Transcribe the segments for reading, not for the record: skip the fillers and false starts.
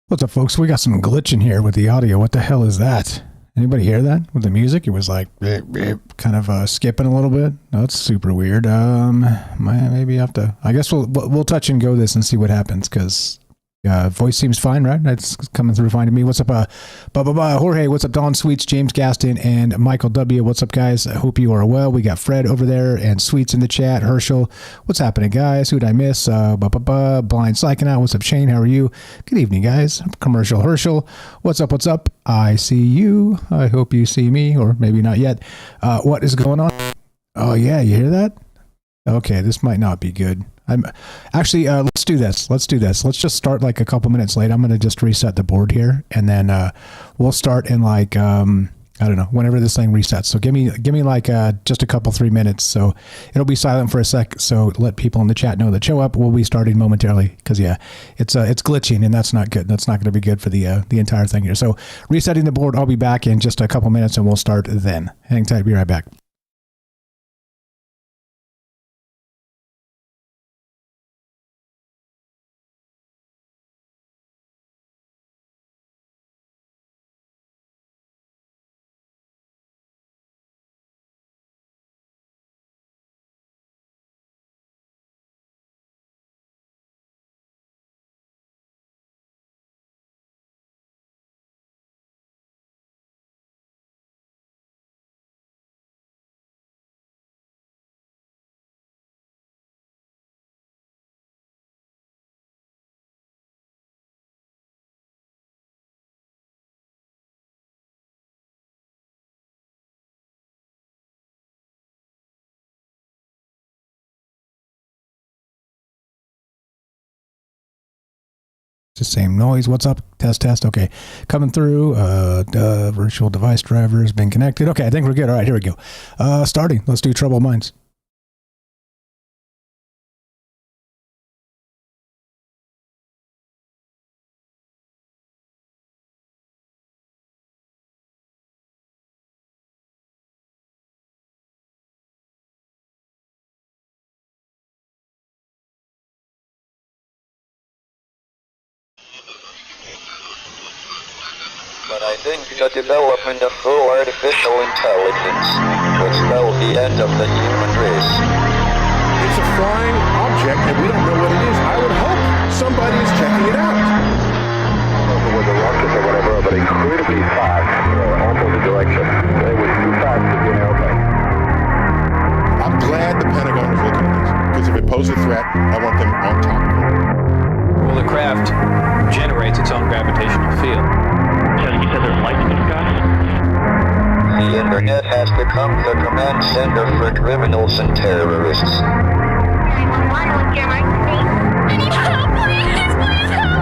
What's up, folks? We got some glitching here with the audio. What the hell is that? Anybody hear that with the music? It was like kind of skipping a little bit. That's super weird. Maybe I have to. I guess we'll touch and go this and see what happens, because voice seems fine, right? It's coming through fine to me. What's up, Jorge? What's up, Don Sweets, James Gaston, and Michael W? What's up, guys? I hope you are well. We got Fred over there and Sweets in the chat. Herschel, what's happening, guys? Who'd I miss? Blind Psyching Out. What's up, Shane? How are you? Good evening, guys. Commercial Herschel. What's up? What's up? I see you. I hope you see me, or maybe not yet. What is going on? Oh yeah, you hear that? Okay, this might not be good. I'm actually, let's do this. Let's just start like a couple minutes late. I'm going to just reset the board here, and then we'll start in like, I don't know, whenever this thing resets. So give me like just a couple, 3 minutes. So it'll be silent for a sec. So let people in the chat know that show up. We'll be starting momentarily, because yeah, it's glitching, and that's not good. That's not going to be good for the entire thing here. So resetting the board. I'll be back in just a couple minutes, and we'll start then. Hang tight. Be right back. It's the same noise. What's up? Test. Okay. Coming through. Virtual device driver has been connected. Okay, I think we're good. All right, here we go. Starting. Let's do Troubled Minds. But I think the development of full artificial intelligence will spell the end of the human race. It's a flying object and we don't know what it is. I would hope somebody is checking it out. With the rockets or whatever, but incredibly fast, opposite direction. They were too fast to be an airplane. I'm glad the Pentagon is looking at this, because if it poses a threat, I want them on top of it. Well, the craft generates its own gravitational field. So you said there's lights in the sky? The internet has become the command center for criminals and terrorists. 911, what's your emergency? I need help, please help!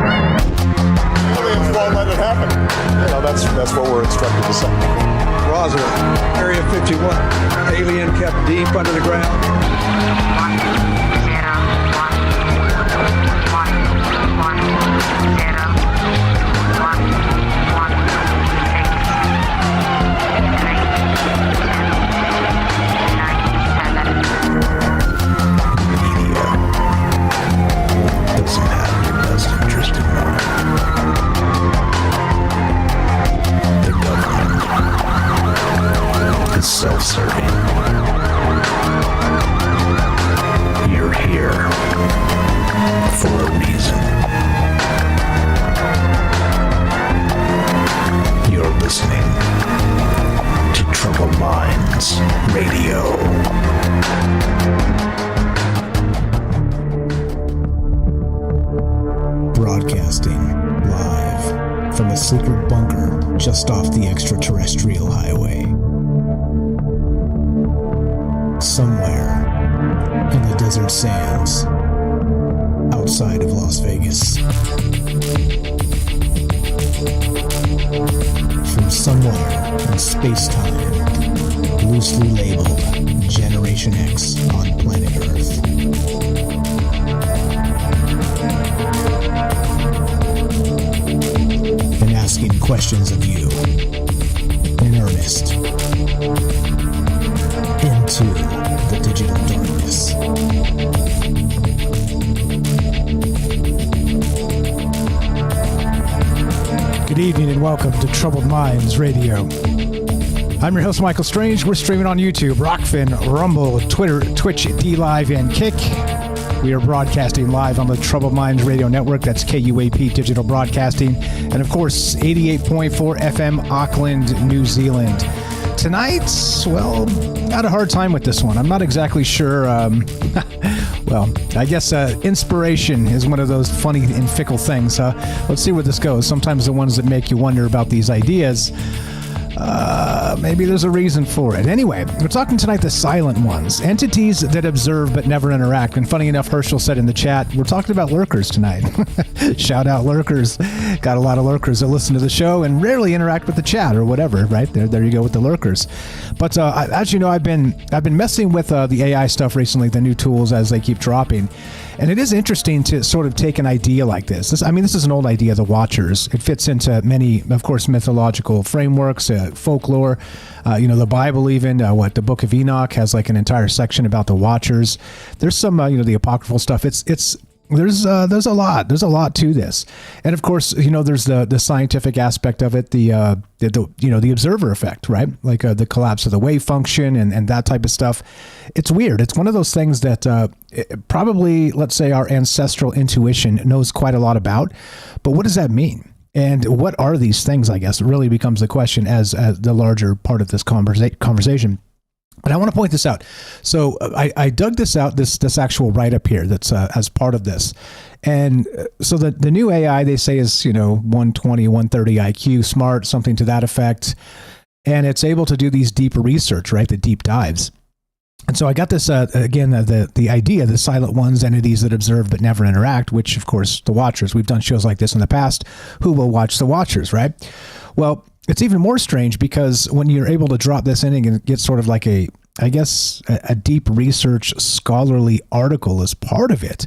Aliens won't let it happen. You know, that's what we're instructed to say. Roswell, Area 51. Alien kept deep under the ground. 1, 0, Doesn't have your best interest in mind. The government is self-serving. You're here for a reason. You're listening to Troubled Minds Radio. Broadcasting live from a secret bunker just off the extraterrestrial highway. Somewhere in the desert sands outside of Las Vegas. From somewhere in space-time, loosely labeled Generation X on planet Earth. And asking questions of you in earnest into the digital darkness. Good evening and welcome to Troubled Minds Radio. I'm your host, Michael Strange. We're streaming on YouTube, Rockfin, Rumble, Twitter, Twitch, D-Live, and Kick. We are broadcasting live on the Troubled Minds Radio Network. That's KUAP Digital Broadcasting. And of course, 88.4 FM, Auckland, New Zealand. Tonight, well, got a hard time with this one. I'm not exactly sure. Well, I guess inspiration is one of those funny and fickle things. Let's see where this goes. Sometimes the ones that make you wonder about these ideas, maybe there's a reason for it. Anyway, we're talking tonight the silent ones, entities that observe but never interact. And funny enough, Herschel said in the chat, we're talking about lurkers tonight. Shout out lurkers. Got a lot of lurkers that listen to the show and rarely interact with the chat or whatever, right? There you go with the lurkers. But as you know, I've been messing with the AI stuff recently, the new tools as they keep dropping. And it is interesting to sort of take an idea like this. This is an old idea, the Watchers. It fits into many, of course, mythological frameworks, folklore, the Bible even, the Book of Enoch has like an entire section about the Watchers. There's some, the apocryphal stuff. There's a lot to this. And of course, there's the scientific aspect of it, the observer effect, right? Like the collapse of the wave function and that type of stuff. It's weird. It's one of those things that probably, let's say, our ancestral intuition knows quite a lot about. But what does that mean? And what are these things, I guess, really becomes the question as the larger part of this conversation. But I want to point this out. So I dug this out, this actual write-up here that's as part of this. And so the new AI, they say, is 120, 130 IQ, smart, something to that effect. And it's able to do these deep research, right, the deep dives. And so I got this, again, the idea, the silent ones, entities that observe but never interact, which, of course, the Watchers. We've done shows like this in the past. Who will watch the Watchers, right? Well, it's even more strange because when you're able to drop this in and get sort of like a deep research scholarly article as part of it,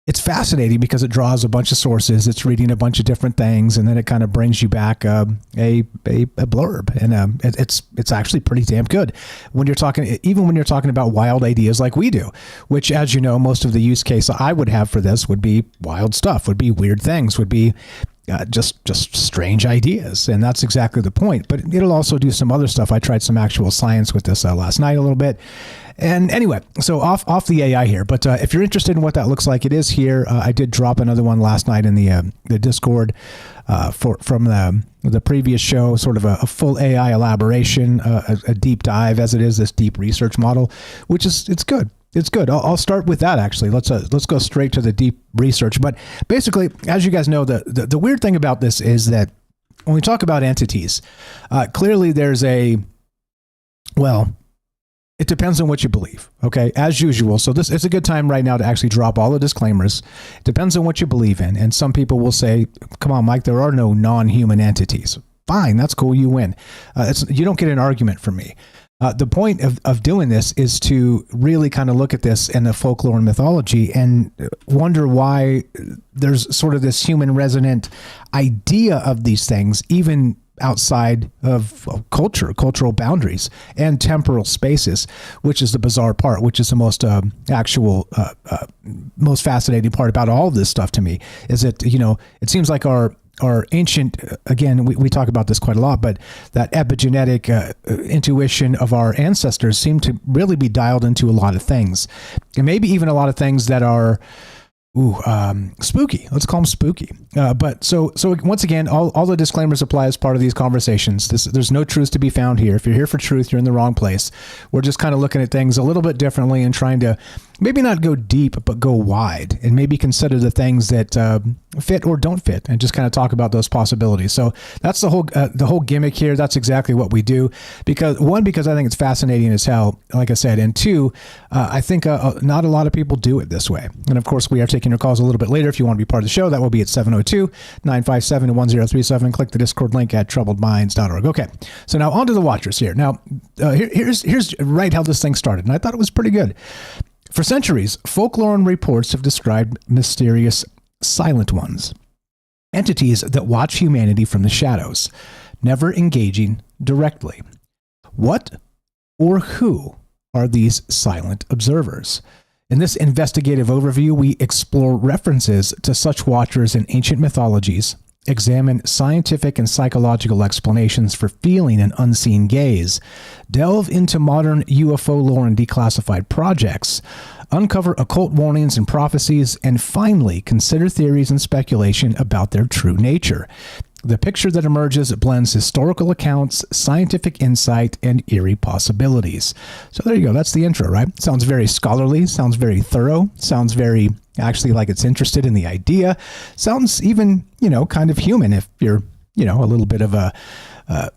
it's fascinating because it draws a bunch of sources. It's reading a bunch of different things, and then it kind of brings you back a blurb, and it's actually pretty damn good when you're talking about wild ideas like we do. Which, as you know, most of the use case I would have for this would be wild stuff, would be weird things, would be just strange ideas, and that's exactly the point. But it'll also do some other stuff. I tried some actual science with this last night a little bit. And anyway, so off the AI here. But if you're interested in what that looks like, it is here. I did drop another one last night in the Discord from the previous show, sort of a full AI elaboration, a deep dive, as it is this deep research model, which it's good. It's good. I'll start with that, actually. Let's go straight to the deep research. But basically, as you guys know, the weird thing about this is that when we talk about entities, clearly there's it depends on what you believe, okay? As usual. So it's a good time right now to actually drop all the disclaimers. It depends on what you believe in. And some people will say, come on, Mike, there are no non-human entities. Fine, that's cool, you win. You don't get an argument from me. The point of doing this is to really kind of look at this in the folklore and mythology and wonder why there's sort of this human resonant idea of these things, even outside of cultural boundaries and temporal spaces, which is the bizarre part, which is the most most fascinating part about all of this stuff to me, is that, it seems like our ancient, again, we talk about this quite a lot, but that epigenetic intuition of our ancestors seem to really be dialed into a lot of things, and maybe even a lot of things that are spooky. Let's call them spooky. But so once again, all the disclaimers apply as part of these conversations. There's no truth to be found here. If you're here for truth, you're in the wrong place. We're just kind of looking at things a little bit differently and trying to maybe not go deep, but go wide, and maybe consider the things that fit or don't fit, and just kind of talk about those possibilities. So that's the whole gimmick here. That's exactly what we do, because I think it's fascinating as hell, like I said, and two, I think not a lot of people do it this way. And of course, we are taking your calls a little bit later. If you want to be part of the show, that will be at 702-957-1037. Click the Discord link at troubledminds.org. Okay, so now on to the Watchers here. Now, here's right how this thing started, and I thought it was pretty good. For centuries, folklore and reports have described mysterious silent ones, entities that watch humanity from the shadows, never engaging directly. What or who are these silent observers? In this investigative overview, we explore references to such watchers in ancient mythologies, examine scientific and psychological explanations for feeling an unseen gaze, delve into modern UFO lore and declassified projects, uncover occult warnings and prophecies, and finally consider theories and speculation about their true nature. The picture that emerges blends historical accounts, scientific insight, and eerie possibilities. So there you go. That's the intro, right? Sounds very scholarly, sounds very thorough, sounds very actually like it's interested in the idea, sounds even, kind of human if you're, a little bit of a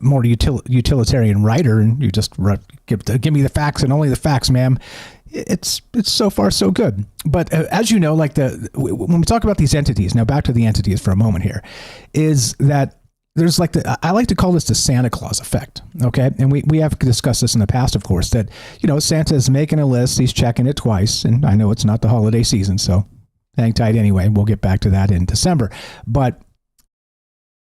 more utilitarian writer and you just give me the facts and only the facts, ma'am. It's so far so good. But as you know, like when we talk about these entities, now back to the entities for a moment here, is that there's like I like to call this the Santa Claus effect. Okay. And we have discussed this in the past, of course, that, Santa is making a list. He's checking it twice. And I know it's not the holiday season, so hang tight anyway. We'll get back to that in December. But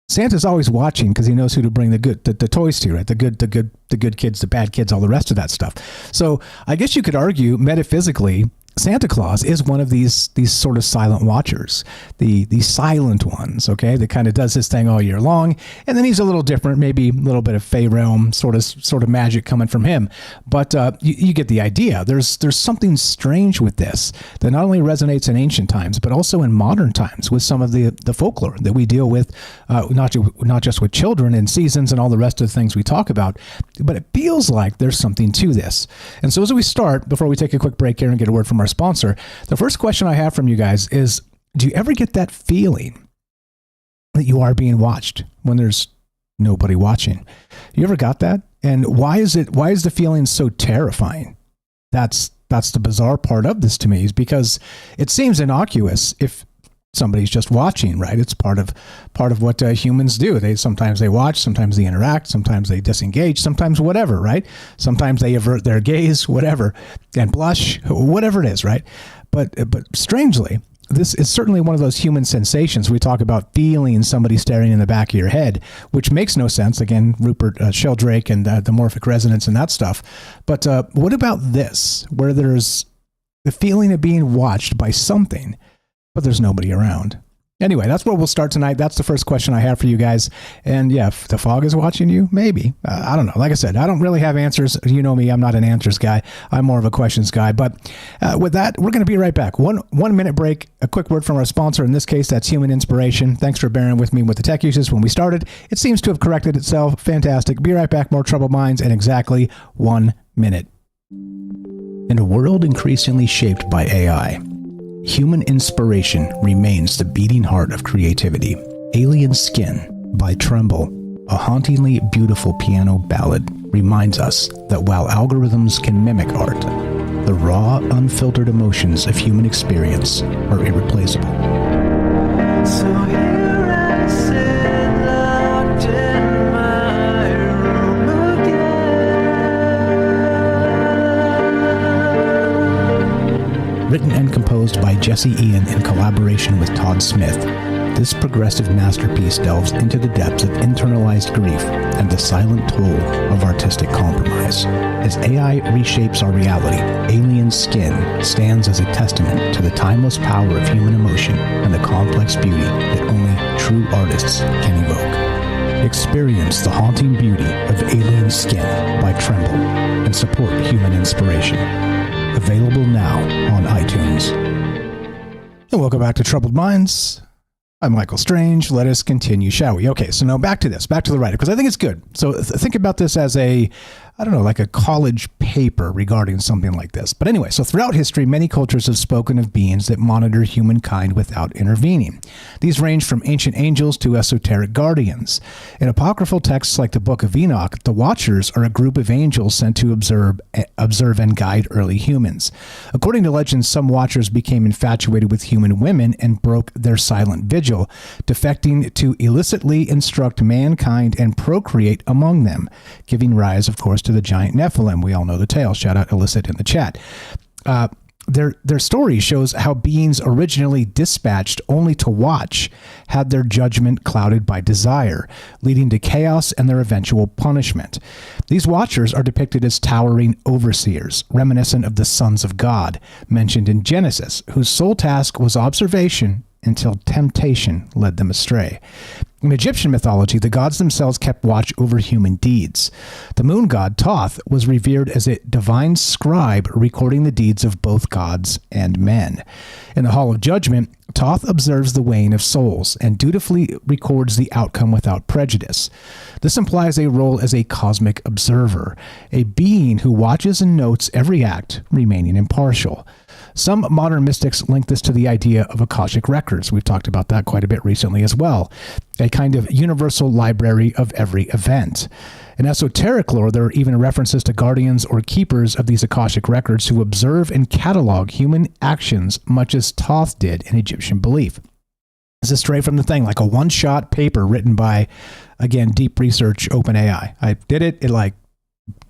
Santa's always watching because he knows who to bring the toys to, right? The good kids, the bad kids, all the rest of that stuff. So I guess you could argue metaphysically, Santa Claus is one of these sort of silent watchers, the silent ones, okay, that kind of does his thing all year long, and then he's a little different, maybe a little bit of Fey realm sort of magic coming from him, but you get the idea. There's something strange with this that not only resonates in ancient times, but also in modern times with some of the folklore that we deal with, not just with children and seasons and all the rest of the things we talk about, but it feels like there's something to this. And so as we start, before we take a quick break here and get a word from our sponsor, the first question I have from you guys is, do you ever get that feeling that you are being watched when there's nobody watching? You ever got that? And why is the feeling so terrifying? That's the bizarre part of this to me, is because it seems innocuous if somebody's just watching, right? It's part of what humans do. Sometimes they watch, sometimes they interact, sometimes they disengage, sometimes whatever, right? Sometimes they avert their gaze, whatever, and blush, whatever it is, right? But strangely, this is certainly one of those human sensations. We talk about feeling somebody staring in the back of your head, which makes no sense. Again, Rupert Sheldrake and the morphic resonance and that stuff. But what about this, where there's the feeling of being watched by something, but there's nobody around? Anyway, that's where we'll start tonight. That's the first question I have for you guys. And yeah, if the fog is watching you, maybe. I don't know. Like I said, I don't really have answers. You know me, I'm not an answers guy. I'm more of a questions guy. But with that, we're going to be right back. One minute break. A quick word from our sponsor. In this case, that's Human Inspiration. Thanks for bearing with me with the tech uses when we started. It seems to have corrected itself. Fantastic. Be right back. More Troubled Minds in exactly 1 minute. In a world increasingly shaped by AI, human inspiration remains the beating heart of creativity. Alien Skin by Tremble, a hauntingly beautiful piano ballad, reminds us that while algorithms can mimic art, the raw, unfiltered emotions of human experience are irreplaceable. So here I sit, locked in my room again. Written and composed by Jesse Ian in collaboration with Todd Smith, this progressive masterpiece delves into the depths of internalized grief and the silent toll of artistic compromise. As AI reshapes our reality, Alien Skin stands as a testament to the timeless power of human emotion and the complex beauty that only true artists can evoke. Experience the haunting beauty of Alien Skin by Tremble and support human inspiration. Available now on iTunes. And welcome back to Troubled Minds. I'm Michael Strange. Let us continue, shall we? Okay, so now back to the writer, because I think it's good. So think about this as like a college paper regarding something like this. But anyway, so throughout history, many cultures have spoken of beings that monitor humankind without intervening. These range from ancient angels to esoteric guardians. In apocryphal texts like the Book of Enoch, the Watchers are a group of angels sent to observe and guide early humans. According to legends, some Watchers became infatuated with human women and broke their silent vigil, defecting to illicitly instruct mankind and procreate among them, giving rise, of course, to the giant Nephilim. We all know the tale. Shout out Illicit in the chat. Their story shows how beings originally dispatched only to watch had their judgment clouded by desire, leading to chaos and their eventual punishment. These watchers are depicted as towering overseers, reminiscent of the sons of God mentioned in Genesis, whose sole task was observation until temptation led them astray. In Egyptian mythology, the gods themselves kept watch over human deeds. The moon god Thoth was revered as a divine scribe recording the deeds of both gods and men. In the Hall of Judgment, Thoth observes the weighing of souls and dutifully records the outcome without prejudice. This implies a role as a cosmic observer, a being who watches and notes every act, remaining impartial. Some modern mystics link this to the idea of Akashic records. We've talked about that quite a bit recently as well. A kind of universal library of every event. In esoteric lore, there are even references to guardians or keepers of these Akashic records who observe and catalog human actions much as Thoth did in Egyptian belief. This is straight from the thing, like a one-shot paper written by, again, deep research OpenAI. I did it. It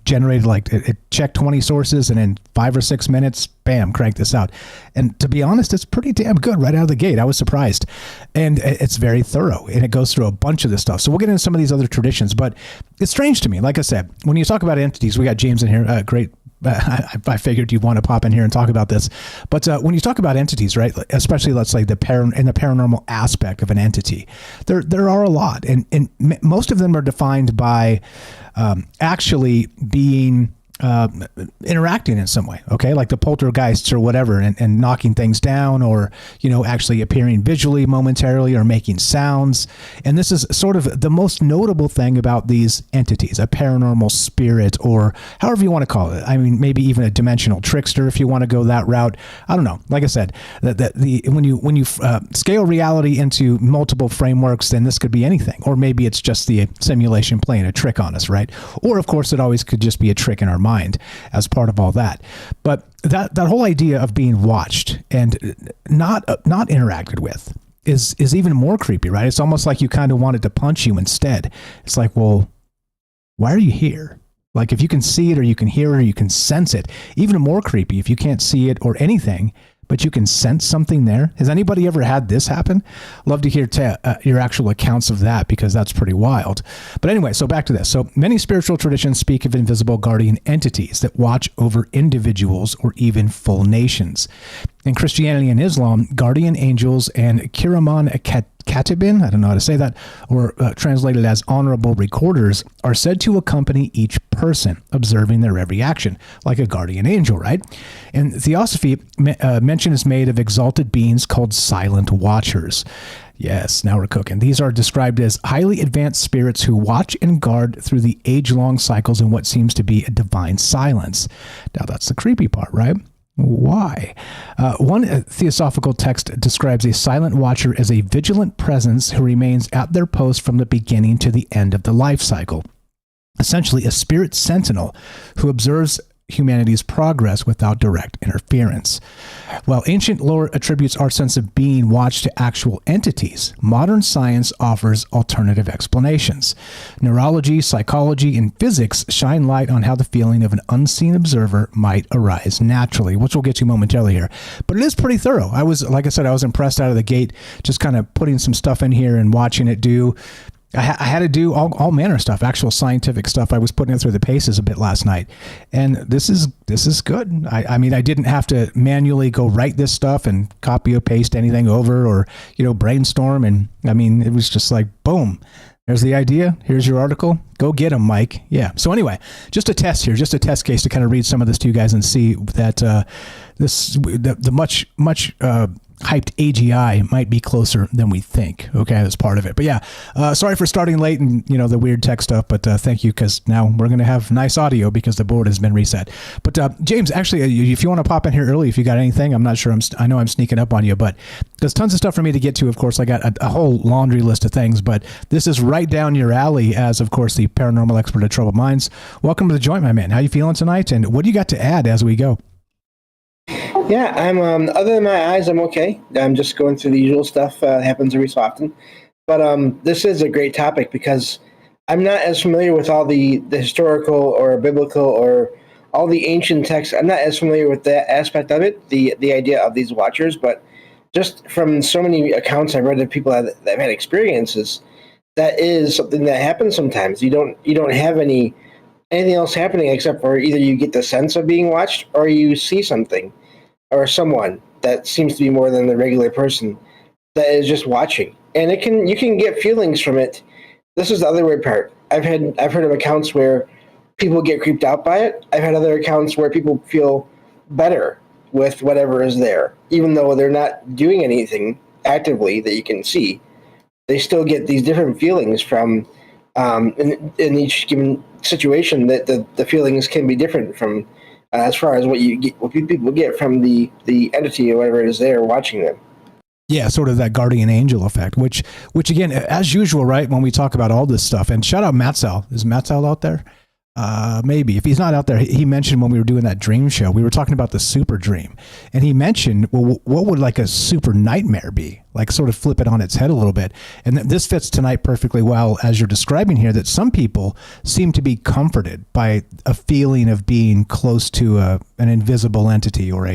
generated it checked 20 sources, and in 5 or 6 minutes, bam, cranked this out. And to be honest, it's pretty damn good right out of the gate. I was surprised. And it's very thorough, and it goes through a bunch of this stuff. So we'll get into some of these other traditions, but it's strange to me. Like I said, when you talk about entities, we got James in here, great. I figured you'd want to pop in here and talk about this. But when you talk about entities, right, especially let's say in the paranormal aspect of an entity, there are a lot. And most of them are defined by actually being interacting in some way, okay, like the poltergeists or whatever, and knocking things down, or actually appearing visually momentarily or making sounds. And this is sort of the most notable thing about these entities, a paranormal spirit, or however you want to call it. I mean, maybe even a dimensional trickster if you want to go that route. I don't know. Like I said, when you scale reality into multiple frameworks, then this could be anything, or maybe it's just the simulation playing a trick on us, right? Or of course, it always could just be a trick in our mind. mind as part of all that. But that whole idea of being watched and not interacted with is even more creepy, right? It's almost like you kind of wanted to punch you instead. It's like, well, why are you here? Like, if you can see it or you can hear it or you can sense it, even more creepy if you can't see it or anything, but you can sense something there. Has anybody ever had this happen? Love to hear your actual accounts of that, because that's pretty wild. But anyway, so back to this. So many spiritual traditions speak of invisible guardian entities that watch over individuals or even full nations. In Christianity and Islam, guardian angels and Kiraman Katibin, I don't know how to say that, or translated as honorable recorders, are said to accompany each person, observing their every action, like a guardian angel, right? In Theosophy, mention is made of exalted beings called silent watchers. Yes, now we're cooking. These are described as highly advanced spirits who watch and guard through the age-long cycles in what seems to be a divine silence. Now that's the creepy part, right? Why? One theosophical text describes a silent watcher as a vigilant presence who remains at their post from the beginning to the end of the life cycle. Essentially, a spirit sentinel who observes humanity's progress without direct interference. While ancient lore attributes our sense of being watched to actual entities, modern science offers alternative explanations. Neurology, psychology, and physics shine light on how the feeling of an unseen observer might arise naturally, which we'll get to momentarily here. But it is pretty thorough. Like I said, I was impressed out of the gate, just kind of putting some stuff in here and watching it do. I had to do all manner of stuff, actual scientific stuff. I was putting it through the paces a bit last night, and this is good. I mean, I didn't have to manually go write this stuff and copy or paste anything over, or brainstorm. And I mean, it was just like, boom, there's the idea. Here's your article. Go get them, Mike. Yeah. So anyway, just a test here, just a test case to kind of read some of this to you guys and see that the much hyped AGI might be closer than we think. Okay, that's part of it. But yeah, sorry for starting late and the weird tech stuff, but thank you, because now we're going to have nice audio because the board has been reset. But James, actually, if you want to pop in here early, if you got anything, I'm not sure. I know I'm sneaking up on you, but there's tons of stuff for me to get to. Of course, I got a whole laundry list of things, but this is right down your alley as, of course, the paranormal expert at Troubled Minds. Welcome to the joint, my man. How you feeling tonight? And what do you got to add as we go? Yeah, I'm other than my eyes, I'm okay. I'm just going through the usual stuff. Happens every so often. But this is a great topic because I'm not as familiar with all the historical or biblical or all the ancient texts. I'm not as familiar with that aspect of it, the idea of these watchers. But just from so many accounts I've read of people that have had experiences, that is something that happens sometimes. You don't have anything else happening except for either you get the sense of being watched or you see something or someone that seems to be more than the regular person that is just watching. And you can get feelings from it. This is the other weird part. I've heard of accounts where people get creeped out by it. I've had other accounts where people feel better with whatever is there, even though they're not doing anything actively that you can see. They still get these different feelings from in each given situation. That the feelings can be different from as far as what people get from the entity or whatever it is there watching them. Yeah, sort of that guardian angel effect, which again, as usual, right, when we talk about all this stuff, and shout out Matzel. Is Matzel out there? Maybe. If he's not out there, he mentioned when we were doing that dream show, we were talking about the super dream, and he mentioned, well, what would like a super nightmare be? Like, sort of flip it on its head a little bit. And this fits tonight perfectly well, as you're describing here, that some people seem to be comforted by a feeling of being close to an invisible entity or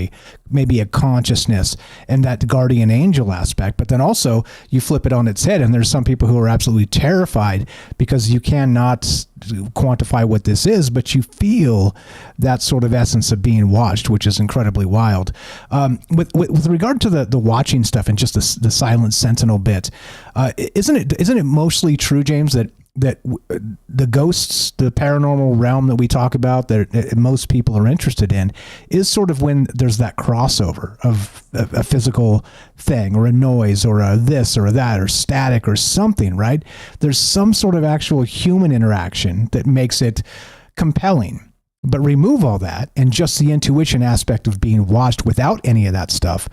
maybe a consciousness and that guardian angel aspect. But then also you flip it on its head, and there's some people who are absolutely terrified because you cannot quantify what this is, but you feel that sort of essence of being watched, which is incredibly wild. With regard to the watching stuff and just the silent sentinel bit, isn't it mostly true, James, that the ghosts, the paranormal realm that we talk about, that most people are interested in, is sort of when there's that crossover of a physical thing or a noise or a this or a that or static or something, right? There's some sort of actual human interaction that makes it compelling. But remove all that and just the intuition aspect of being watched without any of that stuff.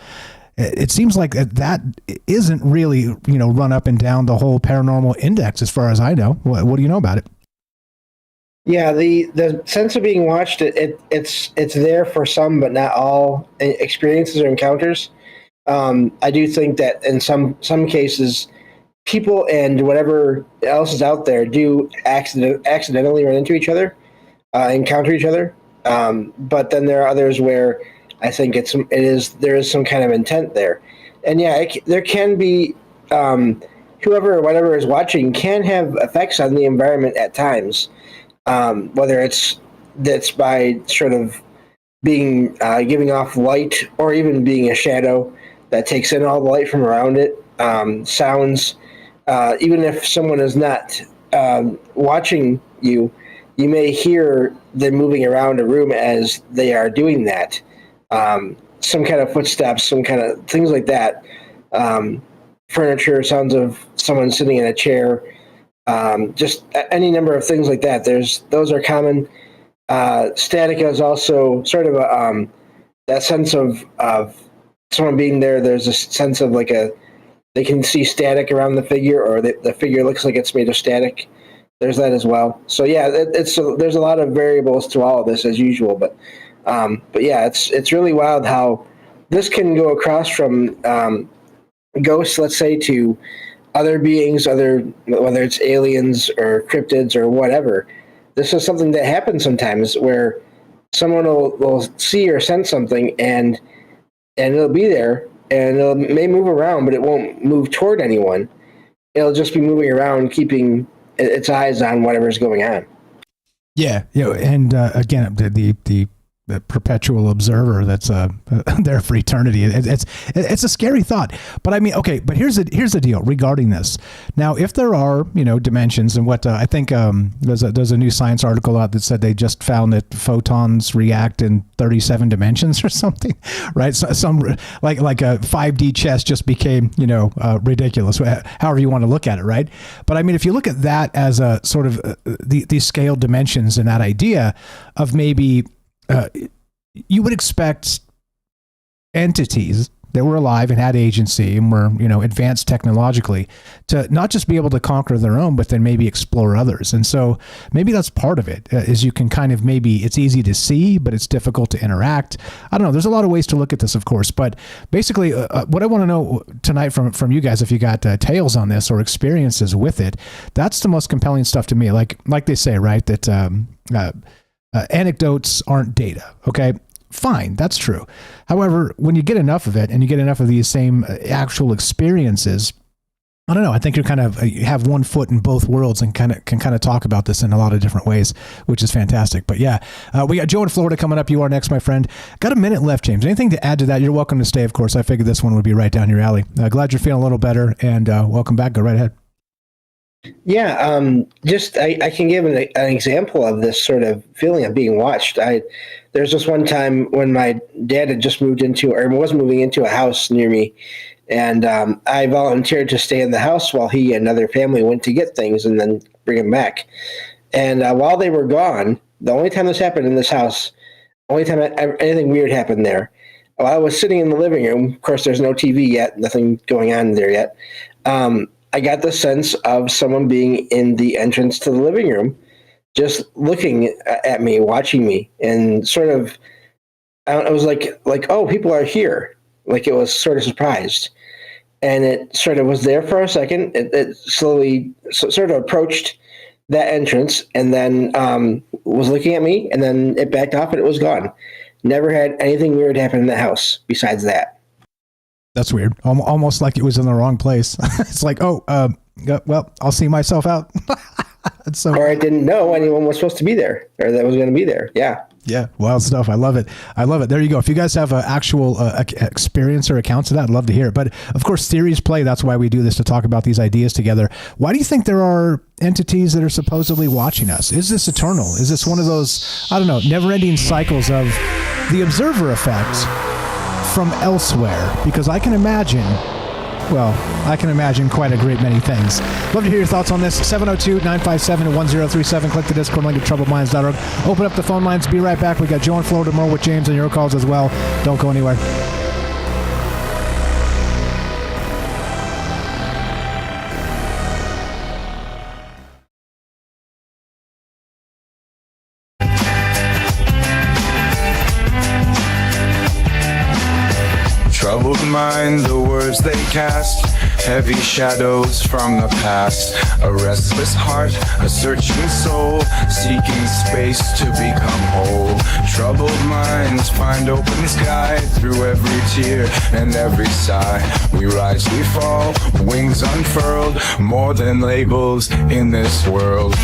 It seems like that isn't really, run up and down the whole paranormal index as far as I know. What do you know about it? Yeah, the sense of being watched, it's there for some, but not all experiences or encounters. I do think that in some cases, people and whatever else is out there do accidentally run into each other, encounter each other. But then there are others where I think there is some kind of intent there, and yeah, there can be whoever or whatever is watching can have effects on the environment at times, whether that's by sort of being giving off light or even being a shadow that takes in all the light from around it, sounds. Even if someone is not watching you, you may hear them moving around a room as they are doing that. Some kind of footsteps, some kind of things like that. Furniture, sounds of someone sitting in a chair, just any number of things like that. Those are common. Statica is also sort of that sense of someone being there. There's a sense of they can see static around the figure, or the figure looks like it's made of static. There's that as well. So yeah, there's a lot of variables to all of this as usual, but yeah, it's really wild how this can go across from ghosts, let's say, to other beings, whether it's aliens or cryptids or whatever. This is something that happens sometimes where someone will see or sense something and it'll be there and it may move around, but it won't move toward anyone. It'll just be moving around, keeping its eyes on whatever's going on. Yeah, and again, the perpetual observer that's there for eternity. It's a scary thought. But I mean, okay, but here's the deal regarding this. Now, if there are dimensions, and what I think there's a new science article out that said they just found that photons react in 37 dimensions or something, right? So, some like a 5D chess just became ridiculous. However you want to look at it, right? But I mean, if you look at that as a sort of these scale dimensions and that idea of maybe. You would expect entities that were alive and had agency and were, advanced technologically to not just be able to conquer their own, but then maybe explore others. And so maybe that's part of it, is you can kind of it's easy to see, but it's difficult to interact. I don't know. There's a lot of ways to look at this, of course, but basically what I want to know tonight from you guys, if you got tales on this or experiences with it, that's the most compelling stuff to me. Like they say, right, that anecdotes aren't data. Okay, fine, that's true. However, when you get enough of it and you get enough of these same actual experiences, I don't know. I think you have one foot in both worlds and can talk about this in a lot of different ways, which is fantastic. But yeah, we got Joe in Florida coming up. You are next, my friend. Got a minute left, James. Anything to add to that? You're welcome to stay, of course. I figured this one would be right down your alley. Glad you're feeling a little better, and welcome back. Go right ahead. Yeah, I can give an example of this sort of feeling of being watched. There's this one time when my dad had just moved into, or was moving into, a house near me, and I volunteered to stay in the house while he and another family went to get things and then bring them back. And while they were gone, the only time this happened in this house, only time anything weird happened there, while I was sitting in the living room. Of course, there's no TV yet, nothing going on there yet. I got the sense of someone being in the entrance to the living room, just looking at me, watching me, and sort of, I was like, oh, people are here. Like, it was sort of surprised. And it sort of was there for a second. It slowly sort of approached that entrance and then was looking at me, and then it backed off and it was gone. Never had anything weird happen in the house besides that. That's weird. Almost like it was in the wrong place. It's like, well, I'll see myself out. Or I didn't know anyone was supposed to be there, or that was going to be there. Yeah. Yeah. Wild stuff. I love it. There you go. If you guys have an actual experience or accounts of that, I'd love to hear it. But of course, theories play. That's why we do this, to talk about these ideas together. Why do you think there are entities that are supposedly watching us? Is this eternal? Is this one of those, I don't know, never-ending cycles of the observer effect from elsewhere? Because I can imagine quite a great many things. Love to hear your thoughts on this. 702-957-1037. Click the Discord link at troubledminds.org. Open up the phone lines. Be right back. We got Joe in Florida, more with James and your calls as well. Don't go anywhere. mind, the words they cast, heavy shadows from the past. A restless heart, a searching soul, seeking space to become whole. Troubled minds find open sky through every tear and every sigh. We rise, we fall, wings unfurled, more than labels in this world.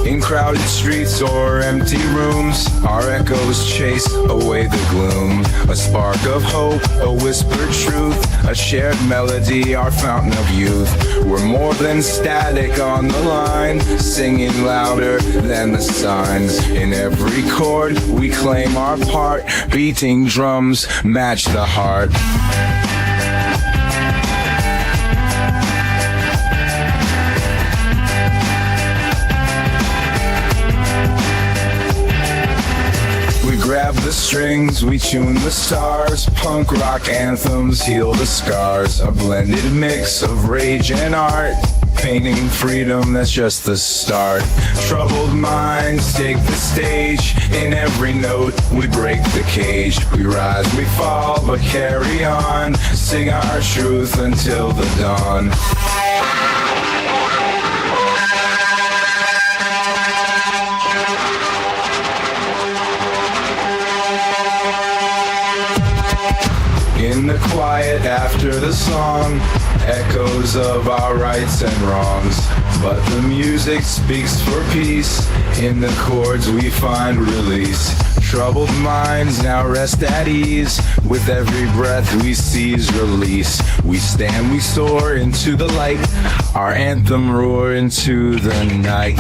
In crowded streets or empty rooms, our echoes chase away the gloom. A spark of hope, a whispered truth, a shared melody, our fountain of youth. We're more than static on the line, singing louder than the signs. In every chord, we claim our part, beating drums match the heart. Grab the strings, we tune the stars. Punk rock anthems heal the scars. A blended mix of rage and art, painting freedom, that's just the start. Troubled minds take the stage. In every note, we break the cage. We rise, we fall, but carry on. Sing our truth until the dawn. In the quiet after the song, echoes of our rights and wrongs. But the music speaks for peace. In the chords we find release. Troubled minds now rest at ease. With every breath we seize release. We stand, we soar into the light. Our anthem roar into the night.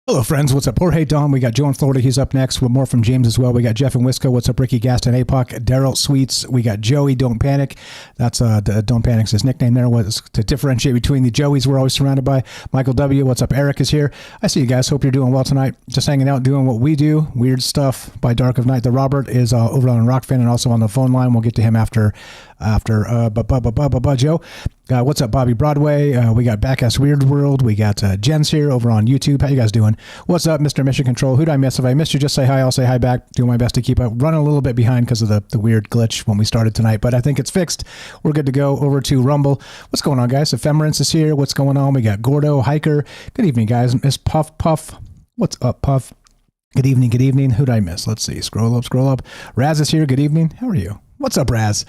Hello, friends. What's up? Jorge Don. We got Joe in Florida. He's up next with more from James as well. We got Jeff and Wisco. What's up? Ricky Gaston, APOC, Daryl Sweets. We got Joey. Don't Panic. That's Don't Panic's his nickname there was to differentiate between the Joeys we're always surrounded by. Michael W. What's up? Eric is here. I see you guys. Hope you're doing well tonight. Just hanging out, doing what we do. Weird stuff by Dark of Night. The Robert is over on Rockfin and also on the phone line. We'll get to him after Joe. What's up, Bobby Broadway? We got Backass Weird World. We got Jen's here over on YouTube. How you guys doing? What's up, Mr. Mission Control? Who'd I miss? If I missed you, just say hi. I'll say hi back. Doing my best to keep up. Running a little bit behind because of the weird glitch when we started tonight, but I think it's fixed. We're good to go. Over to Rumble. What's going on, guys? Ephemerance is here. What's going on? We got Gordo, Hiker. Good evening, guys. Miss Puff. What's up, Puff? Good evening. Who'd I miss? Let's see. Scroll up. Raz is here. Good evening. How are you? What's up, Raz?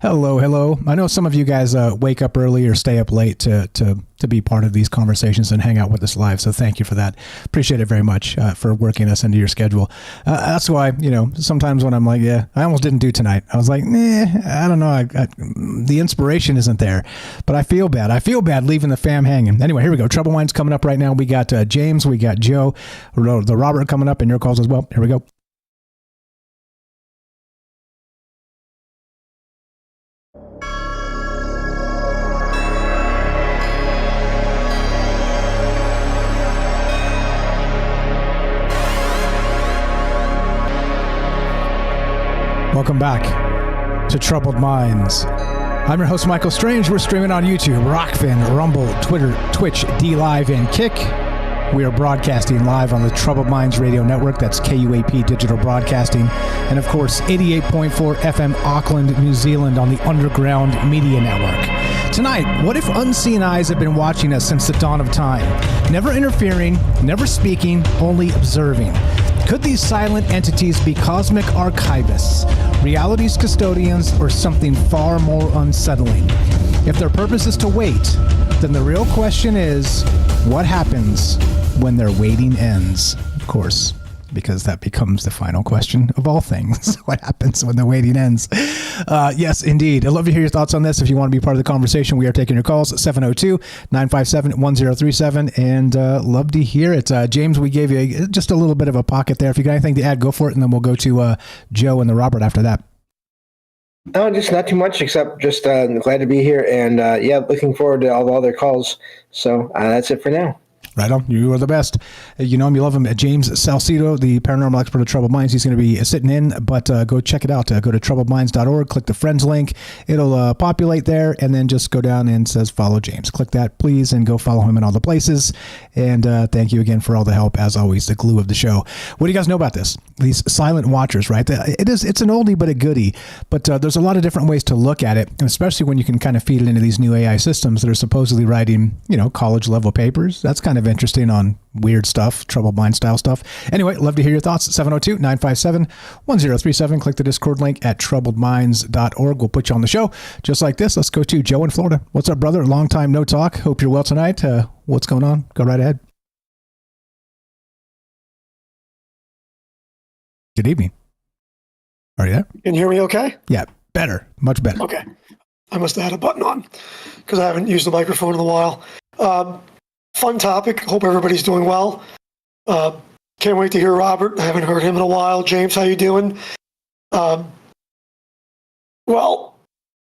Hello. I know some of you guys wake up early or stay up late to be part of these conversations and hang out with us live. So thank you for that. Appreciate it very much for working us into your schedule. That's why, sometimes when I'm like, yeah, I almost didn't do tonight. I was like, I don't know. The inspiration isn't there, but I feel bad. I feel bad leaving the fam hanging. Anyway, here we go. Trouble Minds coming up right now. We got James, we got Joe, the Robert coming up, and your calls as well. Here we go. Welcome back to Troubled Minds. I'm your host, Michael Strange. We're streaming on YouTube, Rockfin, Rumble, Twitter, Twitch, D-Live, and Kick. We are broadcasting live on the Troubled Minds Radio Network. That's KUAP Digital Broadcasting. And, of course, 88.4 FM Auckland, New Zealand on the Underground Media Network. Tonight, what if unseen eyes have been watching us since the dawn of time? Never interfering, never speaking, only observing. Could these silent entities be cosmic archivists, reality's custodians, or something far more unsettling? If their purpose is to wait, then the real question is, what happens when their waiting ends? Of course, because that becomes the final question of all things. What happens when the waiting ends? Yes, indeed. I'd love to hear your thoughts on this. If you want to be part of the conversation, we are taking your calls at 702-957-1037, and love to hear it. James, we gave you just a little bit of a pocket there. If you got anything to add, go for it, and then we'll go to Joe and the Robert after that. No, just not too much, except just glad to be here, and looking forward to all the other calls. So that's it for now. Right on. You are the best. You know him, you love him. James Salcido, the paranormal expert of Troubled Minds. He's going to be sitting in, but go check it out. Go to troubledminds.org, click the friends link. It'll populate there, and then just go down and says follow James. Click that, please, and go follow him in all the places. And thank you again for all the help, as always, the glue of the show. What do you guys know about this? These silent watchers, right? It's an oldie but a goodie, but there's a lot of different ways to look at it, and especially when you can kind of feed it into these new AI systems that are supposedly writing, college-level papers. That's kind of interesting on weird stuff, Troubled Mind style stuff. Anyway, love to hear your thoughts. 702-957-1037. Click the Discord link at troubledminds.org. We'll put you on the show just like this. Let's go to Joe in Florida. What's up, brother? Long time no talk. Hope you're well tonight. What's going on? Go right ahead. Good evening. Are you there? Can you hear me okay? Yeah, better. Much better. Okay. I must have had a button on because I haven't used the microphone in a while. Fun topic. Hope everybody's doing well. Can't wait to hear Robert. I haven't heard him in a while. James, how you doing? Well,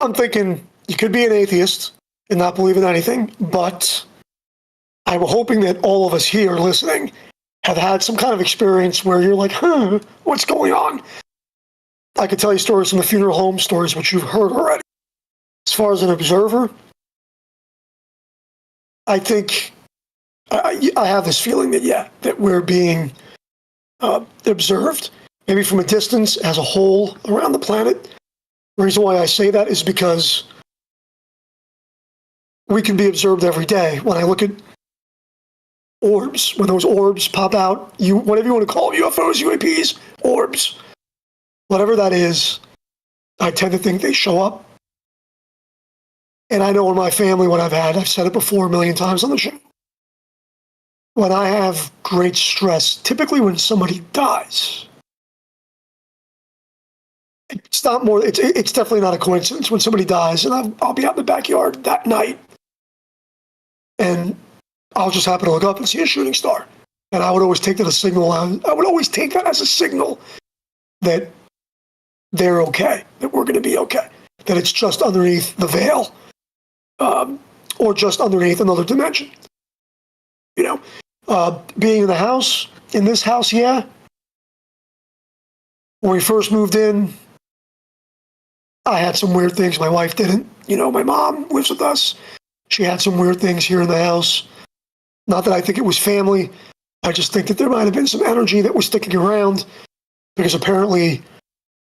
I'm thinking you could be an atheist and not believe in anything, but I'm hoping that all of us here listening have had some kind of experience where you're like, what's going on? I could tell you stories from the funeral home, stories which you've heard already. As far as an observer, I think I have this feeling that we're being observed, maybe from a distance as a whole around the planet. The reason why I say that is because we can be observed every day. When I look at orbs, when those orbs pop out, whatever you want to call them, UFOs, UAPs, orbs, whatever that is, I tend to think they show up. And I know in my family what I've said it before a million times on the show. When I have great stress, typically when somebody dies, it's definitely not a coincidence when somebody dies, and I'll be out in the backyard that night, and I'll just happen to look up and see a shooting star. And I would always take that as a signal. I would always take that as a signal that they're okay, that we're going to be okay, that it's just underneath the veil, or just underneath another dimension. Being in the house, in this house, when we first moved in, I had some weird things. My wife didn't. My mom lives with us. She had some weird things here in the house. Not that I think it was family. I just think that there might have been some energy that was sticking around because apparently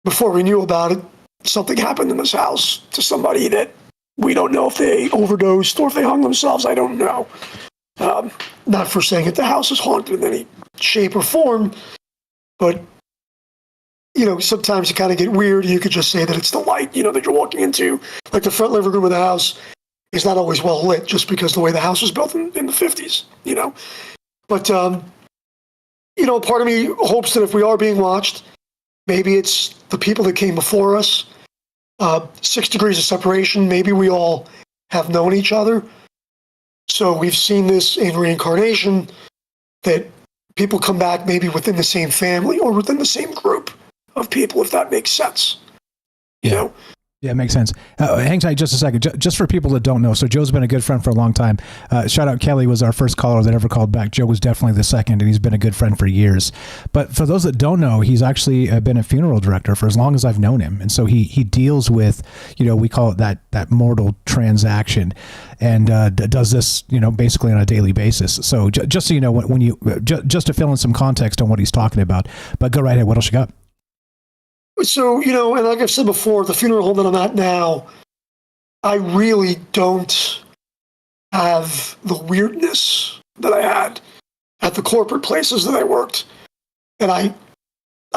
before we knew about it, something happened in this house to somebody that we don't know if they overdosed or if they hung themselves. I don't know. Not for saying that the house is haunted in any shape or form, but, sometimes you kind of get weird. You could just say that it's the light, that you're walking into. Like the front living room of the house is not always well lit just because the way the house was built in the 50s, But, part of me hopes that if we are being watched, maybe it's the people that came before us. 6 degrees of separation, maybe we all have known each other. So we've seen this in reincarnation, that people come back maybe within the same family or within the same group of people, if that makes sense. Yeah, it makes sense. Hang tight just a second. Just for people that don't know, so Joe's been a good friend for a long time. Shout out Kelly was our first caller that ever called back. Joe was definitely the second, and he's been a good friend for years. But for those that don't know, he's actually been a funeral director for as long as I've known him. And so he deals with, we call it that mortal transaction, and does this, basically on a daily basis. So just so you know, when you just to fill in some context on what he's talking about. But go right ahead. What else you got? So, and like I've said before, the funeral home that I'm at now, I really don't have the weirdness that I had at the corporate places that I worked. And I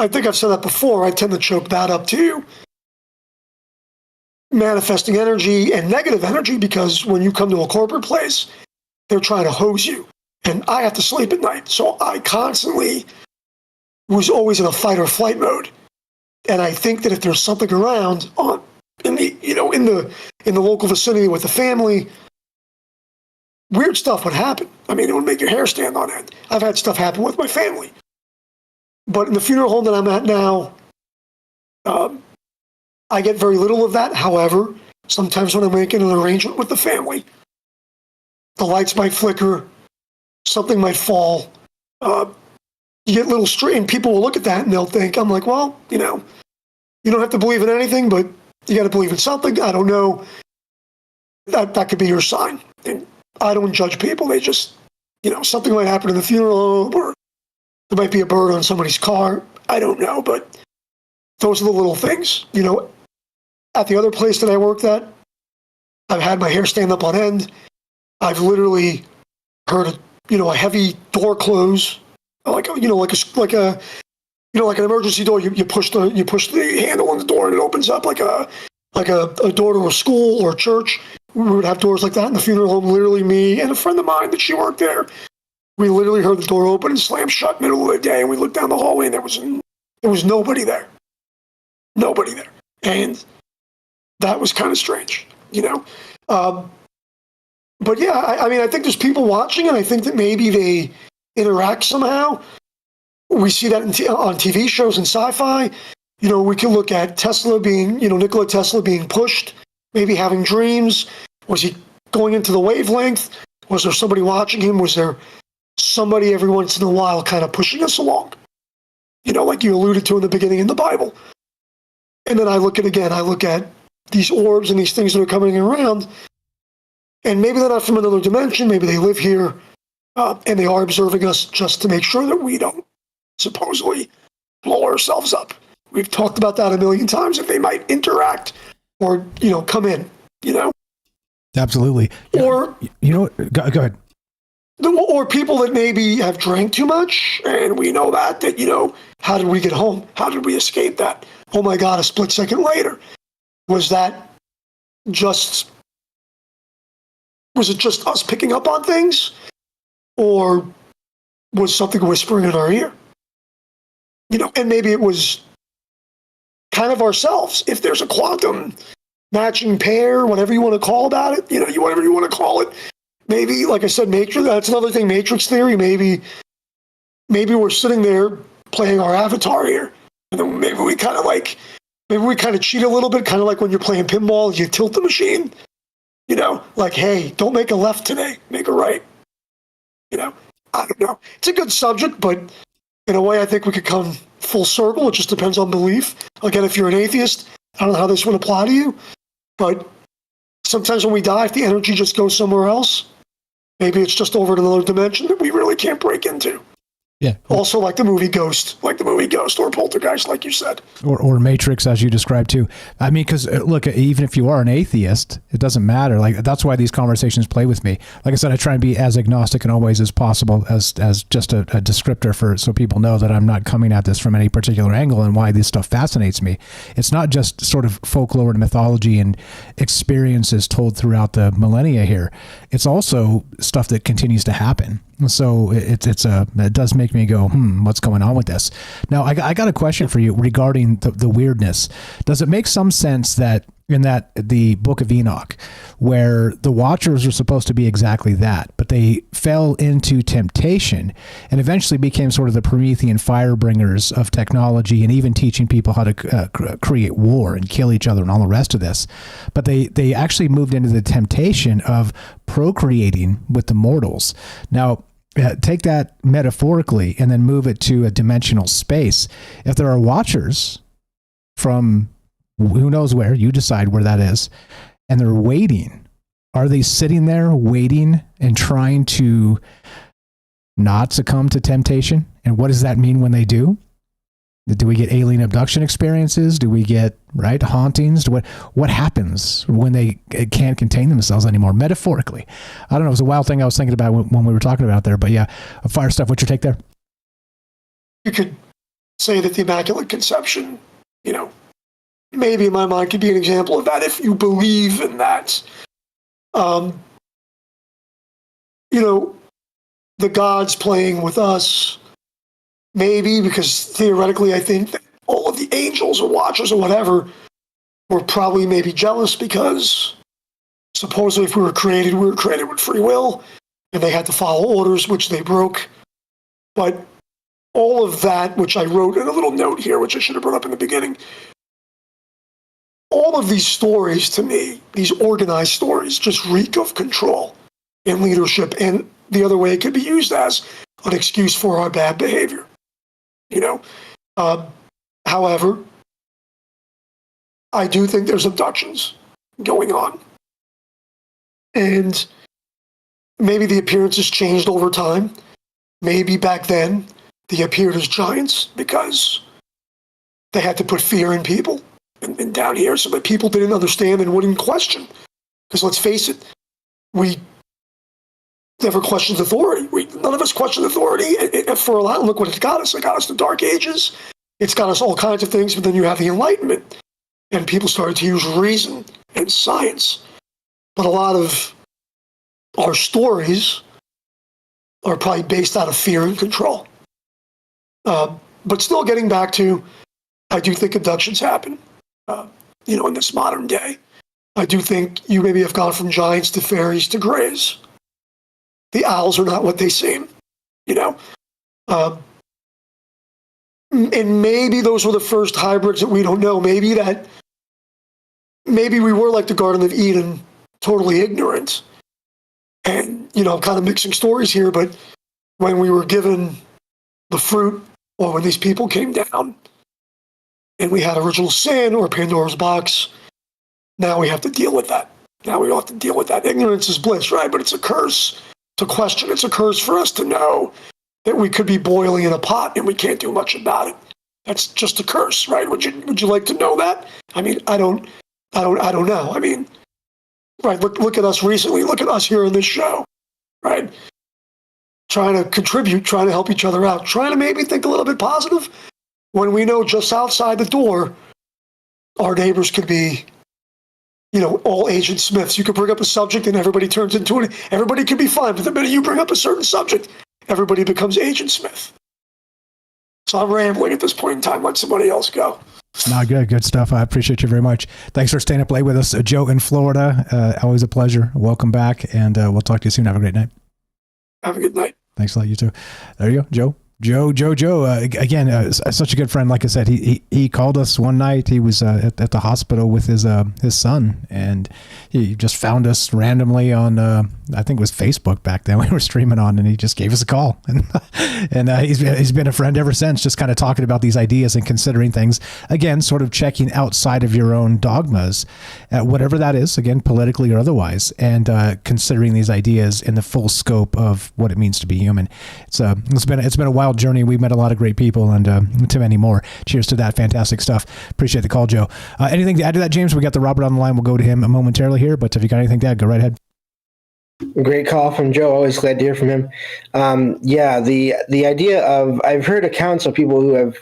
think I've said that before. I tend to choke that up too. Manifesting energy and negative energy, because when you come to a corporate place, they're trying to hose you. And I have to sleep at night. So I constantly was always in a fight or flight mode. And I think that if there's something around in the local vicinity with the family, weird stuff would happen. I mean, it would make your hair stand on end. I've had stuff happen with my family. But in the funeral home that I'm at now, I get very little of that. However, sometimes when I'm making an arrangement with the family, the lights might flicker, something might fall. You get little and people will look at that and they'll think, I'm like, well, you know, you don't have to believe in anything, but you got to believe in something. I don't know. That could be your sign. And I don't judge people. They just, you know, something might happen in the funeral home, or there might be a bird on somebody's car. I don't know, but those are the little things. You know, at the other place that I worked at, I've had my hair stand up on end. I've literally heard, you know, a heavy door close, like an emergency door. You push the handle on the door and it opens up like a door to a school or a church. We would have doors like that in the funeral home. Literally, me and a friend of mine that she worked there, we literally heard the door open and slam shut middle of the day, and we looked down the hallway and there was nobody there. Nobody there. And that was kind of strange, you know? But yeah, I mean, I think there's people watching, and I think that maybe they interact somehow. We see that on TV shows and sci-fi. You know, we can look at Tesla Nikola Tesla being pushed, maybe having dreams. Was he going into the wavelength? Was there somebody watching him? Was there somebody every once in a while kind of pushing us along? You know, like you alluded to in the beginning in the Bible. And then I look at these orbs and these things that are coming around, and maybe they're not from another dimension. Maybe they live here, and they are observing us just to make sure that we don't supposedly blow ourselves up. We've talked about that a million times, if they might interact or, you know, come in, you know? Absolutely. Or, you know, go ahead. Or people that maybe have drank too much, and we know that, you know, how did we get home? How did we escape that? Oh my God, a split second later. Was it just us picking up on things? Or was something whispering in our ear? You know, and maybe it was kind of ourselves. If there's a quantum matching pair, whatever you want to call about it, you know, whatever you want to call it. Maybe, like I said, Matrix, that's another thing, Matrix theory. Maybe we're sitting there playing our avatar here. And then maybe we kind of cheat a little bit, kind of like when you're playing pinball, you tilt the machine. You know, like, hey, don't make a left today, make a right. You know, I don't know. It's a good subject, but in a way, I think we could come full circle. It just depends on belief. Again, if you're an atheist, I don't know how this would apply to you, but sometimes when we die, if the energy just goes somewhere else, maybe it's just over in another dimension that we really can't break into. Yeah. Also, like the movie Ghost, or Poltergeist, like you said. Or Matrix, as you described too. I mean, because look, even if you are an atheist, it doesn't matter. Like, that's why these conversations play with me. Like I said, I try and be as agnostic in all ways as possible, as just a descriptor so people know that I'm not coming at this from any particular angle and why this stuff fascinates me. It's not just sort of folklore and mythology and experiences told throughout the millennia here. It's also stuff that continues to happen. So it does make me go, what's going on with this? Now, I got a question for you regarding the weirdness. Does it make some sense that in the Book of Enoch, where the Watchers were supposed to be exactly that, but they fell into temptation and eventually became sort of the Promethean firebringers of technology and even teaching people how to create war and kill each other and all the rest of this. But they actually moved into the temptation of procreating with the mortals. Now, take that metaphorically and then move it to a dimensional space. If there are Watchers from who knows where, you decide where that is, and they're waiting, are they sitting there waiting and trying to not succumb to temptation? And what does that mean when they do? Do we get alien abduction experiences? Do we get hauntings? What happens when they can't contain themselves anymore? Metaphorically, I don't know. It was a wild thing I was thinking about when we were talking about there. But yeah, fire stuff. What's your take there? You could say that the Immaculate Conception, you know, maybe in my mind could be an example of that if you believe in that. You know, the gods playing with us. Maybe, because theoretically I think that all of the angels or Watchers or whatever were probably maybe jealous because supposedly if we were created with free will and they had to follow orders, which they broke. But all of that, which I wrote in a little note here, which I should have brought up in the beginning, all of these stories, to me, these organized stories, just reek of control and leadership. And the other way it could be used as an excuse for our bad behavior. However, I do think there's abductions going on. And maybe the appearance has changed over time. Maybe back then they appeared as giants because they had to put fear in people and down here so that people didn't understand and wouldn't question. Because let's face it, we never questioned authority. None of us questioned authority. And for a lot, look what it got us. It got us the Dark Ages. It's got us all kinds of things, but then you have the Enlightenment. And people started to use reason and science. But a lot of our stories are probably based out of fear and control. But still getting back to, I do think abductions happen, in this modern day. I do think you maybe have gone from giants to fairies to greys. The owls are not what they seem, and maybe those were the first hybrids that we don't know. Maybe we were like the Garden of Eden, totally ignorant. And, I'm kind of mixing stories here, but when we were given the fruit, or when these people came down, and we had original sin or Pandora's box, now we have to deal with that. Now we have to deal with that. Ignorance is bliss, right? But it's a curse to question. It's a curse for us to know that we could be boiling in a pot and we can't do much about it. That's just a curse, right? Would you like to know that? I mean, I don't know. I mean, right? Look at us recently. Look at us here on this show, right? Trying to contribute, trying to help each other out, trying to maybe think a little bit positive when we know just outside the door, our neighbors could be, all Agent Smiths. You could bring up a subject and everybody turns into it. Everybody can be fine, but the minute you bring up a certain subject, everybody becomes Agent Smith. So I'm rambling at this point in time. Let somebody else go. No, good stuff. I appreciate you very much. Thanks for staying up late with us. Joe in Florida, always a pleasure. Welcome back, and we'll talk to you soon. Have a great night. Have a good night. Thanks a lot. You too. There you go, Joe. Joe. Again, such a good friend. Like I said, he called us one night. He was at the hospital with his son, and he just found us randomly on I think it was Facebook back then. We were streaming on, and he just gave us a call, and he's been a friend ever since. Just kind of talking about these ideas and considering things. Again, sort of checking outside of your own dogmas, whatever that is. Again, politically or otherwise, and considering these ideas in the full scope of what it means to be human. It's been a wild journey. We've met a lot of great people, and to many more. Cheers to that. Fantastic stuff. Appreciate the call, Joe. Anything to add to that, James? We got the Robert on the line. We'll go to him momentarily here, but if you got anything to add, go right ahead. Great call from Joe. Always glad to hear from him. The idea of, I've heard accounts of people who have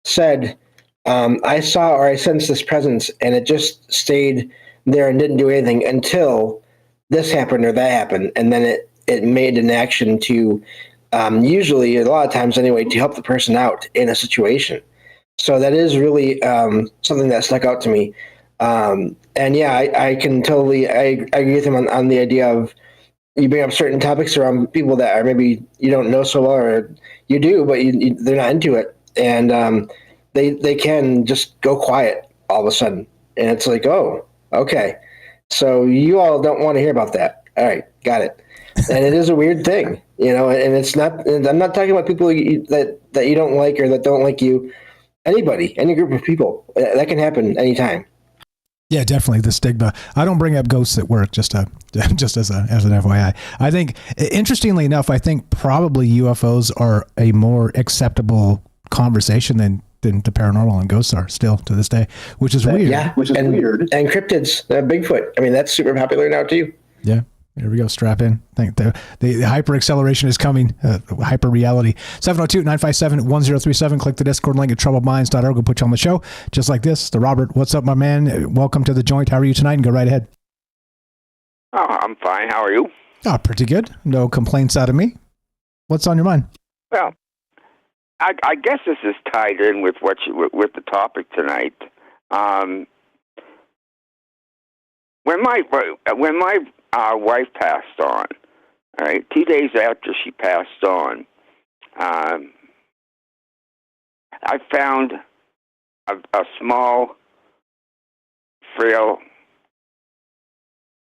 said, I saw or I sensed this presence and it just stayed there and didn't do anything until this happened or that happened. And then it made an action to, usually a lot of times anyway, to help the person out in a situation. So that is really something that stuck out to me. I can totally, I agree with him on the idea of, you bring up certain topics around people that are maybe you don't know so well, or you do, but they're not into it. And they can just go quiet all of a sudden. And it's like, oh, okay. So you all don't want to hear about that. All right, got it. And it is a weird thing, and it's not, and I'm not talking about people that you don't like or that don't like you. Anybody, any group of people, that can happen anytime. Yeah, definitely the stigma. I don't bring up ghosts at work, just as an FYI. I think, interestingly enough, I think probably UFOs are a more acceptable conversation than the paranormal and ghosts are still to this day, which is weird. Yeah, weird. And cryptids, Bigfoot. I mean, that's super popular now too. Yeah. Here we go. Strap in. Think the hyper acceleration is coming. Hyper reality. 702-957-1037. Click the Discord link at troubledminds.org. We'll put you on the show just like this. The Robert, what's up, my man? Welcome to the joint. How are you tonight? And go right ahead. Oh, I'm fine. How are you? Oh, pretty good. No complaints out of me. What's on your mind? Well, I guess this is tied in with with the topic tonight. When my wife passed on, all right, 2 days after she passed on, I found a small frail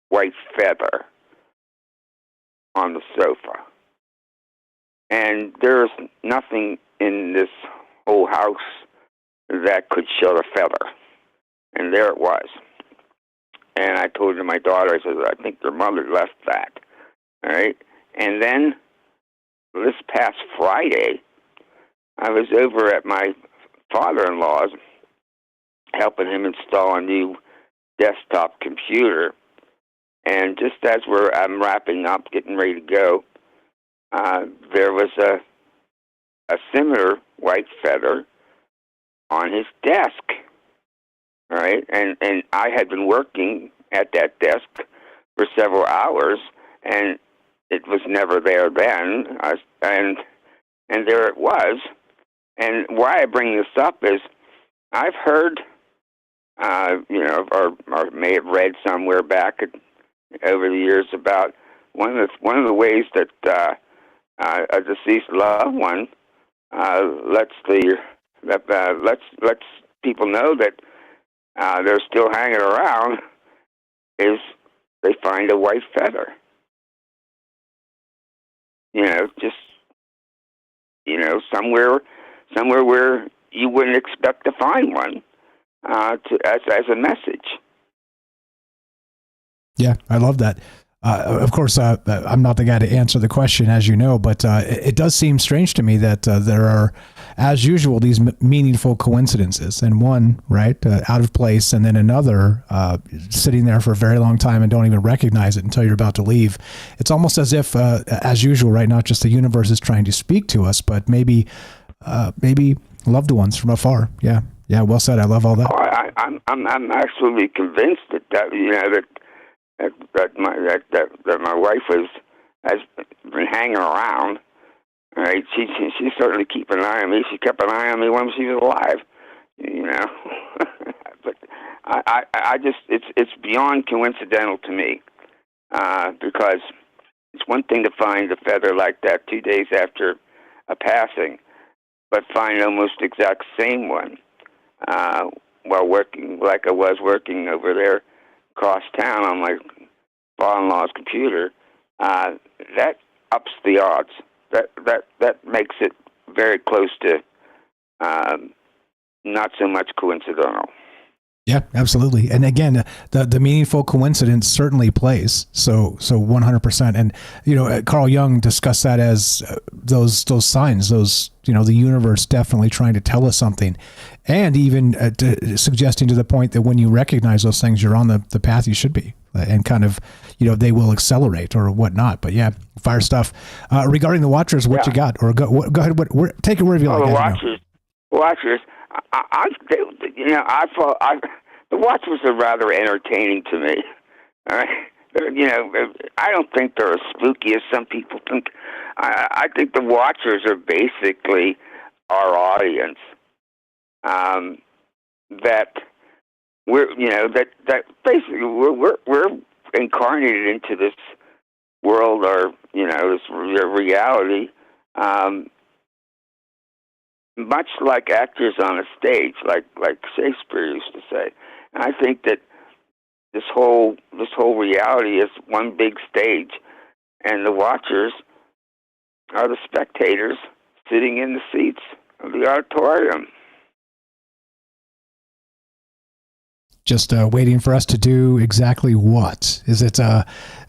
white feather on the sofa. And there's nothing in this whole house that could show the feather. And there it was. And I told my daughter, I said, I think your mother left that. All right? And then this past Friday, I was over at my father-in-law's helping him install a new desktop computer. And just as I'm wrapping up, getting ready to go, there was a similar white feather on his desk. All right, and I had been working at that desk for several hours, and it was never there then. And there it was. And why I bring this up is I've heard, or may have read somewhere back over the years about one of the ways that a deceased loved one lets people know that they're still hanging around is they find a white feather. Somewhere where you wouldn't expect to find one, as a message. Yeah, I love that. Of course, I'm not the guy to answer the question, as you know, but it does seem strange to me that there are, as usual, these meaningful coincidences, and one, right, out of place, and then another sitting there for a very long time and don't even recognize it until you're about to leave. It's almost as if, as usual, right, not just the universe is trying to speak to us, but maybe loved ones from afar. Yeah, well said. I love all that. Oh, I'm absolutely convinced that my wife has been hanging around. Right? She's certainly keeping an eye on me. She kept an eye on me when she was alive. But I just it's beyond coincidental to me, because it's one thing to find a feather like that 2 days after a passing, but find almost exact same one while working like I was working over there across town on my father-in-law's computer. That ups the odds. That makes it very close to not so much coincidental. Yeah, absolutely. And again, the meaningful coincidence certainly plays. So 100%. And Carl Jung discussed that as those signs, the universe definitely trying to tell us something, and even suggesting to the point that when you recognize those things, you're on the path you should be, and kind of they will accelerate or whatnot. But yeah, fire stuff. Regarding the Watchers, what you got? Or go ahead. Take it wherever you like. The Watchers. The Watchers are rather entertaining to me. All right? I don't think they're as spooky as some people think. I think the Watchers are basically our audience. That we're that basically we're incarnated into this world, or this reality. Much like actors on a stage, like Shakespeare used to say. And I think that this whole reality is one big stage, and the Watchers are the spectators sitting in the seats of the auditorium. Just waiting for us to do exactly what? Is it?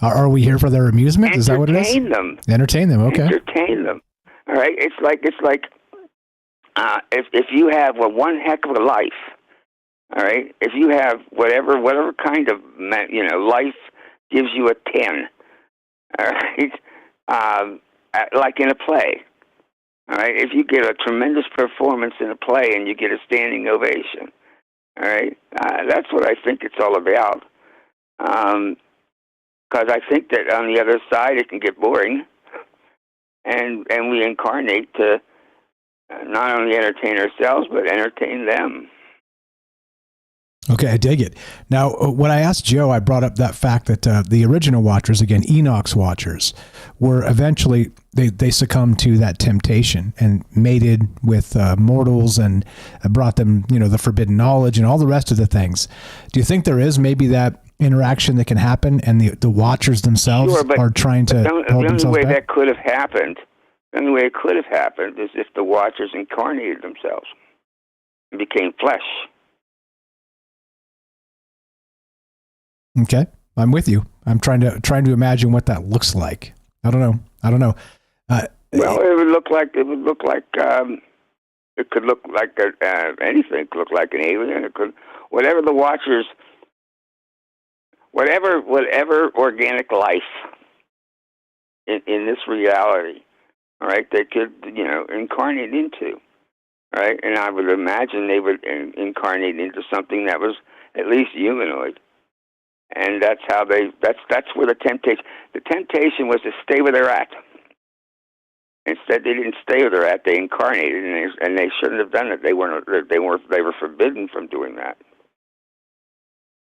Are we here for their amusement? Is that what it is? Entertain them. Entertain them. Okay. Entertain them. All right. It's like. If you have one heck of a life, all right. If you have whatever kind of life gives you a 10, all right. Like in a play, all right. If you get a tremendous performance in a play and you get a standing ovation, all right. That's what I think it's all about. Because I think that on the other side it can get boring, and we incarnate to not only entertain ourselves, but entertain them. Okay, I dig it. Now, when I asked Joe, I brought up that fact that the original Watchers, again, Enoch's Watchers, were eventually, they succumbed to that temptation and mated with mortals and brought them, the forbidden knowledge and all the rest of the things. Do you think there is maybe that interaction that can happen and the Watchers themselves are trying to hold themselves back? The only way that could have happened, the only way it could have happened is if the Watchers incarnated themselves and became flesh. Okay, I'm with you. I'm trying to imagine what that looks like. I don't know. Well, it would look like it could look like anything. It could look like an alien. It could whatever the Watchers, whatever organic life in this reality. All right, they could incarnate into. All right, and I would imagine they would incarnate into something that was at least humanoid. And that's how that's where the temptation was to stay where they're at. Instead, they didn't stay where they're at. They incarnated, and they shouldn't have done it. They were forbidden from doing that.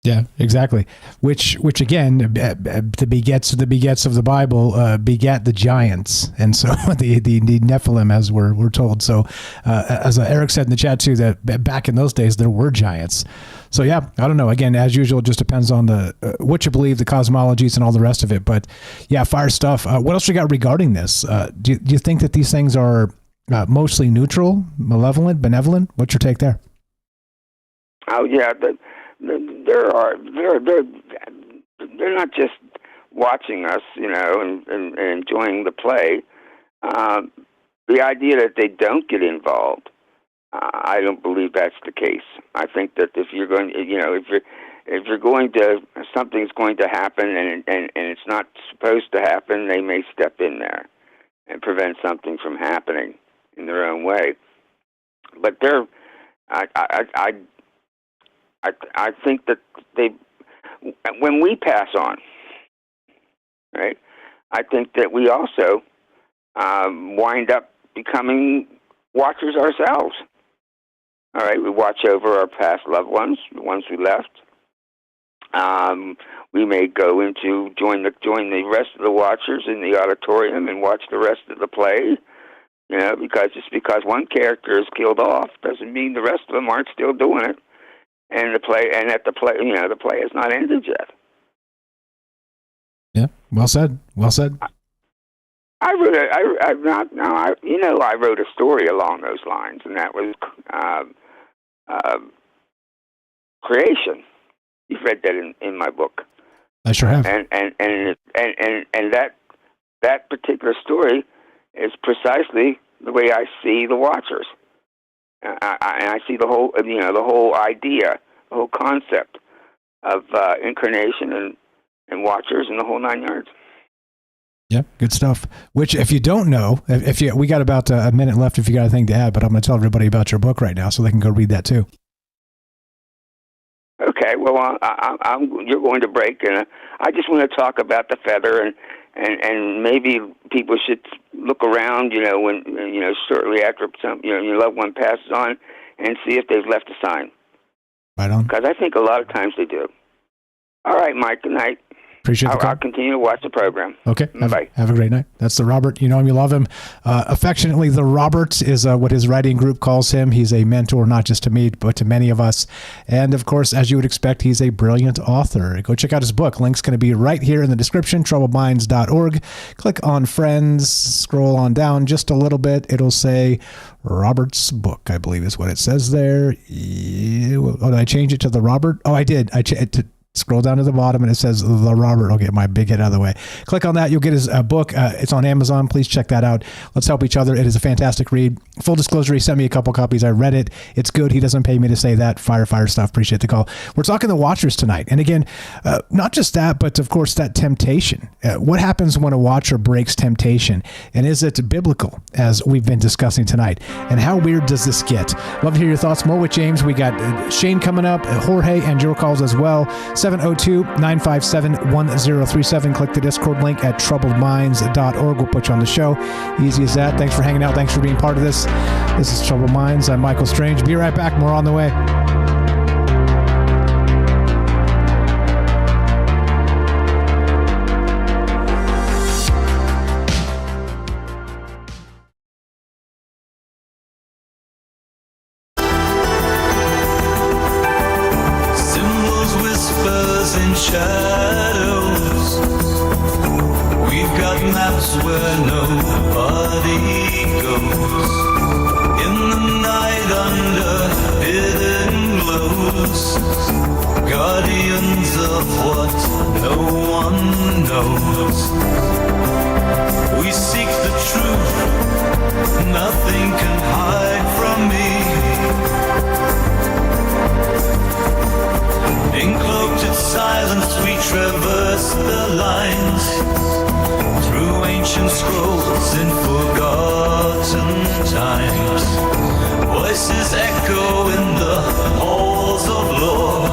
Yeah, exactly. Which again, the begets of the Bible begat the giants, and so the Nephilim, as we're told. So, as Eric said in the chat too, that back in those days there were giants. So yeah, I don't know. Again, as usual, it just depends on what you believe, the cosmologies, and all the rest of it. But yeah, fire stuff. What else we got regarding this? Do you think that these things are mostly neutral, malevolent, benevolent? What's your take there? Oh yeah. They're not just watching us, and enjoying the play. The idea that they don't get involved, I don't believe that's the case. I think that if you're going, if you're going to, something's going to happen and it's not supposed to happen, they may step in there and prevent something from happening in their own way. But I think that when we pass on, right, I think that we also wind up becoming watchers ourselves. All right, we watch over our past loved ones, the ones we left. We may go into join the rest of the watchers in the auditorium and watch the rest of the play. Because just because one character is killed off doesn't mean the rest of them aren't still doing it. And the play has not ended yet. Yeah, well said. Well said. I wrote a story along those lines, and that was creation. You've read that in my book. I sure have. And that particular story is precisely the way I see the Watchers. I see the whole idea, the whole concept of incarnation and Watchers and the whole 9 yards. Yeah, good stuff. Which, if you don't know, we got about a minute left if you got anything to add, but I'm going to tell everybody about your book right now so they can go read that too. Okay, well, you're going to break, and I just want to talk about the feather, and maybe people should look around, when shortly after your loved one passes on, and see if they've left a sign. Right on. Because I think a lot of times they do. All right, Mike. Good night. Appreciate the call. I'll continue to watch the program. Okay. Bye. Have a great night. That's the Robert. You know him, you love him. Affectionately, the Robert is what his writing group calls him. He's a mentor, not just to me, but to many of us. And of course, as you would expect, he's a brilliant author. Go check out his book. Link's going to be right here in the description, troubledminds.org. Click on Friends, scroll on down just a little bit. It'll say Robert's book, I believe is what it says there. Oh, did I change it to the Robert? Oh, I did. Scroll down to the bottom and it says The Robert. I'll get my big head out of the way. Click on that. You'll get his book. It's on Amazon. Please check that out. Let's help each other. It is a fantastic read. Full disclosure, he sent me a couple copies. I read it. It's good. He doesn't pay me to say that. Fire stuff. Appreciate the call. We're talking the Watchers tonight. And again, not just that, but of course that temptation. What happens when a Watcher breaks temptation? And is it biblical, as we've been discussing tonight? And how weird does this get? Love to hear your thoughts. More with James. We got Shane coming up, Jorge, and your calls as well. 702-957-1037. Click the Discord link at troubledminds.org. We'll put you on the show. Easy as that. Thanks for hanging out. Thanks for being part of this. This is Troubled Minds. I'm Michael Strange. Be right back. More on the way. place where nobody goes. In the night under hidden glows, guardians of what no one knows. We seek the truth, nothing can hide from me. In cloaked silence we traverse the lines, through ancient scrolls in forgotten times. Voices echo in the halls of lore,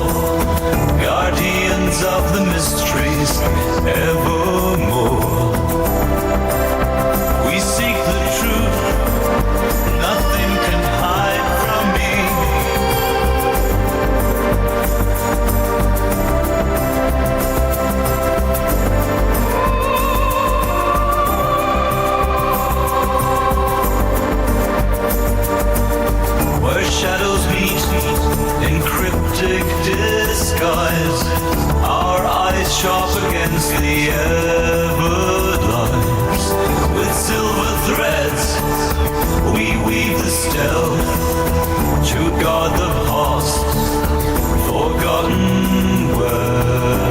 guardians of the mysteries evermore. We seek the truth, nothing can hide from me. Where shadows meet in cryptic disguise, our eyes sharp against the everglows. With silver threads we weave the stealth to guard the past, forgotten world.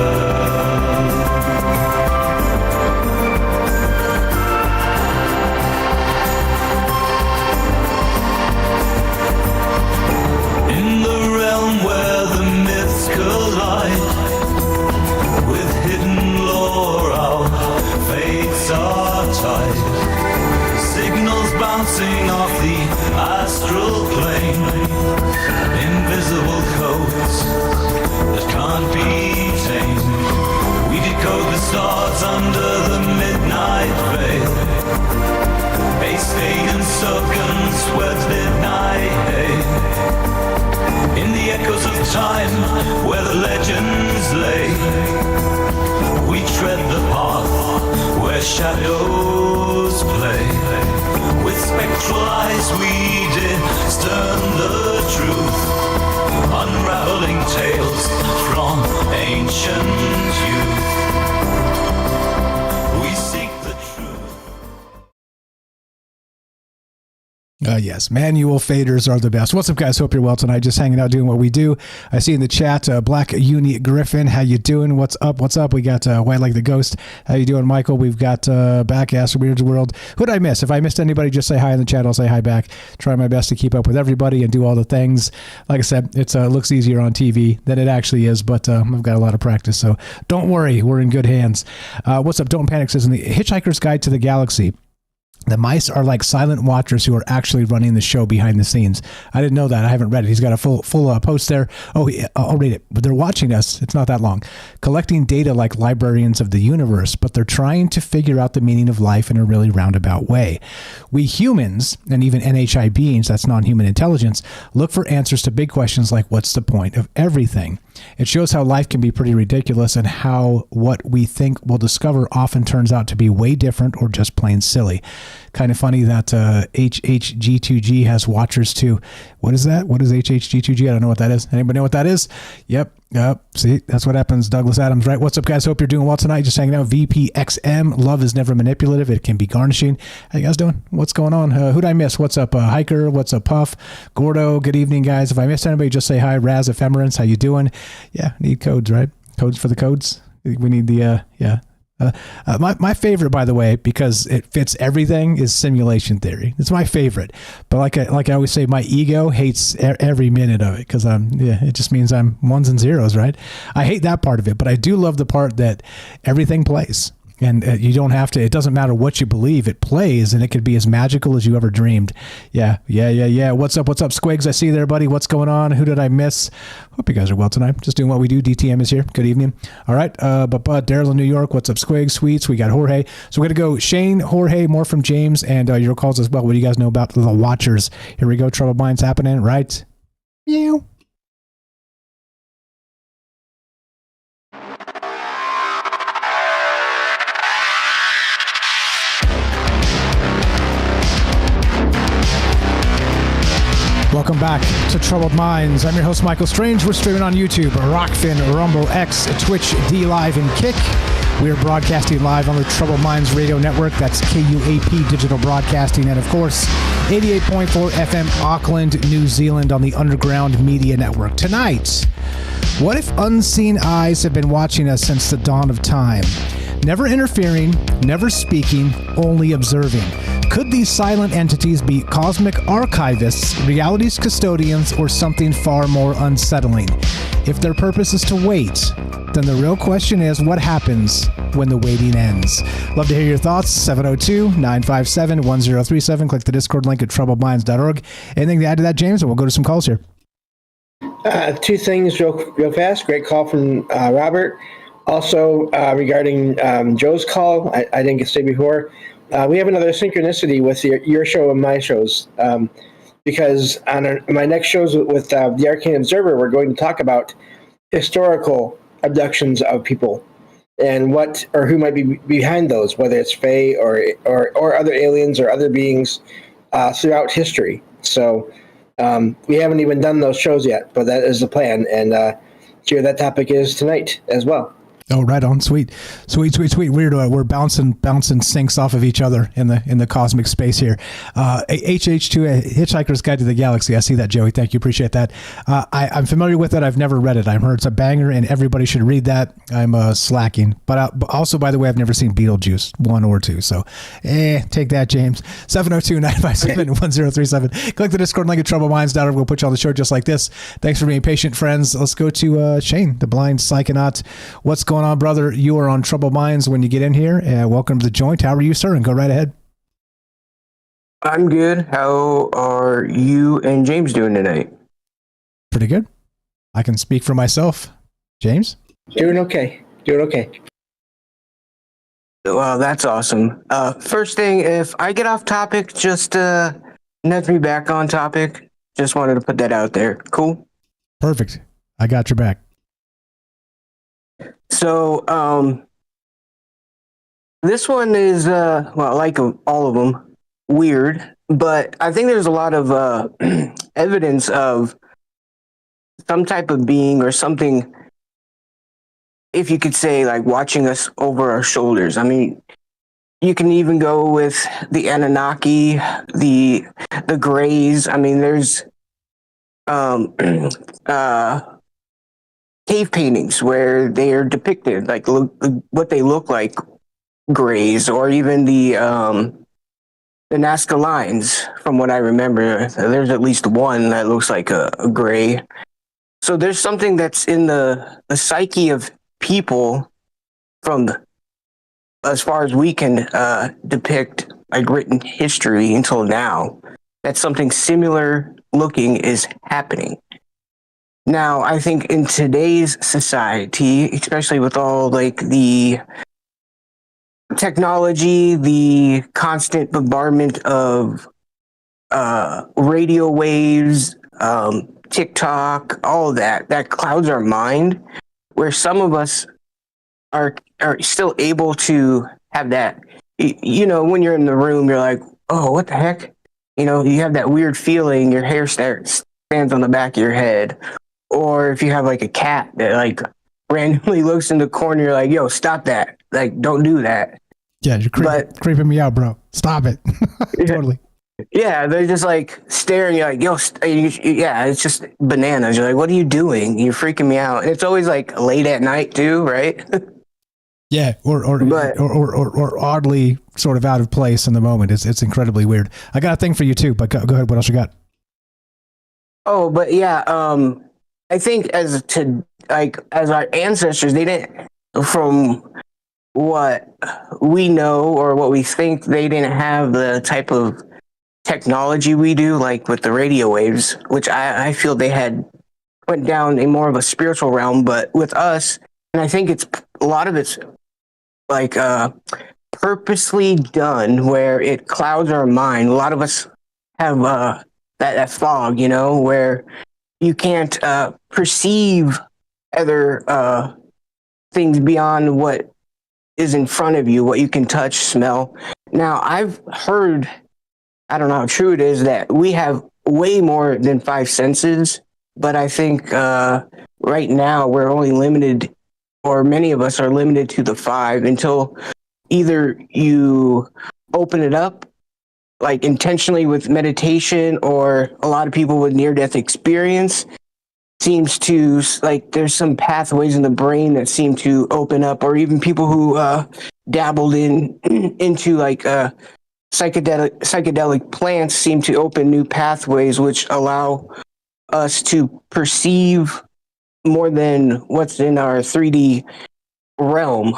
In the realm where the myths collide, with hidden lore our fates are tied. Signals bouncing off the astral plane, invisible codes that can't be tamed. We decode the stars under the midnight veil, a state and circumswed midnight hail. In the echoes of time where the legends lay, we tread the path where shadows play. With spectral eyes we discern the truth, unraveling tales from ancient youth. We seek the truth. Yes, manual faders are the best. What's up, guys? Hope you're well tonight. Just hanging out, doing what we do. I see in the chat, Black Uni Griffin. How you doing? What's up? What's up? We got White Like the Ghost. How you doing, Michael? We've got Back Ass Weird World. Who'd I miss? If I missed anybody, just say hi in the chat. I'll say hi back. Try my best to keep up with everybody and do all the things. Like I said, it looks easier on TV than it actually is, but I've got a lot of practice, so don't worry. We're in good hands. What's up? Don't Panic says, in the Hitchhiker's Guide to the Galaxy, the mice are like silent watchers who are actually running the show behind the scenes. I didn't know that. I haven't read it. He's got a full post there. Oh, I'll read it. But they're watching us. It's not that long. Collecting data like librarians of the universe, but they're trying to figure out the meaning of life in a really roundabout way. We humans, and even NHI beings, that's non-human intelligence, look for answers to big questions like what's the point of everything? It shows how life can be pretty ridiculous and how what we think we'll discover often turns out to be way different or just plain silly. Kind of funny that HHG2G has watchers too. What is that? What is HHG2G? I don't know what that is. Anybody know what that is? Yep. See, that's what happens. Douglas Adams, right? What's up, guys? Hope you're doing well tonight. Just hanging out. VPXM. Love is never manipulative. It can be garnishing. How you guys doing? What's going on? Who'd I miss? What's up, Hiker? What's up, Puff? Gordo, good evening, guys. If I missed anybody, just say hi. Raz Ephemerance, how you doing? Yeah, need codes, right? Codes for the codes. We need the, yeah. My favorite, by the way, because it fits everything, is simulation theory. It's my favorite, but like I always say, my ego hates every minute of it because it just means I'm ones and zeros, right? I hate that part of it, but I do love the part that everything plays. And you don't have to, it doesn't matter what you believe, it plays, and it could be as magical as you ever dreamed. Yeah. What's up, Squigs? I see you there, buddy. What's going on? Who did I miss? Hope you guys are well tonight. Just doing what we do. DTM is here. Good evening. All right. But Daryl in New York. What's up, Squigs? Sweets. We got Jorge. So we're going to go Shane, Jorge, more from James, and your calls as well. What do you guys know about the Watchers? Here we go. Troubled Minds happening, right? Meow. Welcome back to Troubled Minds. I'm your host, Michael Strange. We're streaming on YouTube, Rockfin, Rumble, X, Twitch, D Live, and Kick. We are broadcasting live on the Troubled Minds Radio Network. That's KUAP Digital Broadcasting. And, of course, 88.4 FM Auckland, New Zealand on the Underground Media Network. Tonight, what if unseen eyes have been watching us since the dawn of time? Never interfering, never speaking, only observing. Could these silent entities be cosmic archivists, reality's custodians, or something far more unsettling? If their purpose is to wait, then the real question is, what happens when the waiting ends? Love to hear your thoughts. 702-957-1037. Click the Discord link at troubledminds.org. Anything to add to that, James? And we'll go to some calls here. Two things real fast. Great call from Robert. Also, regarding Joe's call, I didn't get to say before, we have another synchronicity with your show and my shows, because on my next shows with the Arcane Observer, we're going to talk about historical abductions of people and what or who might be behind those, whether it's Fae or other aliens or other beings throughout history. So we haven't even done those shows yet, but that is the plan, and here that topic is tonight as well. Oh, right on. Sweet. We're bouncing syncs off of each other in the cosmic space here. HH2, Hitchhiker's Guide to the Galaxy. I see that, Joey. Thank you. Appreciate that. I'm familiar with it. I've never read it. I've heard it's a banger and everybody should read that. I'm slacking. But also, by the way, I've never seen Beetlejuice 1 or 2. So take that, James. 702-957-1037. Click the Discord link at troubleminds.org. We'll put you on the show just like this. Thanks for being patient, friends. Let's go to Shane, the blind psychonaut. What's going on, brother? You are on Troubled Minds when you get in here. Welcome to the joint. How are you, sir? And go right ahead. I'm good. How are you and James doing tonight? Pretty good. I can speak for myself. James? Doing okay. Well, that's awesome. First thing, if I get off topic, just nudge me back on topic. Just wanted to put that out there. Cool? Perfect. I got your back. So, this one is, like all of them, weird, but I think there's a lot of evidence of some type of being or something, if you could say, like watching us over our shoulders. I mean, you can even go with the Anunnaki, the Greys. I mean, there's cave paintings where they are depicted, like what they look like, Greys, or even the Nazca lines. From what I remember, there's at least one that looks like a Grey. So there's something that's in the psyche of people from as far as we can depict, like written history until now, that something similar looking is happening. Now, I think in today's society, especially with all like the technology, the constant bombardment of radio waves, TikTok, all of that clouds our mind, where some of us are still able to have that. You know, when you're in the room, you're like, oh, what the heck? You know, you have that weird feeling, your hair stands on the back of your head. Or if you have like a cat that like randomly looks in the corner, you're like, yo, stop that. Like, don't do that. Yeah, you're creeping me out, bro. Stop it. Totally. Yeah, they're just like staring. You're like, yo, yeah, it's just bananas. You're like, what are you doing? You're freaking me out. And it's always like late at night too, right? Yeah, or oddly sort of out of place in the moment. It's incredibly weird. I got a thing for you too, but go ahead. What else you got? Oh, but yeah, I think as our ancestors, they didn't, from what we know or what we think, they didn't have the type of technology we do, like with the radio waves, which I feel they had went down in more of a spiritual realm. But with us, and I think a lot of it's like purposely done, where it clouds our mind. A lot of us have that fog, you know, where you can't perceive other things beyond what is in front of you, what you can touch, smell. Now, I've heard, I don't know how true it is, that we have way more than 5 senses, but I think right now we're only limited or many of us are limited to the 5 until either you open it up, like intentionally with meditation, or a lot of people with near-death experience seems to, like, there's some pathways in the brain that seem to open up, or even people who dabbled into like psychedelic plants seem to open new pathways which allow us to perceive more than what's in our 3D realm.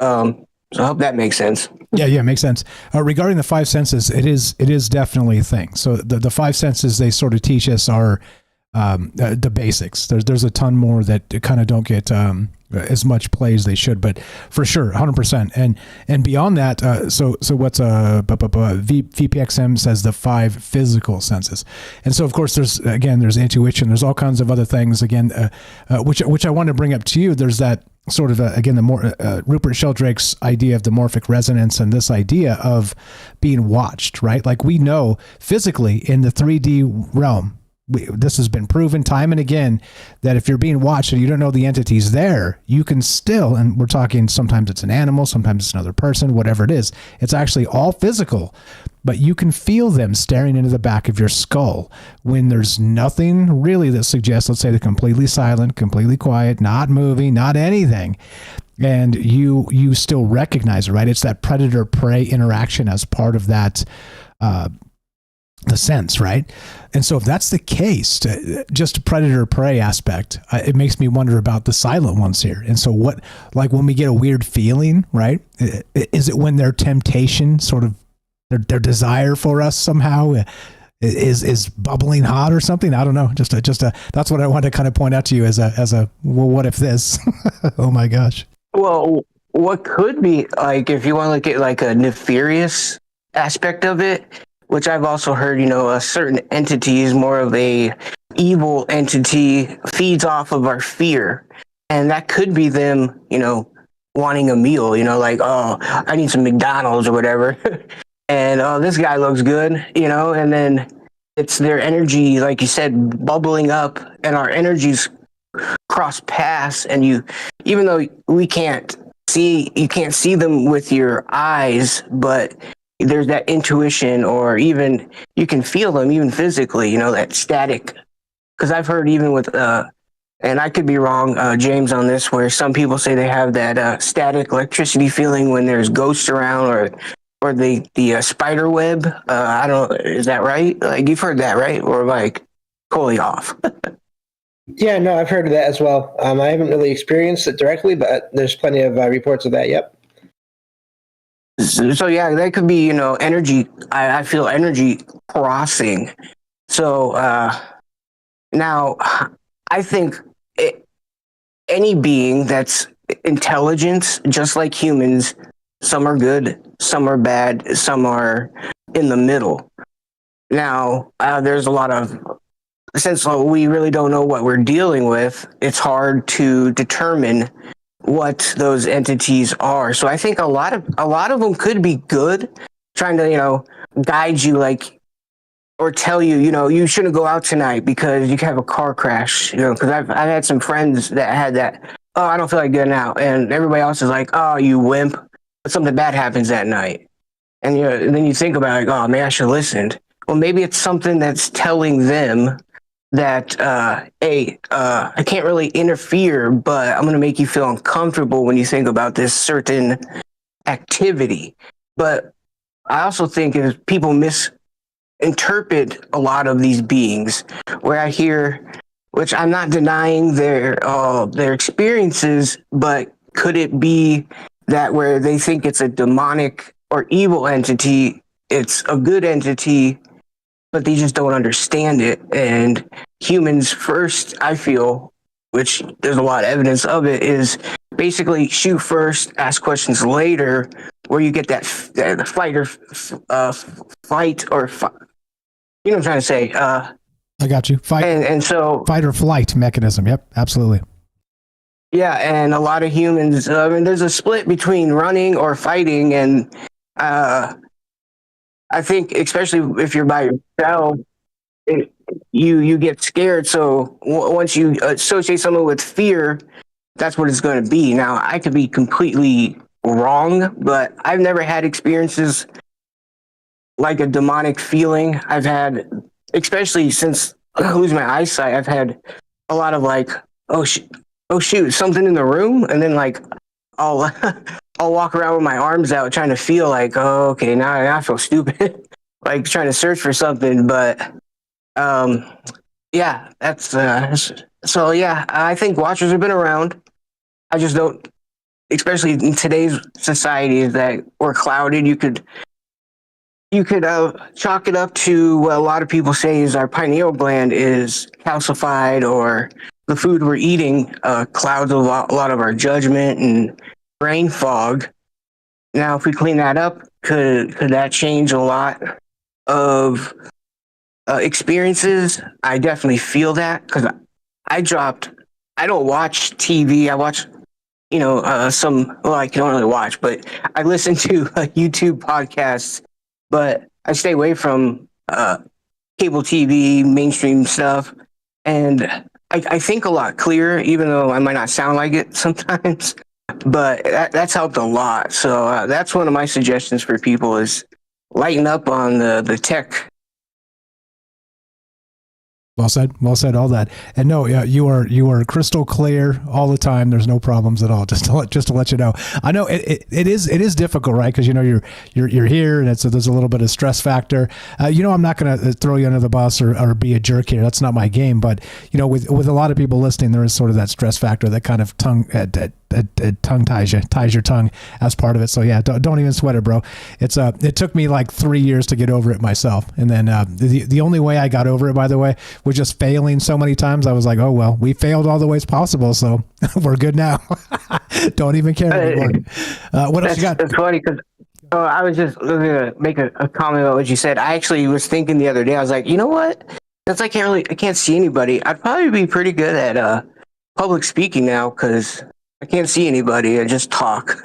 So I hope that makes sense. Yeah, it makes sense. Regarding the 5 senses, it is definitely a thing. So the 5 senses they sort of teach us are the basics. There's a ton more that kind of don't get as much play as they should, but for sure, 100%. And beyond that, so what's VPXM says the 5 physical senses, and so of course there's intuition. There's all kinds of other things again, which I want to bring up to you. There's that sort of again the more Rupert Sheldrake's idea of the morphic resonance, and this idea of being watched, right? Like we know physically in the 3D realm. This has been proven time and again that if you're being watched and you don't know the entity's there, you can still, and we're talking sometimes it's an animal, sometimes it's another person, whatever it is, it's actually all physical, but you can feel them staring into the back of your skull when there's nothing really that suggests, let's say they're completely silent, completely quiet, not moving, not anything. And you still recognize it, right? It's that predator-prey interaction as part of that, the sense, right? And so if that's the case, just a predator-prey aspect, it makes me wonder about the silent ones here. And so what, like when we get a weird feeling, right? Is it when their temptation, sort of their desire for us somehow is bubbling hot or something? I don't know. Just a that's what I want to kind of point out to you as a well, what if this? Oh my gosh. Well, what could be, like, if you want to look at like a nefarious aspect of it, which I've also heard, a certain entity is more of a evil entity, feeds off of our fear. And that could be them, wanting a meal, like, oh, I need some McDonald's or whatever. And, oh, this guy looks good, and then it's their energy, like you said, bubbling up, and our energies cross paths. And even though you can't see them with your eyes, but there's that intuition, or even you can feel them even physically, that static. Because I've heard even with, and I could be wrong, James, on this, where some people say they have that static electricity feeling when there's ghosts around, or the spider web. I don't know, is that right? Like, you've heard that, right? Or like totally off? Yeah, no, I've heard of that as well. I haven't really experienced it directly, but there's plenty of reports of that. Yep. So yeah, that could be, energy. I feel energy crossing. So now I think any being that's intelligence, just like humans, some are good, some are bad, some are in the middle. Now, there's a lot of, since we really don't know what we're dealing with, it's hard to determine what those entities are. So I think a lot of them could be good, trying to, guide you, like, or tell you, you shouldn't go out tonight because you could have a car crash, because I've had some friends that had that, oh, I don't feel like getting out. And everybody else is like, oh, you wimp, but something bad happens that night. And, and then you think about it, like, oh, man, I should have listened. Well, maybe it's something that's telling them that, hey, I can't really interfere, but I'm going to make you feel uncomfortable when you think about this certain activity. But I also think is people misinterpret a lot of these beings, where I hear, which I'm not denying their experiences, but could it be that where they think it's a demonic or evil entity, it's a good entity, but they just don't understand it? And humans first, I feel, which there's a lot of evidence of it, is basically shoot first, ask questions later, where you get that flight or fight, or you know what I'm trying to say. I got you. Fight, and so fight or flight mechanism. Yep, absolutely. Yeah, and a lot of humans, there's a split between running or fighting, and I think especially if you're by yourself, you get scared. So once you associate someone with fear, that's what it's going to be. Now, I could be completely wrong, but I've never had experiences like a demonic feeling. I've had, especially since losing my eyesight, I've had a lot of like, oh shoot, something in the room, and then like I'll I'll walk around with my arms out trying to feel like, oh, okay, now I feel stupid, like trying to search for something. But yeah, that's so yeah. I think Watchers have been around. I just don't, especially in today's society that we're clouded. You could chalk it up to what a lot of people say is our pineal gland is calcified, or the food we're eating clouds a lot of our judgment and brain fog. Now, if we clean that up, could that change a lot of experiences? I definitely feel that, because I don't watch TV. I watch, I can only watch, but I listen to YouTube podcasts, but I stay away from cable TV, mainstream stuff. And I think a lot clearer, even though I might not sound like it sometimes, but that's helped a lot. So that's one of my suggestions for people is lighten up on the tech. Well said, all that. And no, yeah, you are crystal clear all the time. There's no problems at all. Just to let you know. I know it is difficult, right? Because you're here, and there's a little bit of stress factor. I'm not going to throw you under the bus or be a jerk here. That's not my game. But with a lot of people listening, there is sort of that stress factor that kind of tongue ties your tongue as part of it. So yeah, don't even sweat it, bro. It took me like 3 years to get over it myself, and then the only way I got over it, by the way, was just failing so many times. I was like, oh well, we failed all the ways possible, so we're good now. Don't even care anymore. What else you got? It's funny because I was just going to make a comment about what you said. I actually was thinking the other day. I was like, you know what? Since I can't see anybody, I'd probably be pretty good at public speaking now, because I can't see anybody. I just talk.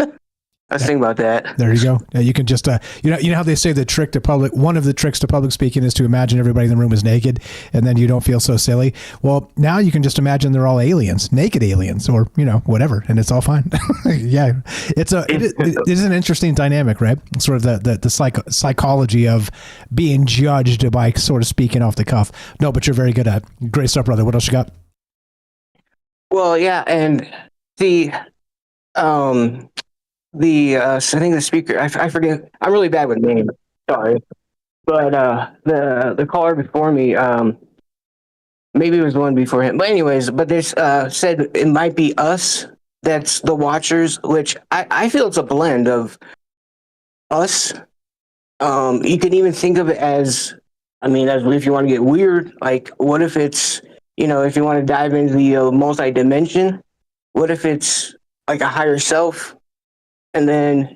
I was thinking about that. There you go. Yeah, you can just, you know how they say one of the tricks to public speaking is to imagine everybody in the room is naked, and then you don't feel so silly. Well, now you can just imagine they're all aliens, naked aliens, or, whatever, and it's all fine. Yeah. It is an interesting dynamic, right? Sort of the psychology of being judged by sort of speaking off the cuff. No, but you're very good at it. Great stuff, brother. What else you got? Well, yeah. And I think the speaker, I forget, I'm really bad with names, sorry, but the caller before me, maybe it was the one before him, but anyways, but this said it might be us that's the Watchers, which I feel it's a blend of us. You can even think of it as if you want to get weird, like what if it's, if you want to dive into the multi-dimension, what if it's like a higher self? And then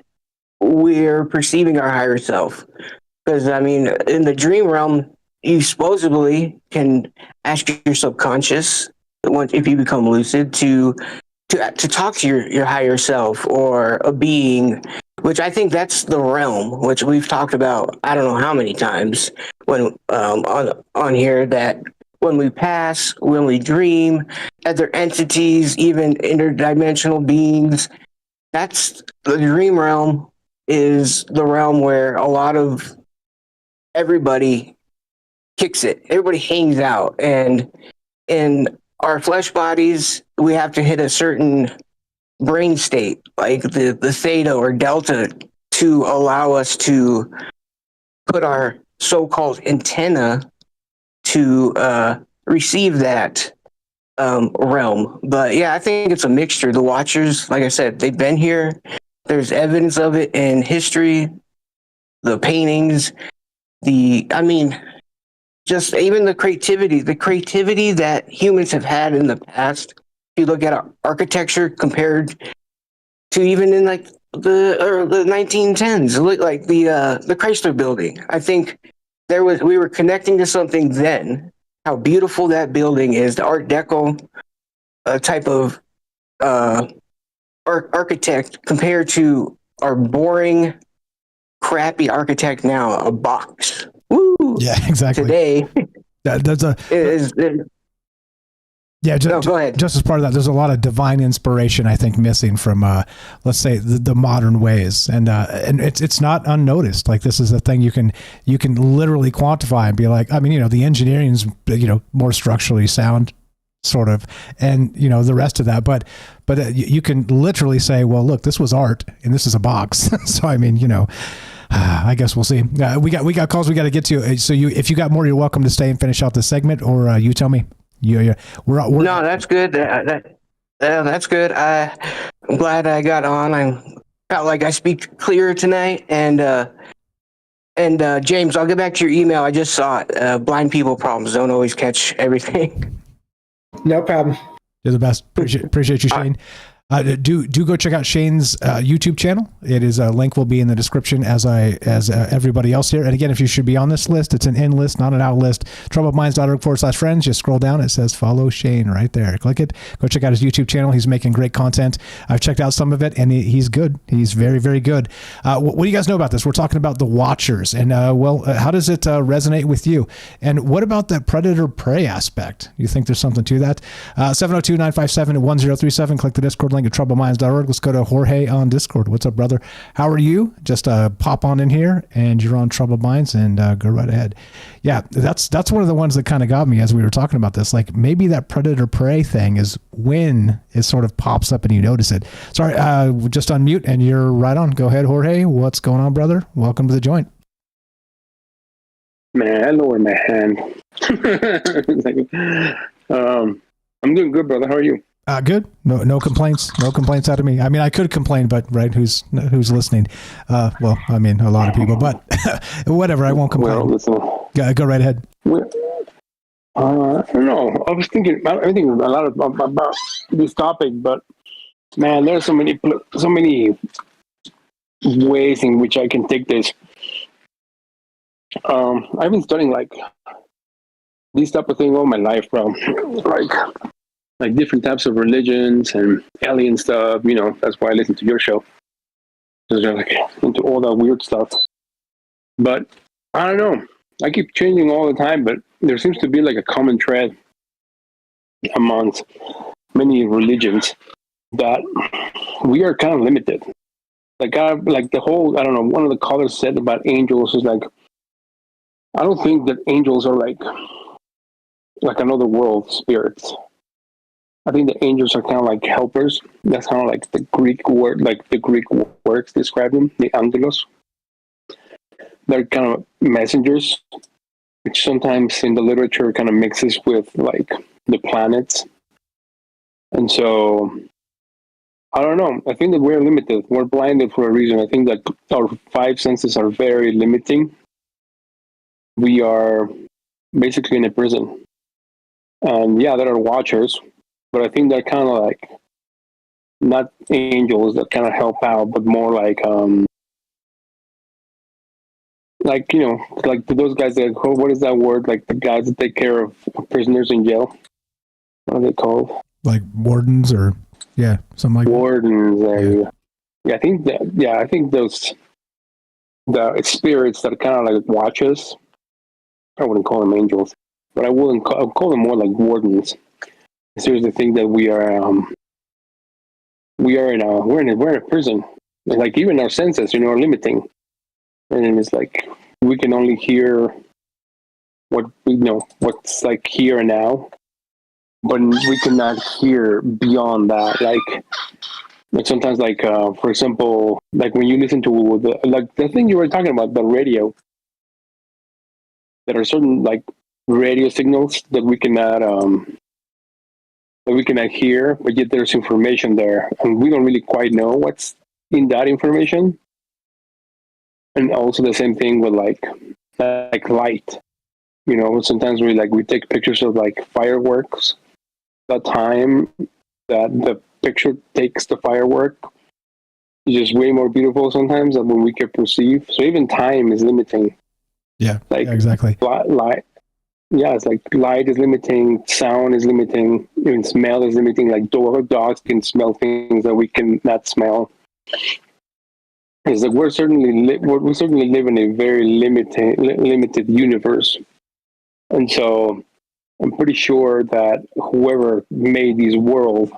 we're perceiving our higher self. Because, in the dream realm, you supposedly can ask your subconscious, if you become lucid, to talk to your higher self or a being, which I think that's the realm, which we've talked about, I don't know how many times when on here, that when we pass, when we dream, other entities, even interdimensional beings, that's the dream realm is the realm where a lot of everybody kicks it. Everybody hangs out. And in our flesh bodies, we have to hit a certain brain state, like the theta or delta, to allow us to put our so-called antenna to receive that realm. But yeah, I think it's a mixture. The Watchers, like I said, they've been here. There's evidence of it in history, the paintings, just even the creativity that humans have had in the past. If you look at our architecture compared to even in like the 1910s, look like the Chrysler Building. I think we were connecting to something then. How beautiful that building is, the Art Deco type of architect compared to our boring, crappy architect now, a box. Woo! Yeah, exactly. Today, Yeah, go ahead. Just as part of that, there's a lot of divine inspiration, I think, missing from, let's say, the modern ways, and it's not unnoticed. Like, this is a thing you can literally quantify and be like, I mean, the engineering's more structurally sound, sort of, and the rest of that, but you can literally say, well, look, this was art, and this is a box. So I mean, I guess we'll see. We got calls we got to get to. So if you got more, you're welcome to stay and finish out the segment, or you tell me. We're no, that's good. That's good. I'm glad I got on. I felt like I speak clearer tonight. And James, I'll get back to your email. I just saw it. Blind people problems don't always catch everything. No problem. You're the best. Appreciate you, Shane. Do go check out Shane's YouTube channel. It is a link will be in the description as everybody else here. And again, if you should be on this list, it's an in list, not an out list. troubledminds.org/friends. Just scroll down. It says follow Shane right there. Click it. Go check out his YouTube channel. He's making great content. I've checked out some of it, and he's good. He's very, very good. What do you guys know about this? We're talking about the Watchers, and how does it resonate with you? And what about that predator-prey aspect? You think there's something to that? 702-957-1037. Click the Discord link at troubledminds.org. Let's go to Jorge on Discord. What's up, brother? How are you? Just pop on in here, and you're on Troubled Minds, and go right ahead. Yeah, that's one of the ones that kind of got me as we were talking about this. Like, maybe that predator-prey thing is when it sort of pops up and you notice it. Sorry, just unmute, and you're right on. Go ahead, Jorge. What's going on, brother? Welcome to the joint. Man, I lowered my hand. I'm doing good, brother. How are you? Good. No complaints. No complaints out of me. I mean, I could complain, but right, who's listening? Well, I mean, a lot of people, but whatever. I won't complain. Well, listen. Go right ahead. I don't know. I was thinking a lot about this topic, but man, there's so many ways in which I can take this. I've been studying like this type of thing all my life, bro. Like different types of religions and alien stuff. That's why I listen to your show, because they're like into all that weird stuff. But I don't know. I keep changing all the time, but there seems to be like a common thread amongst many religions that we are kind of limited. Like the whole, I don't know, one of the callers said about angels is like, I don't think that angels are like another world spirits. I think the angels are kind of like helpers. That's kind of like the Greek word, like the Greek words describe them, the angelos. They're kind of messengers, which sometimes in the literature kind of mixes with like the planets. And so, I don't know. I think that we're limited. We're blinded for a reason. I think that our five senses are very limiting. We are basically in a prison. And yeah, there are watchers, but I think they're kind of like not angels that kind of help out, but more like those guys that, what is that word? Like the guys that take care of prisoners in jail. What are they called? Like wardens, or something like wardens. I think those the spirits that kind of like watch us. I wouldn't call them angels, but I'll call them more like wardens. Seriously, think that we're in a prison. And like even our senses, are limiting, and it's like we can only hear what we know, what's like here and now, but we cannot hear beyond that. Like sometimes, like for example, like when you listen to the thing you were talking about, the radio. There are certain like radio signals that we cannot hear, but yet there's information there, and we don't really quite know what's in that information. And also the same thing with like light. Sometimes we take pictures of like fireworks. The time that the picture takes the firework is just way more beautiful sometimes than when we can perceive. So even time is limiting. Yeah, exactly. Light. Yeah, it's like light is limiting, sound is limiting, even smell is limiting. Like dogs can smell things that we cannot smell. It's like we certainly live in a very limited universe, and so I'm pretty sure that whoever made these worlds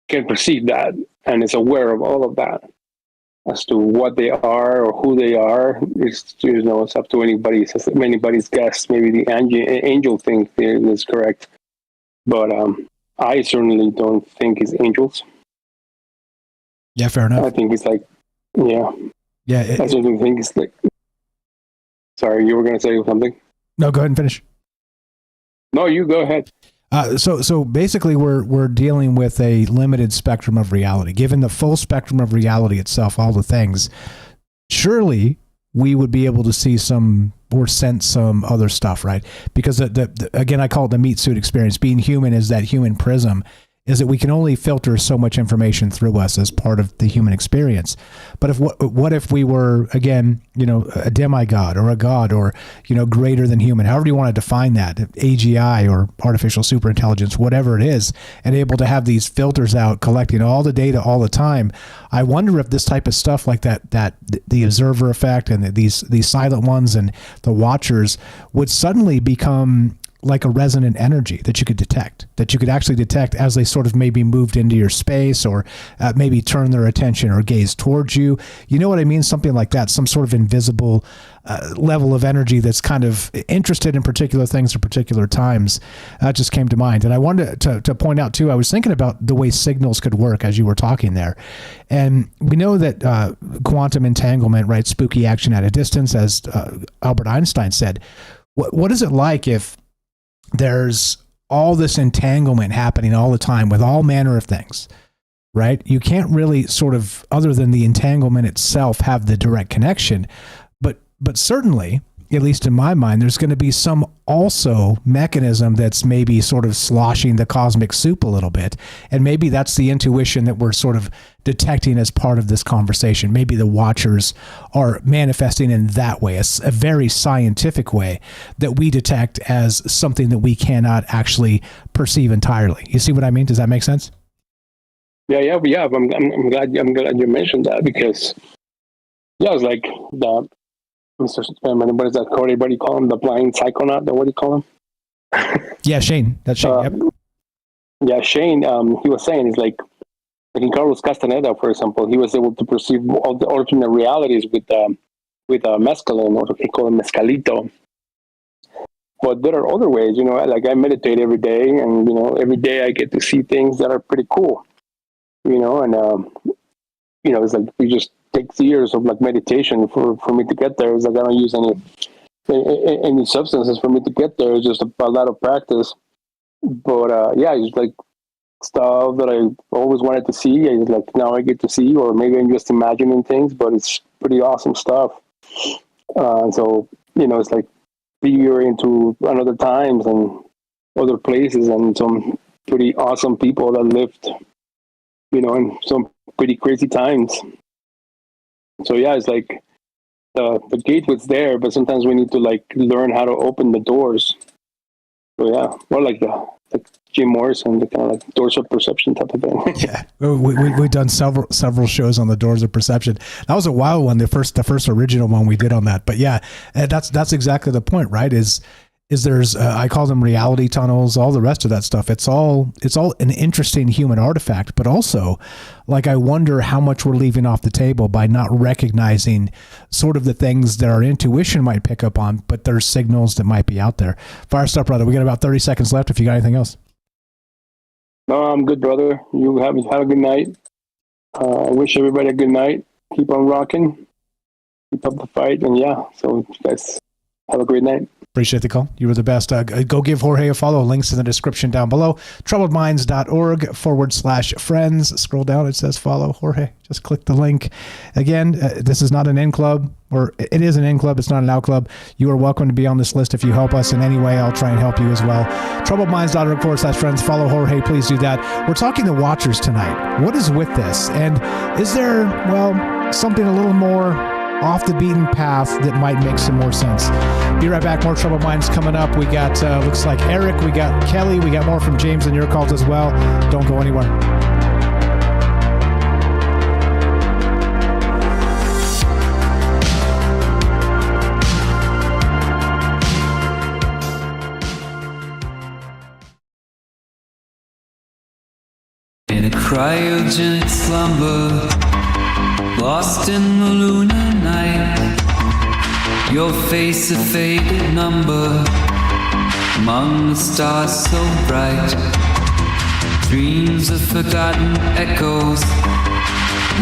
can perceive that and is aware of all of that. As to what they are or who they are, it's up to anybody's guess. Maybe the angel thing is correct, but I certainly don't think it's angels. Yeah, fair enough. I think it's like, yeah. I certainly think it's like. Sorry, you were going to say something? No, go ahead and finish. No, you go ahead. So basically, we're dealing with a limited spectrum of reality. Given the full spectrum of reality itself, all the things, surely we would be able to see some or sense some other stuff, right? Because again, I call it the meat suit experience. Being human is that human prism. Is that we can only filter so much information through us as part of the human experience. But what if we were, again, a demigod or a god or, greater than human, however you want to define that, AGI or artificial superintelligence, whatever it is, and able to have these filters out, collecting all the data all the time. I wonder if this type of stuff like that the observer effect and these silent ones and the watchers would suddenly become like a resonant energy that you could actually detect as they sort of maybe moved into your space or maybe turn their attention or gaze towards you. You know what I mean? Something like that, some sort of invisible level of energy that's kind of interested in particular things at particular times. That just came to mind. And I wanted to point out too, I was thinking about the way signals could work as you were talking there. And we know that quantum entanglement, right? Spooky action at a distance, as Albert Einstein said. What is it like if there's all this entanglement happening all the time with all manner of things, right? You can't really sort of, other than the entanglement itself, have the direct connection. But certainly, at least in my mind, there's going to be some also mechanism that's maybe sort of sloshing the cosmic soup a little bit. And maybe that's the intuition that we're sort of detecting as part of this conversation. Maybe the watchers are manifesting in that way, a very scientific way that we detect as something that we cannot actually perceive entirely. You see what I mean? Does that make sense? Yeah. I'm glad you mentioned that because, it's like the Mr. What is that called? Everybody call him the blind psychonaut. What do you call him? Yeah, Shane. That's Shane. Yep. Yeah, Shane. He was saying it's like in Carlos Castaneda, for example, he was able to perceive all the alternate realities with mescaline, or they call it mescalito. But there are other ways, like I meditate every day, and every day I get to see things that are pretty cool, and it's like we just takes years of like meditation for me to get there. It's like I don't use any substances for me to get there. It's just a lot of practice. But it's like stuff that I always wanted to see. I like now I get to see, or maybe I'm just imagining things, but it's pretty awesome stuff. So it's like you're into another times and other places and some pretty awesome people that lived, in some pretty crazy times. So it's like the gate was there, but sometimes we need to like learn how to open the doors. So more like Jim Morrison, the kind of like doors of perception type of thing. Yeah, we've done several shows on the doors of perception. That was a wild one, the first original one we did on that. But that's exactly the point, right? Is there's I call them reality tunnels, all the rest of that stuff. It's all an interesting human artifact, but also like I wonder how much we're leaving off the table by not recognizing sort of the things that our intuition might pick up on, but there's signals that might be out there. Fire stuff, brother. We got about 30 seconds left if you got anything else. No, I'm good, brother. You have a good night. I wish everybody a good night. Keep on rocking. Keep up the fight. And so you guys have a great night. Appreciate the call. You were the best. Go give Jorge a follow. Links in the description down below. troubledminds.org/friends. Scroll down. It says follow Jorge. Just click the link. Again, this is not an in club, or it is an in club. It's not an out club. You are welcome to be on this list. If you help us in any way, I'll try and help you as well. troubledminds.org/friends. Follow Jorge. Please do that. We're talking to watchers tonight. What is with this? And is there, something a little more off the beaten path that might make some more sense? Be right back. More Troubled Minds coming up. We got, looks like Eric, we got Kelly, we got more from James and your calls as well. Don't go anywhere. cryogenic slumber, lost in the lunar night. Your face a faded number among the stars so bright. Dreams of forgotten echoes,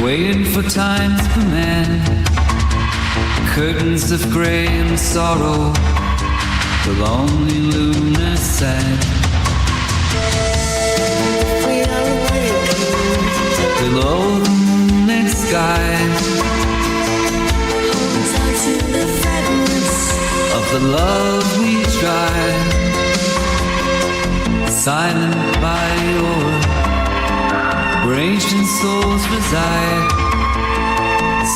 waiting for time's command. Curtains of grey and sorrow, the lonely lunar sand. Below the moonlit skies of the love we tried, silent by your where ancient souls reside,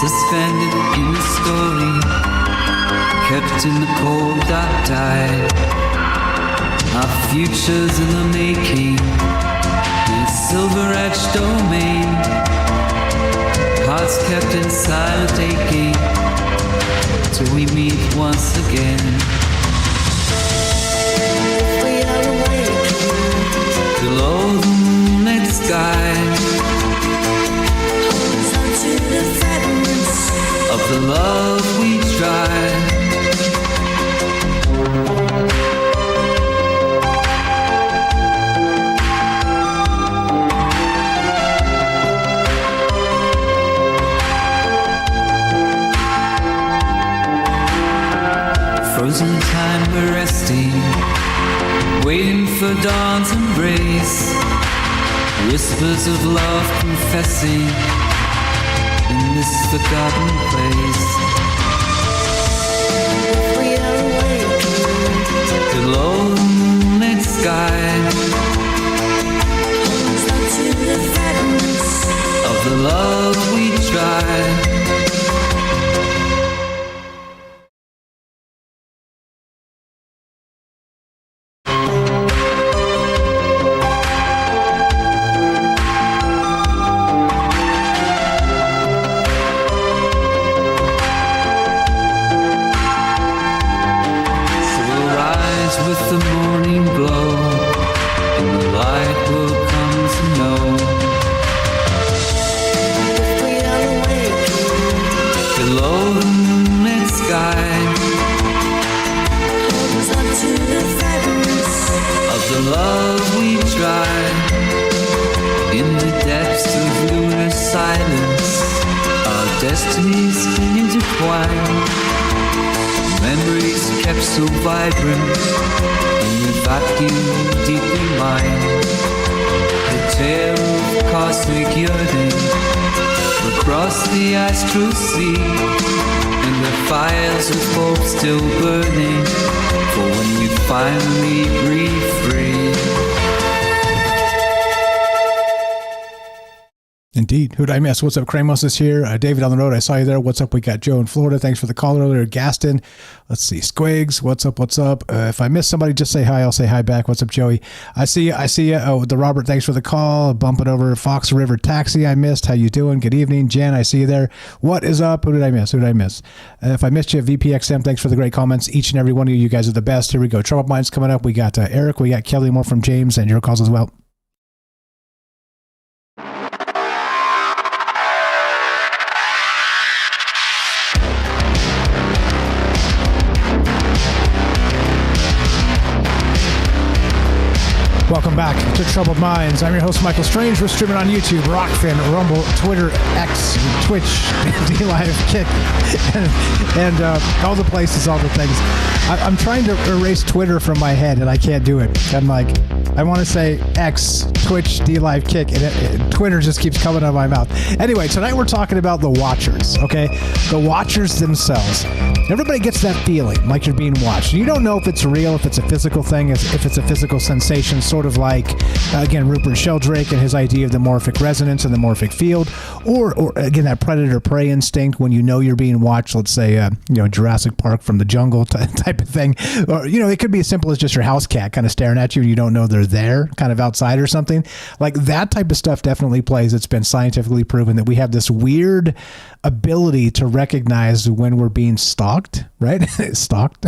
suspended in a story, kept in the cold dark tide. Our futures in the making, in a silver-edged domain, hearts kept in silent aching, till we meet once again. Below the moonlit sky of the love we tried. Frozen time we're resting, waiting for dawn's embrace. Whispers of love confessing in this forgotten place. Below the moonlit sky of the love we tried. With the morning glow, and the light will come to know. Below the moonlit sky of the love we tried, in the depths of lunar silence, our destinies intertwined. Memories kept so vibrant in the vacuum deeply mine. The tale of cosmic yearning across the astral sea, and the fires of hope still burning for when we finally breathe free. Indeed. Who'd I miss? What's up? Kramos is here. David on the road. I saw you there. What's up? We got Joe in Florida. Thanks for the call earlier. Gaston. Let's see. Squigs. What's up? What's up? If I miss somebody, just say hi. I'll say hi back. What's up, Joey? I see you. Oh, the Robert. Thanks for the call. Bumping over Fox River Taxi. I missed. How you doing? Good evening. Jen, I see you there. What is up? Who did I miss? If I missed you, VPXM, thanks for the great comments. Each and every one of you guys are the best. Here we go. Troubled Minds coming up. We got Eric. We got Kelly, more from James, and your calls as well. Welcome back to Troubled Minds. I'm your host, Michael Strange. We're streaming on YouTube, Rockfin, Rumble, Twitter, X, Twitch, D-Live, Kick, and all the places, all the things. I'm trying to erase Twitter from my head, and I can't do it. I'm like, I want to say X, Twitch, D-Live, Kick, and Twitter just keeps coming out of my mouth. Anyway, tonight we're talking about the Watchers, okay? The Watchers themselves. Everybody gets that feeling like you're being watched. You don't know if it's real, if it's a physical thing, if it's a physical sensation, sort of like, again, Rupert Sheldrake and his idea of the morphic resonance and the morphic field, or again, that predator-prey instinct when you know you're being watched, let's say, Jurassic Park from the jungle type of thing. Or, it could be as simple as just your house cat kind of staring at you and you don't know they're they're there kind of outside or something. Like that type of stuff definitely plays. It's been scientifically proven that we have this weird ability to recognize when we're being stalked, right? Stalked.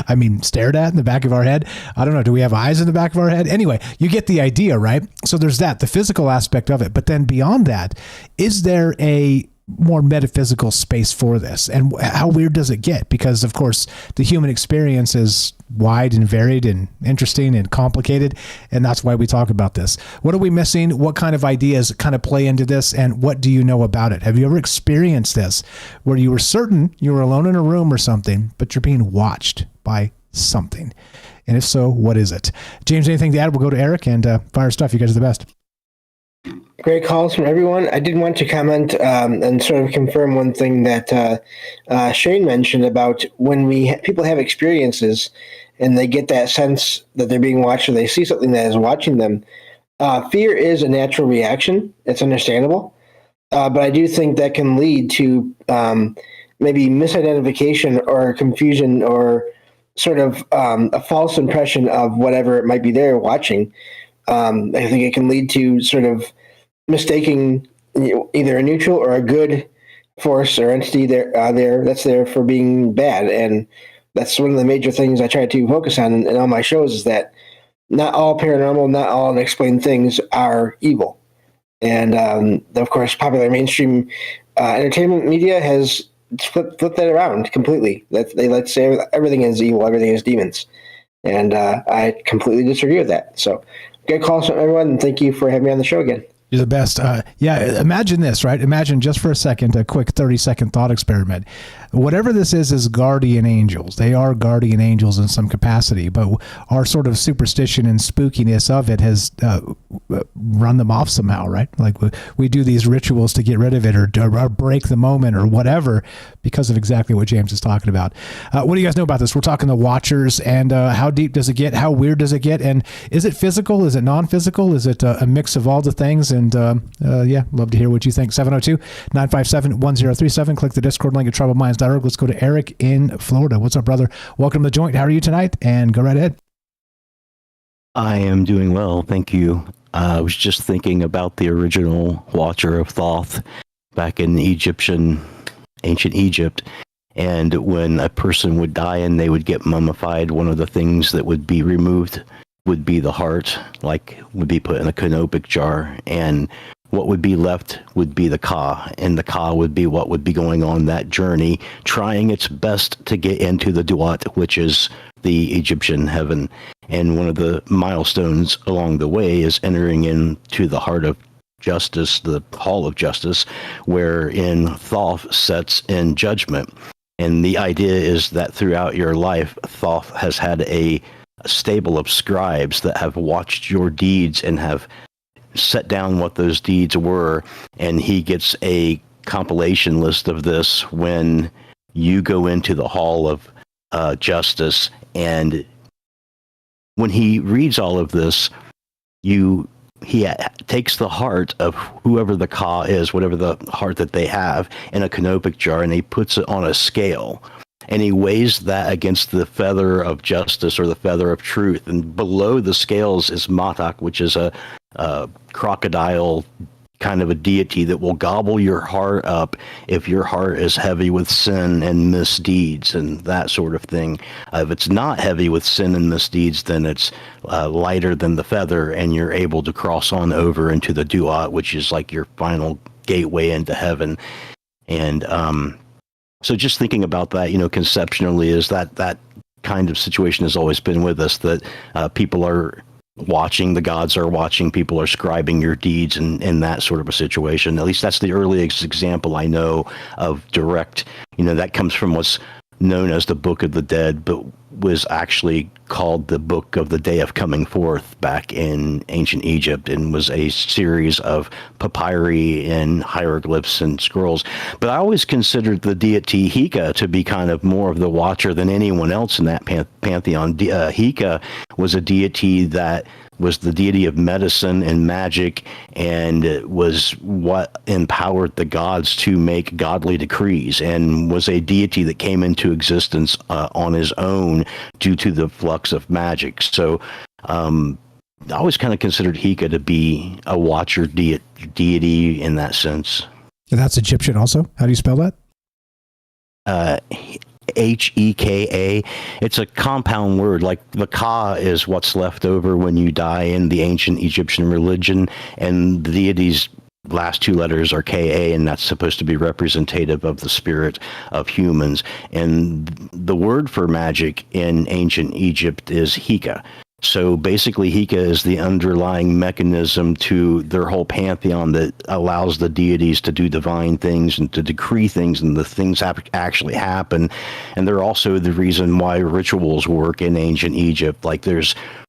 I mean, stared at in the back of our head. I don't know. Do we have eyes in the back of our head? Anyway, you get the idea, right? So there's that, the physical aspect of it. But then beyond that, is there a more metaphysical space for this? And how weird does it get? Because of course the human experience is wide and varied and interesting and complicated, and that's why we talk about this. What are we missing? What kind of ideas kind of play into this, and what do you know about it? Have you ever experienced this where you were certain you were alone in a room or something, but you're being watched by something? And if so, what is it? James, anything to add? We'll go to Eric and fire stuff. You guys are the best. Great calls from everyone. I did want to comment and sort of confirm one thing that Shane mentioned about when people have experiences and they get that sense that they're being watched or they see something that is watching them. Fear is a natural reaction. It's understandable. But I do think that can lead to maybe misidentification or confusion or sort of a false impression of whatever it might be they're watching. I think it can lead to sort of mistaking either a neutral or a good force or entity that's there for being bad. And that's one of the major things I try to focus on in all my shows, is that not all paranormal, not all unexplained things are evil. And of course, popular mainstream entertainment media has flipped that around completely. They like to say everything is evil, everything is demons. And I completely disagree with that. So great calls from everyone, and thank you for having me on the show again. You're the best. Yeah, imagine this, right? Imagine just for a second, a quick 30-second thought experiment. Whatever this is guardian angels. They are guardian angels in some capacity, but our sort of superstition and spookiness of it has run them off somehow, right? Like we do these rituals to get rid of it or break the moment or whatever because of exactly what James is talking about. What do you guys know about this? We're talking the Watchers, and how deep does it get? How weird does it get? And is it physical? Is it non-physical? Is it a mix of all the things? And yeah, love to hear what you think. 702-957-1037. Click the Discord link at troubledminds.org. Let's go to Eric in Florida. What's up, brother? Welcome to The Joint. How are you tonight? And go right ahead. I am doing well, thank you. I was just thinking about the original Watcher of Thoth back in ancient Egypt. And when a person would die and they would get mummified, one of the things that would be removed would be the heart, like would be put in a canopic jar, and what would be left would be the Ka, and the Ka would be what would be going on that journey, trying its best to get into the Duat, which is the Egyptian heaven. And one of the milestones along the way is entering into the heart of justice, the Hall of Justice, wherein Thoth sets in judgment. And the idea is that throughout your life, Thoth has had a stable of scribes that have watched your deeds and have set down what those deeds were, and he gets a compilation list of this when you go into the Hall of Justice. And when he reads all of this, he takes the heart of whoever the Ka is, whatever the heart that they have, in a canopic jar, and he puts it on a scale. And he weighs that against the feather of justice or the feather of truth. And below the scales is Matak, which is a crocodile kind of a deity that will gobble your heart up if your heart is heavy with sin and misdeeds and that sort of thing. If it's not heavy with sin and misdeeds, then it's lighter than the feather, and you're able to cross on over into the Duat, which is like your final gateway into heaven. And so just thinking about that, conceptually, is that kind of situation has always been with us, that people are watching, the gods are watching, people are scribing your deeds, and that sort of a situation. At least that's the earliest example I know of direct, that comes from what's known as the Book of the Dead, but was actually called the Book of the Day of Coming Forth back in ancient Egypt, and was a series of papyri and hieroglyphs and scrolls. But I always considered the deity Heka to be kind of more of the watcher than anyone else in that pantheon. Heka was a deity that was the deity of medicine and magic, and was what empowered the gods to make godly decrees, and was a deity that came into existence on his own due to the flux of magic. So I always kind of considered Heka to be a watcher deity in that sense. And that's Egyptian also? How do you spell that? Heka. It's a compound word. Like the Ka is what's left over when you die in the ancient Egyptian religion, and the deity's last two letters are Ka, and that's supposed to be representative of the spirit of humans. And the word for magic in ancient Egypt is Heka. So basically, Heka is the underlying mechanism to their whole pantheon that allows the deities to do divine things and to decree things, and the things actually happen. And they're also the reason why rituals work in ancient Egypt. Like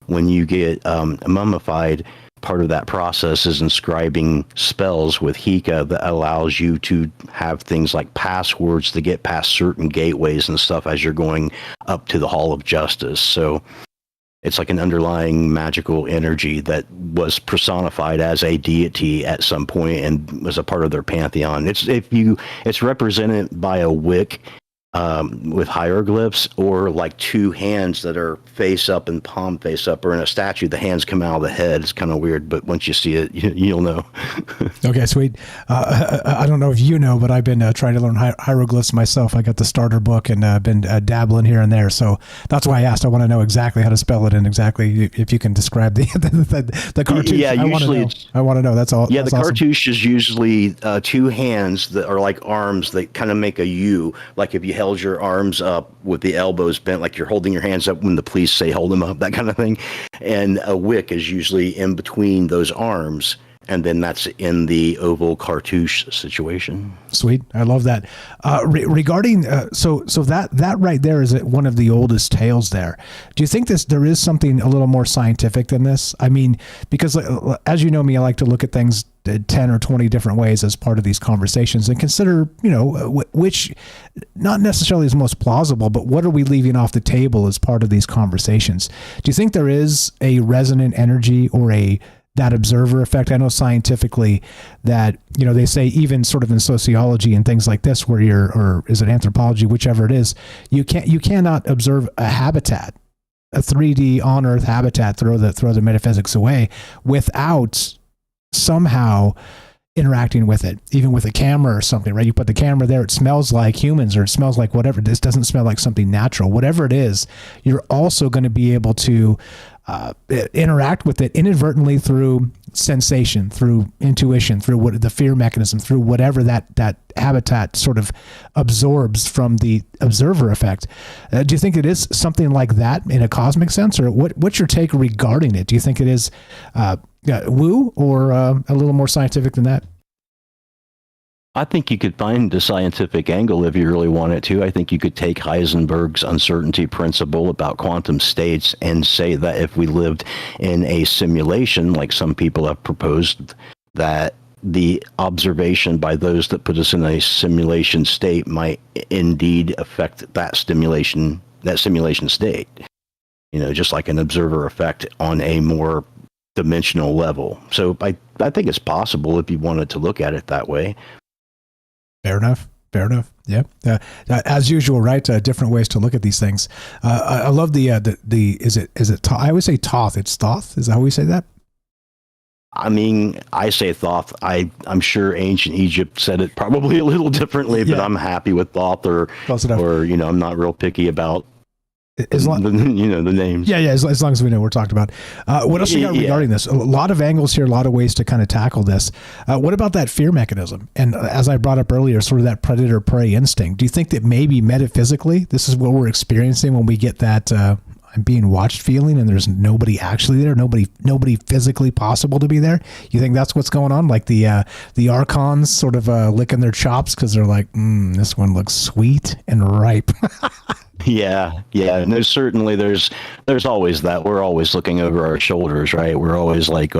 when you get mummified, part of that process is inscribing spells with Heka that allows you to have things like passwords to get past certain gateways and stuff as you're going up to the Hall of Justice. So it's like an underlying magical energy that was personified as a deity at some point and was a part of their pantheon. It's represented by a wick with hieroglyphs, or like two hands that are face up and palm face up, or in a statue, the hands come out of the head. It's kind of weird, but once you see it, you'll know. Okay, sweet. I don't know if you know, but I've been trying to learn hieroglyphs myself. I got the starter book and been dabbling here and there. So that's why I asked. I want to know exactly how to spell it and exactly if you can describe the cartouche. Yeah, usually I want to know. That's all. Yeah, that's the awesome. cartouche is usually two hands that are like arms that kind of make a U. Like if you held your arms up with the elbows bent, like you're holding your hands up when the police say hold them up, that kind of thing. And a wick is usually in between those arms, and then that's in the oval cartouche situation. Sweet, I love that. Regarding so that right there is one of the oldest tales. There, do you think there is something a little more scientific than this? I mean, because as you know me, I like to look at things 10 or 20 different ways as part of these conversations and consider, which not necessarily is most plausible, but what are we leaving off the table as part of these conversations? Do you think there is a resonant energy or that observer effect? I know scientifically that, they say even sort of in sociology and things like this, or is it anthropology, whichever it is, you cannot observe a habitat, a 3D on Earth habitat, throw the metaphysics away, without somehow interacting with it, even with a camera or something, right? You put the camera there, it smells like humans, or it smells like whatever. This doesn't smell like something natural. Whatever it is, you're also going to be able to interact with it inadvertently through sensation, through intuition, through the fear mechanism, through whatever that habitat sort of absorbs from the observer effect. Do you think it is something like that in a cosmic sense, or what's your take regarding it? Do you think it is woo, or a little more scientific than that? I think you could find a scientific angle if you really wanted to. I think you could take Heisenberg's uncertainty principle about quantum states and say that if we lived in a simulation, like some people have proposed, that the observation by those that put us in a simulation state might indeed affect that simulation state. Just like an observer effect on a more dimensional level. So I think it's possible if you wanted to look at it that way. Fair enough. Yeah. As usual, right? Different ways to look at these things. I love the is it I always say Thoth. It's Thoth. Is that how we say that? I mean, I say Thoth. I'm sure ancient Egypt said it probably a little differently, but I'm happy with Thoth, or I'm not real picky about the names. Yeah. As long as we know what we're talking about. What else you got regarding this? A lot of angles here, a lot of ways to kind of tackle this. What about that fear mechanism? And as I brought up earlier, sort of that predator prey instinct. Do you think that maybe metaphysically, this is what we're experiencing when we get that I'm being watched feeling, and there's nobody actually there, nobody physically possible to be there? You think that's what's going on? Like the archons sort of licking their chops because they're like, this one looks sweet and ripe. Yeah. No, certainly there's always that. We're always looking over our shoulders, right? We're always like,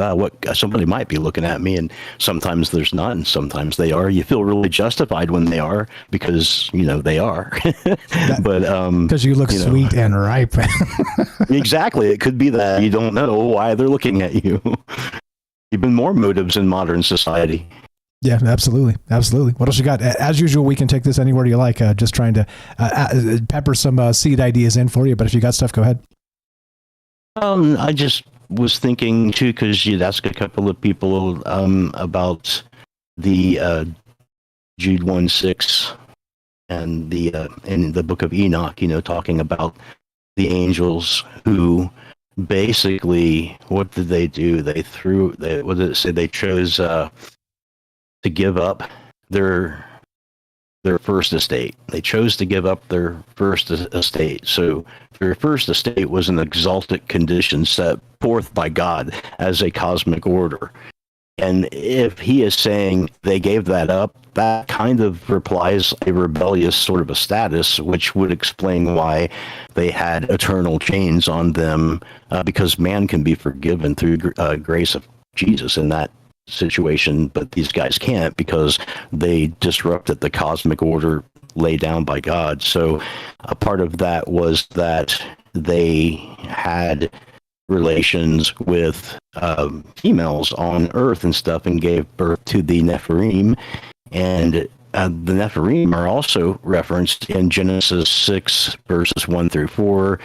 somebody might be looking at me, and sometimes there's not, and sometimes they are. You feel really justified when they are, because they are. But because you look sweet and ripe. Exactly. It could be that you don't know why they're looking at you. Even more motives in modern society. Yeah, absolutely. What else you got? As usual, we can take this anywhere you like. Just trying to pepper some seed ideas in for you. But if you got stuff, go ahead. I just was thinking too, because you'd ask a couple of people about the Jude 1:6 and the in the book of Enoch, talking about the angels who basically, what did they do? What did it say? They chose to give up their first estate. They chose to give up their first estate. So their first estate was an exalted condition set forth by God as a cosmic order. And if he is saying they gave that up, that kind of replies a rebellious sort of a status, which would explain why they had eternal chains on them, because man can be forgiven through grace of Jesus in that situation, but these guys can't because they disrupted the cosmic order laid down by God. So a part of that was that they had relations with females on Earth and stuff, and gave birth to the Nephilim. And the Nephilim are also referenced in Genesis 6 verses 1 through 4.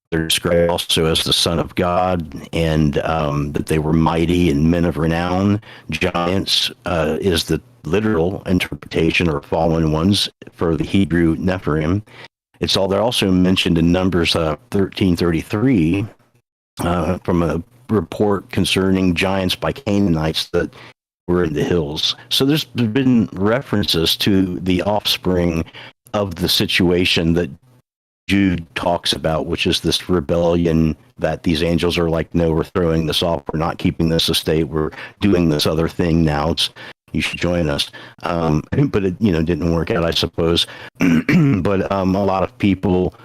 They're described also as the Son of God, and that they were mighty and men of renown. Giants is the literal interpretation, or fallen ones, for the Hebrew Nephilim. They're also mentioned in Numbers 13:33 from a report concerning giants by Canaanites that were in the hills. So there's been references to the offspring of the situation that Jude talks about, which is this rebellion that these angels are like, no, we're throwing this off. We're not keeping this estate. We're doing this other thing now. You should join us. But it, didn't work out, I suppose. But a lot of people,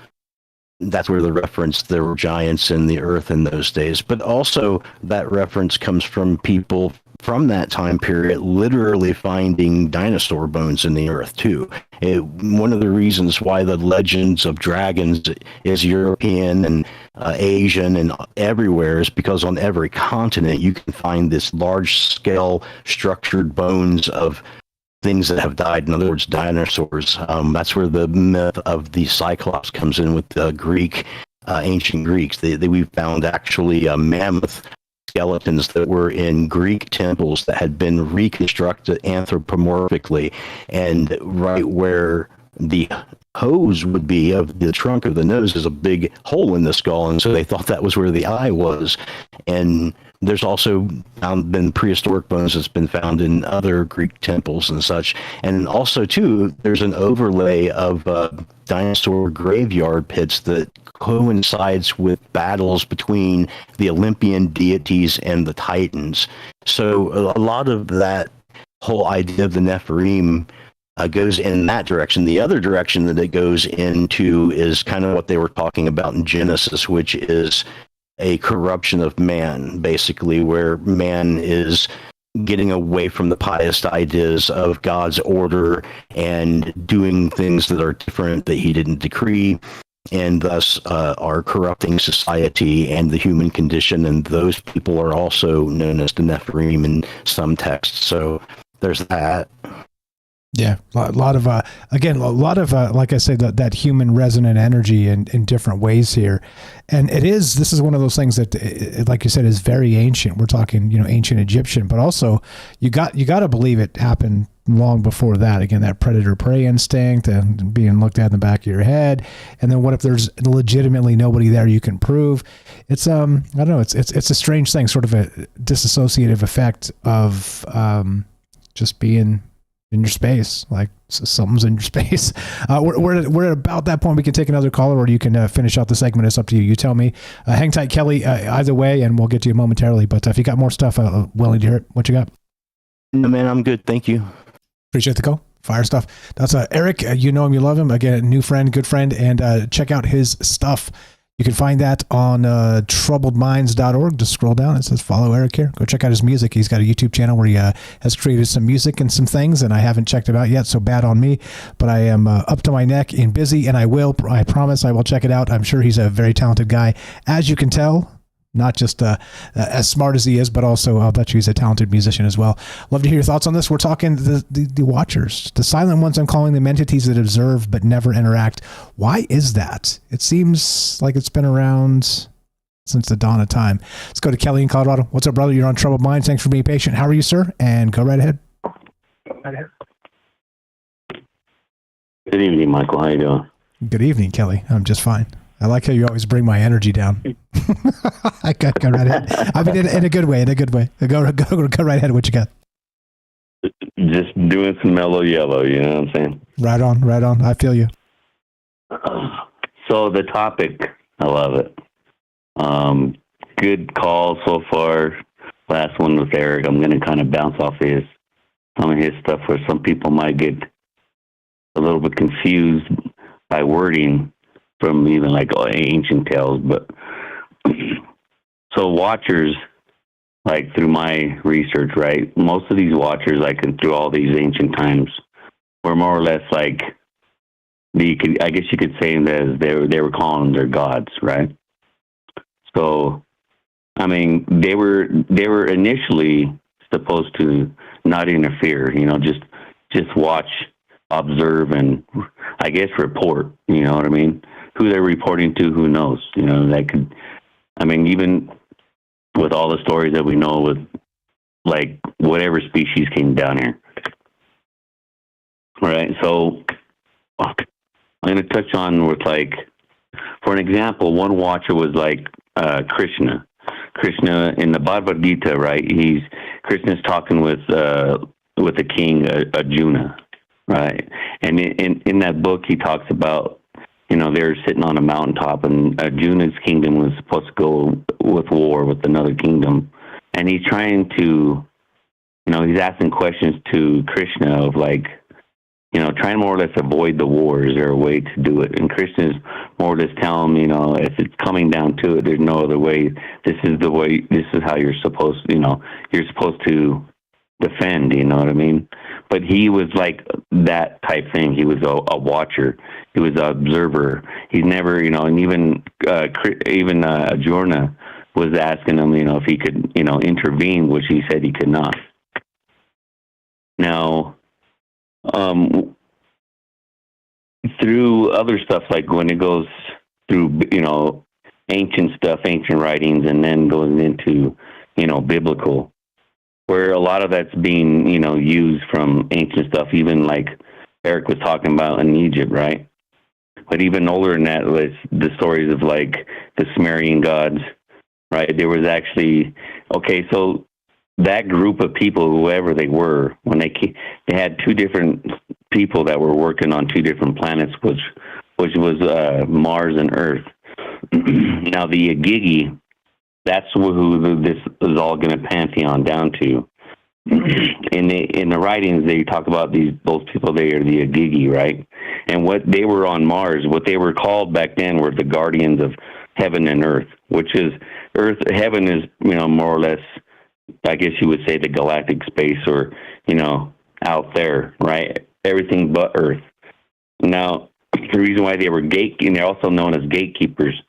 that's where the reference, there were giants in the earth in those days. But also that reference comes from people from that time period literally finding dinosaur bones in the earth too. One of the reasons why the legends of dragons is European and Asian and everywhere is because on every continent you can find this large scale structured bones of things that have died. In other words, dinosaurs. That's where the myth of the Cyclops comes in with the ancient Greeks. We found actually mammoth skeletons that were in Greek temples that had been reconstructed anthropomorphically, and right where the hose would be of the trunk of the nose is a big hole in the skull, and so they thought that was where the eye was. And there's also been prehistoric bones that's been found in other Greek temples and such. And also, too, there's an overlay of dinosaur graveyard pits that coincides with battles between the Olympian deities and the Titans. So a lot of that whole idea of the Nephilim goes in that direction. The other direction that it goes into is kind of what they were talking about in Genesis, which is a corruption of man, basically, where man is getting away from the pious ideas of God's order and doing things that are different that he didn't decree, and thus are corrupting society and the human condition. And those people are also known as the Nephilim in some texts. So there's that. Yeah, a lot of like I said, that human resonant energy in different ways here. And this is one of those things that, like you said, is very ancient. We're talking, ancient Egyptian, but also you got to believe it happened long before that. Again, that predator prey instinct and being looked at in the back of your head. And then what if there's legitimately nobody there you can prove? It's I don't know, it's a strange thing, sort of a disassociative effect of just being in your space, like something's in your space. We're at about that point. We can take another caller, or you can finish out the segment. It's up to you. You tell me. Hang tight, Kelly, either way, and we'll get to you momentarily. But if you got more stuff, willing to hear it. What you got? No, man, I'm good. Thank you. Appreciate the call. Fire stuff. That's Eric. You know him, you love him. Again, new friend, good friend, and check out his stuff. You can find that on troubledminds.org. Just scroll down. It says follow Eric here. Go check out his music. He's got a YouTube channel where he has created some music and some things, and I haven't checked it out yet, so bad on me. But I am up to my neck in busy, and I promise I will check it out. I'm sure he's a very talented guy, as you can tell. Not just as smart as he is, but also I'll bet you he's a talented musician as well. Love to hear your thoughts on this. We're talking the Watchers, the silent ones. I'm calling them entities that observe but never interact. Why is that? It seems like it's been around since the dawn of time. Let's go to Kelly in Colorado. What's up, brother? You're on Troubled Minds. Thanks for being patient. How are you, sir? And go right ahead. Good evening, Michael. How you doing? Good evening, Kelly. I'm just fine. I like how you always bring my energy down. I go right ahead. I mean, in a good way. Go right ahead. What you got? Just doing some mellow yellow, you know what I'm saying? Right on. I feel you. So the topic, I love it. Good call so far. Last one with Eric. I'm going to kind of bounce off some of his stuff where some people might get a little bit confused by wording from even like ancient tales. But so watchers, like through my research, right? Most of these watchers, like through all these ancient times, were more or less like I guess you could say that they were calling them their gods, right? So, I mean, they were initially supposed to not interfere, you know, just watch, observe, and I guess report. You know what I mean? Who they're reporting to, who knows? You know, that could. I mean, even with all the stories that we know with, like, whatever species came down here. All right, so I'm going to touch on with, like, for an example, one watcher was, like, Krishna. Krishna, in the Bhagavad Gita, right, Krishna's talking with the king, Arjuna, right? And in that book, he talks about, you know, they're sitting on a mountaintop, and Arjuna's kingdom was supposed to go with war with another kingdom. And he's trying to, you know, he's asking questions to Krishna of, like, you know, trying more or less avoid the war. Is there a way to do it? And Krishna's more or less telling him, you know, if it's coming down to it, there's no other way. This is the way, this is how you're supposed to defend, you know what I mean? But he was like that type thing. He was a watcher. He was an observer. He's never, you know, and even Arjuna was asking him, you know, if he could, you know, intervene, which he said he could not. Now, through other stuff, like when it goes through, you know, ancient stuff, ancient writings, and then goes into, you know, biblical, where a lot of that's being, you know, used from ancient stuff, even like Eric was talking about in Egypt, right? But even older than that was the stories of, like, the Sumerian gods, right? There was actually, okay, so that group of people, whoever they were, when they had two different people that were working on two different planets, which was Mars and Earth. Now the Agigi, that's who this is all going to pantheon down to. In the writings, they talk about those people. They are the Agigi, right? And what they were on Mars, what they were called back then, were the guardians of heaven and earth. Which is heaven is, you know, more or less, I guess you would say, the galactic space, or, you know, out there, right? Everything but Earth. Now, the reason why they were and they're also known as gatekeepers.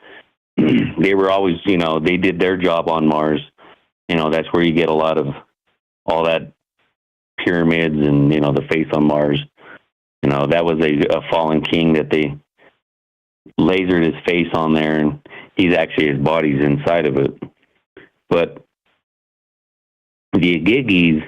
They were always, you know, they did their job on Mars. You know, that's where you get a lot of all that pyramids and, you know, the face on Mars. You know, that was a fallen king that they lasered his face on there, and his body's inside of it. But the Agigis,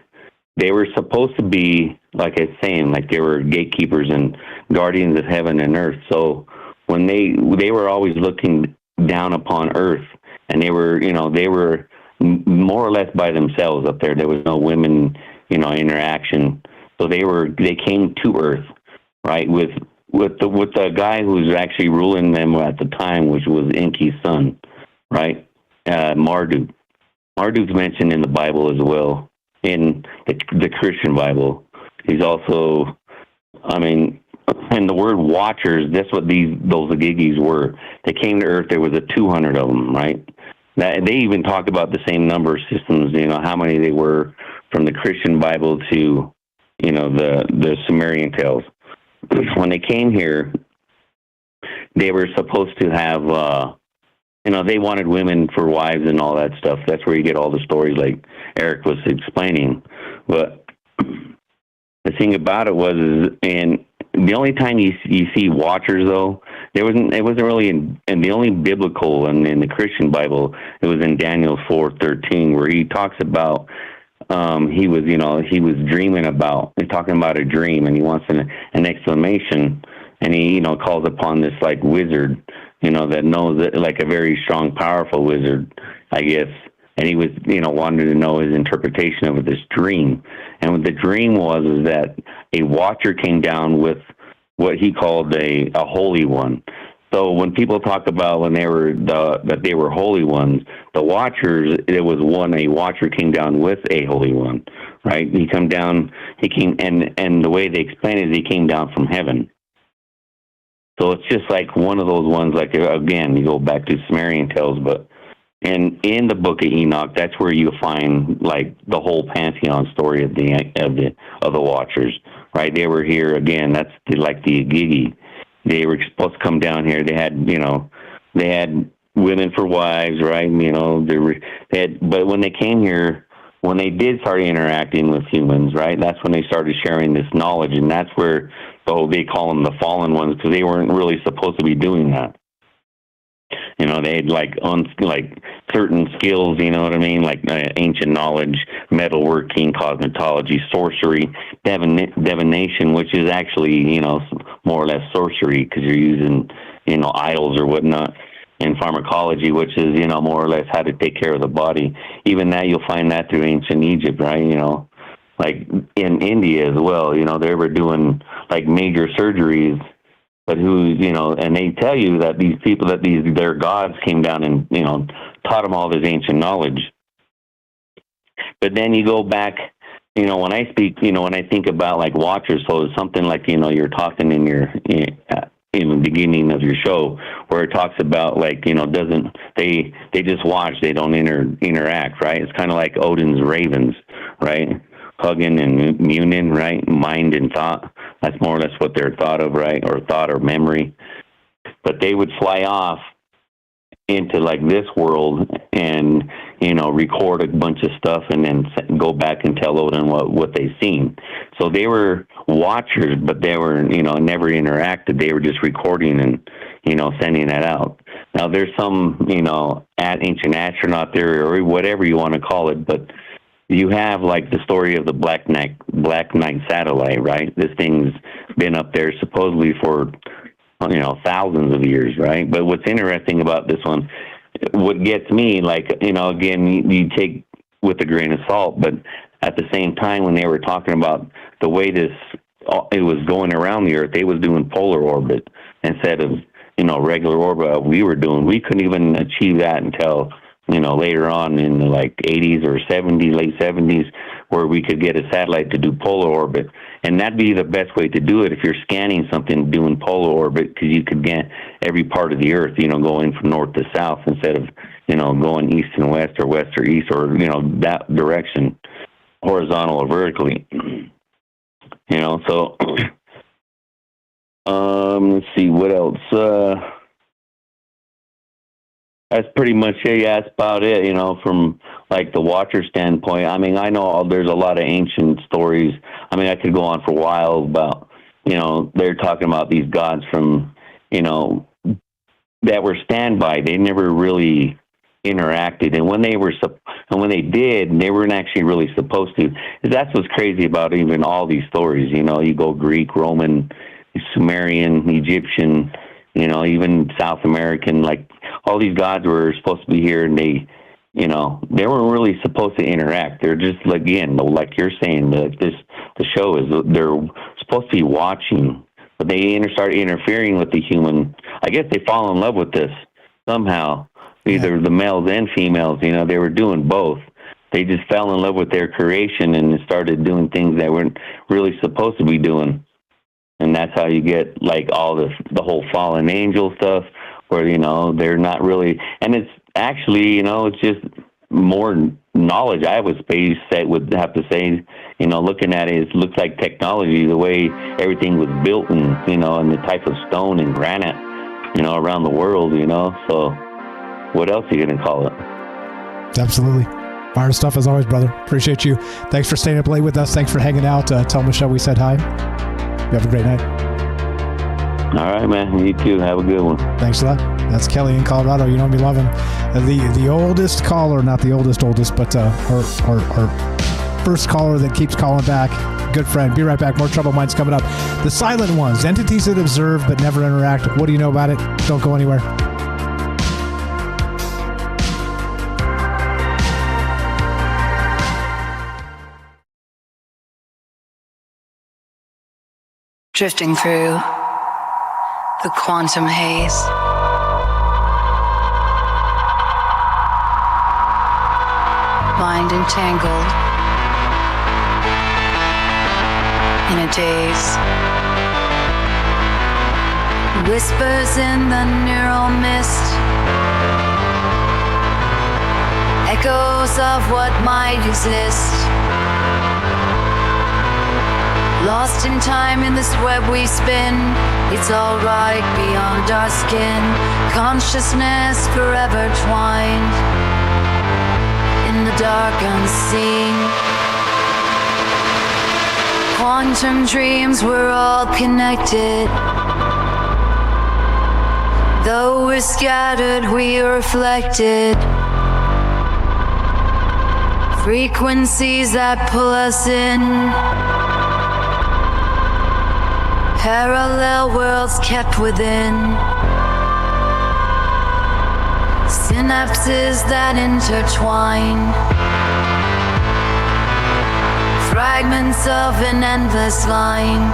they were supposed to be, like I was saying, like they were gatekeepers and guardians of heaven and earth. So when they were always looking down upon Earth, and they were more or less by themselves up there. There was no women, you know, interaction. So they came to Earth, right, with the guy who was actually ruling them at the time, which was Enki's son, right, Marduk. Marduk's mentioned in the Bible as well, in the Christian Bible. He's also, I mean, and the word watchers, that's what those Agigis were. They came to Earth, there was 200 of them, right? They even talked about the same number systems, you know, how many they were from the Christian Bible to, you know, the Sumerian tales. When they came here, they were supposed to have, you know, they wanted women for wives and all that stuff. That's where you get all the stories like Eric was explaining. But the thing about it was, and the only time you see watchers, though, it wasn't really in the only biblical and in the Christian Bible, it was in Daniel 4:13, where he talks about he was dreaming about, he's talking about a dream, and he wants an explanation, and he calls upon this like wizard, that knows it, like a very strong, powerful wizard, I guess. And he was, wanted to know his interpretation of this dream. And what the dream was is that a watcher came down with what he called a holy one. So when people talk about when they were that they were holy ones, the watchers, it was a watcher came down with a holy one, right? He came, and the way they explain it is he came down from heaven. So it's just like one of those ones, like, again, you go back to Sumerian tales, but and in the Book of Enoch, that's where you find like the whole pantheon story of the watchers, right? They were here again. That's like the Igigi. They were supposed to come down here. They had women for wives, right? But when they came here, when they did start interacting with humans, right? That's when they started sharing this knowledge, and that's where they call them the fallen ones, because they weren't really supposed to be doing that. They had like certain skills, you know what I mean? Like ancient knowledge, metalworking, cosmetology, sorcery, divination, which is actually, more or less sorcery, because you're using, idols or whatnot, and pharmacology, which is, more or less how to take care of the body. Even that, you'll find that through ancient Egypt, right? Like in India as well, they were doing like major surgeries. But and they tell you that these people, their gods came down and, taught them all this ancient knowledge. But then you go back, when I speak, when I think about like watchers, so it's something like, you're talking in the beginning of your show, where it talks about like, they just watch, they don't interact, right? It's kind of like Odin's ravens, right? Hugin and Munin, right? Mind and thought. That's more or less what they're thought of, right? Or thought or memory. But they would fly off into like this world and, record a bunch of stuff and then go back and tell Odin what they've seen. So they were watchers, but they were, never interacted. They were just recording and, sending that out. Now there's some, ancient astronaut theory or whatever you want to call it, but you have like the story of the Black Knight satellite, right? This thing's been up there supposedly for, thousands of years, right? But what's interesting about this one, what gets me, like, again, you take with a grain of salt, but at the same time, when they were talking about the way it was going around the Earth, they was doing polar orbit instead of, regular orbit we were doing. We couldn't even achieve that until later on in the like 80s or 70s, late 70s, where we could get a satellite to do polar orbit. And that'd be the best way to do it if you're scanning something, doing polar orbit, because you could get every part of the Earth, going from north to south instead of, going east and west or east or, that direction, horizontal or vertically. So, let's see, what else? That's pretty much it. Yeah, that's about it, from like the watcher standpoint. I mean, I know there's a lot of ancient stories. I mean, I could go on for a while about, they're talking about these gods from, that were standby. They never really interacted. And when they did, they weren't actually really supposed to. That's what's crazy about even all these stories. You go Greek, Roman, Sumerian, Egyptian, even South American, like all these gods were supposed to be here, and they weren't really supposed to interact. They're just, again, like you're saying, the show is, they're supposed to be watching, but they start interfering with the human. I guess they fall in love with this somehow, either the males and females, they were doing both. They just fell in love with their creation and started doing things they weren't really supposed to be doing. And that's how you get like all the whole fallen angel stuff, where they're not really, and it's actually it's just more knowledge. I would have to say, looking at it, it looks like technology, the way everything was built, and and the type of stone and granite, around the world, So, what else are you gonna call it? Absolutely. Fire stuff as always, brother. Appreciate you. Thanks for staying up late with us. Thanks for hanging out. Tell Michelle we said hi. You have a great night. All right, man. You too. Have a good one. Thanks a lot. That's Kelly in Colorado. You know me, love him. The oldest caller, not the oldest, but our first caller that keeps calling back. Good friend. Be right back. More Troubled Minds coming up. The silent ones, entities that observe but never interact. What do you know about it? Don't go anywhere. Drifting through the quantum haze. Mind entangled in a daze. Whispers in the neural mist. Echoes of what might exist. Lost in time in this web we spin. It's alright beyond our skin. Consciousness forever twined in the dark unseen. Quantum dreams, we're all connected. Though we're scattered, we are reflected. Frequencies that pull us in. Parallel worlds kept within. Synapses that intertwine. Fragments of an endless line.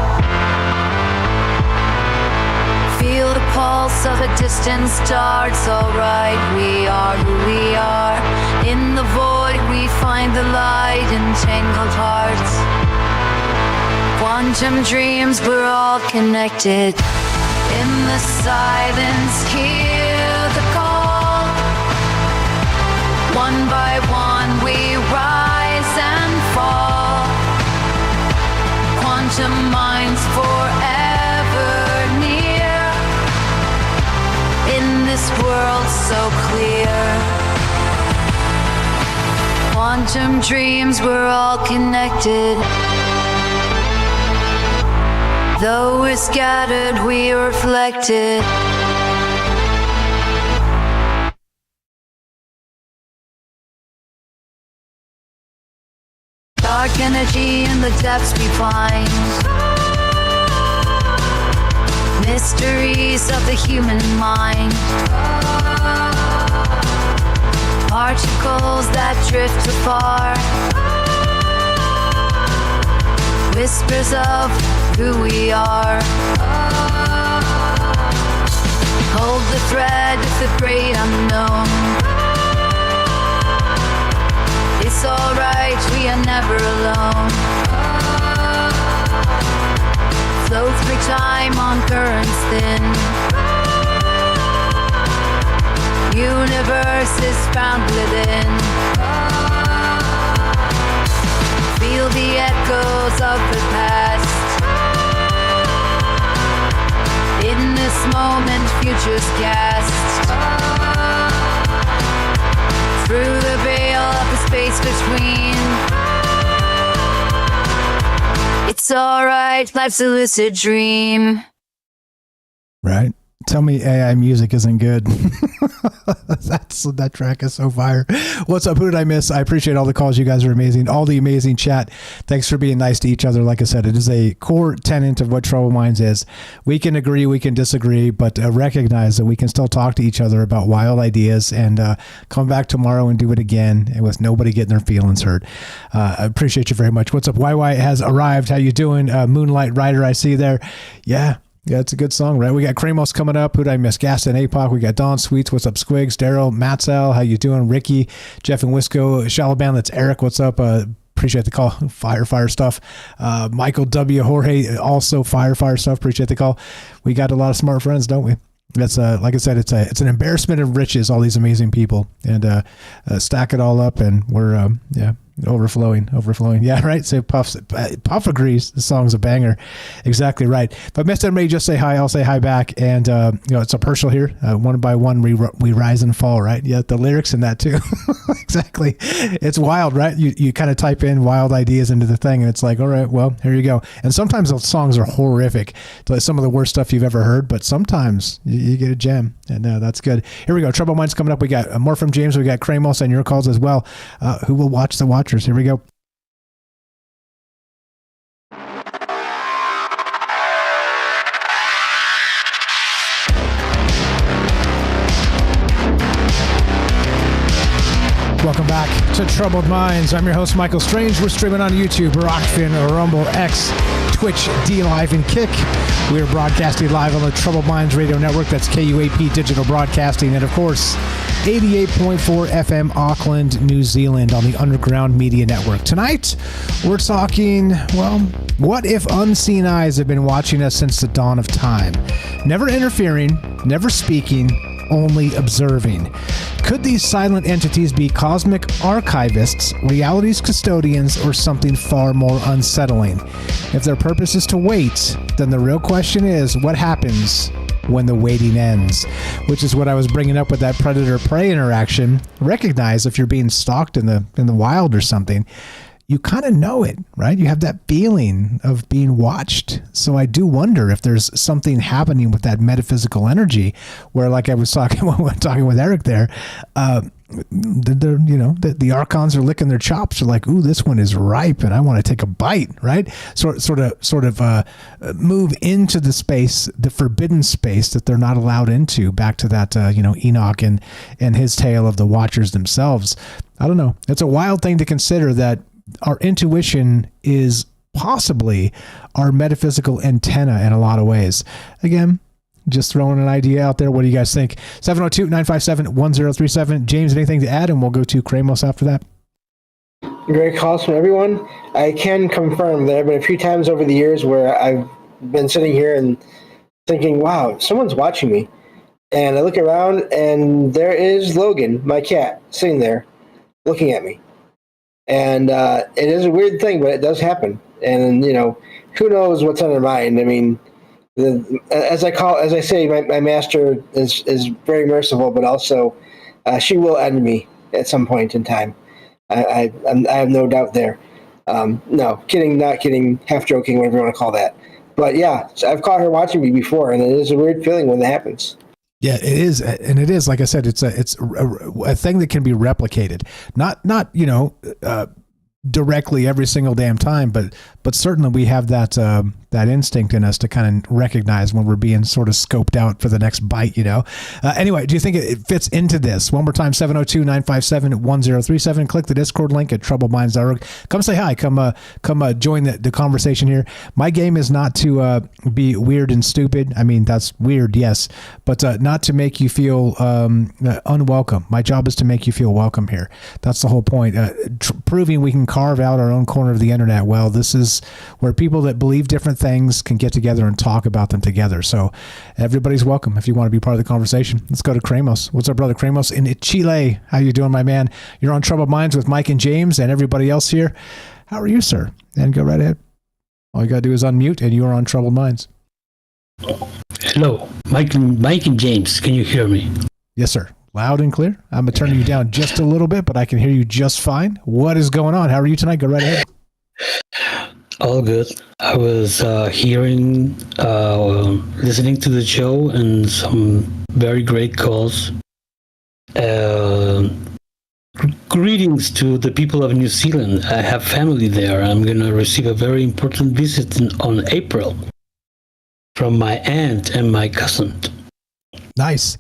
Feel the pulse of a distant star. It's alright, we are who we are. In the void we find the light. Entangled hearts. Quantum dreams, we're all connected. In the silence, hear the call. One by one we rise and fall. Quantum minds forever near. In this world so clear. Quantum dreams, we're all connected. Though we're scattered, we are reflected. Dark energy in the depths we find. Mysteries of the human mind. Particles that drift afar. Whispers of who we are. Hold the thread of the great unknown. It's alright, we are never alone. Flow through time on currents thin. Universe is found within. Feel the echoes of the past. In this moment, futures cast. Through the veil of the space between. It's alright, life's a lucid dream. Right? Tell me AI music isn't good. That track is so fire. What's up? Who did I miss? I appreciate all the calls. You guys are amazing. All the amazing chat. Thanks for being nice to each other. Like I said, it is a core tenet of what Troubled Minds is. We can agree, we can disagree, but recognize that we can still talk to each other about wild ideas and come back tomorrow and do it again and with nobody getting their feelings hurt. I appreciate you very much. What's up? YY has arrived. How you doing? Moonlight Rider, I see there. Yeah, it's a good song, right? We got Kramos coming up. Who did I miss? Gaston APOC. We got Don Sweets. What's up, Squigs? Daryl, Matzel. How you doing? Ricky, Jeff and Wisco. Shalaban, that's Eric. What's up? Appreciate the call. Fire stuff. Michael W. Jorge, also fire stuff. Appreciate the call. We got a lot of smart friends, don't we? That's like I said, it's an embarrassment of riches, all these amazing people, and stack it all up, and we're Overflowing. Yeah, right. So Puff agrees. The song's a banger. Exactly right. But Mr. May, just say hi. I'll say hi back. And it's a partial here. One by one, we rise and fall. Right. Yeah, the lyrics in that too. Exactly. It's wild, right? You kind of type in wild ideas into the thing, and it's like, all right, well, here you go. And sometimes those songs are horrific. It's some of the worst stuff you've ever heard, but sometimes you get a gem, and that's good. Here we go. Troubled Minds coming up. We got more from James. We got Kramos and your calls as well. Who will watch the Watchers? Here we go. Welcome back to Troubled Minds. I'm your host, Michael Strange. We're streaming on YouTube, Rockfin, Rumble, X, Twitch, D Live, and Kick. We are broadcasting live on the Troubled Minds Radio Network. That's KUAP Digital Broadcasting. And, of course, 88.4 FM Auckland, New Zealand on the Underground Media Network. Tonight, we're talking, well, what if unseen eyes have been watching us since the dawn of time? Never interfering, never speaking, only observing. Could these silent entities be cosmic archivists, reality's custodians, or something far more unsettling? If their purpose is to wait, then the real question is, what happens when the waiting ends? Which is what I was bringing up with that predator-prey interaction. Recognize if you're being stalked in the wild or something, you kind of know it, right? You have that feeling of being watched. So I do wonder if there's something happening with that metaphysical energy where, like I was talking with Eric there, the archons are licking their chops. They're like, ooh, this one is ripe and I want to take a bite, right? Sort of move into the space, the forbidden space that they're not allowed into, back to that, Enoch and his tale of the Watchers themselves. I don't know. It's a wild thing to consider that our intuition is possibly our metaphysical antenna in a lot of ways. Again, just throwing an idea out there. What do you guys think? 702-957-1037. James, anything to add? And we'll go to Kramos after that. Great calls from everyone. I can confirm there have been a few times over the years where I've been sitting here and thinking, wow, someone's watching me. And I look around and there is Logan, my cat, sitting there looking at me. And it is a weird thing, but it does happen. And, who knows what's on their mind? I mean, as I say, my master is very merciful, but also she will end me at some point in time. I have no doubt there. No, kidding, not kidding, half joking, whatever you want to call that. But yeah, I've caught her watching me before, and it is a weird feeling when that happens. Yeah, it is, and it is, like I said, it's a thing that can be replicated. Not directly every single damn time, but certainly we have that instinct in us to kind of recognize when we're being sort of scoped out for the next bite, Anyway, do you think it fits into this? One more time, 702-957-1037. Click the Discord link at troubledminds.org. Come say hi. Come join the conversation here. My game is not to be weird and stupid. I mean, that's weird, yes, but not to make you feel unwelcome. My job is to make you feel welcome here. That's the whole point. Proving we can carve out our own corner of the internet. Well, this is where people that believe different things can get together and talk about them together. So everybody's welcome if you want to be part of the conversation. Let's go to Kramos. What's up, brother Kramos in Chile? How you doing, my man? You're on Troubled Minds with Mike and James and everybody else here. How are you, sir? And go right ahead. All you got to do is unmute and you're on Troubled Minds. Hello, Mike and James. Can you hear me? Yes, sir. Loud and clear. I'm going to turn you down just a little bit, but I can hear you just fine. What is going on? How are you tonight? Go right ahead. All good. I was listening to the show and some very great calls. Greetings to the people of New Zealand. I have family there. I'm going to receive a very important visit on April from my aunt and my cousin. Nice.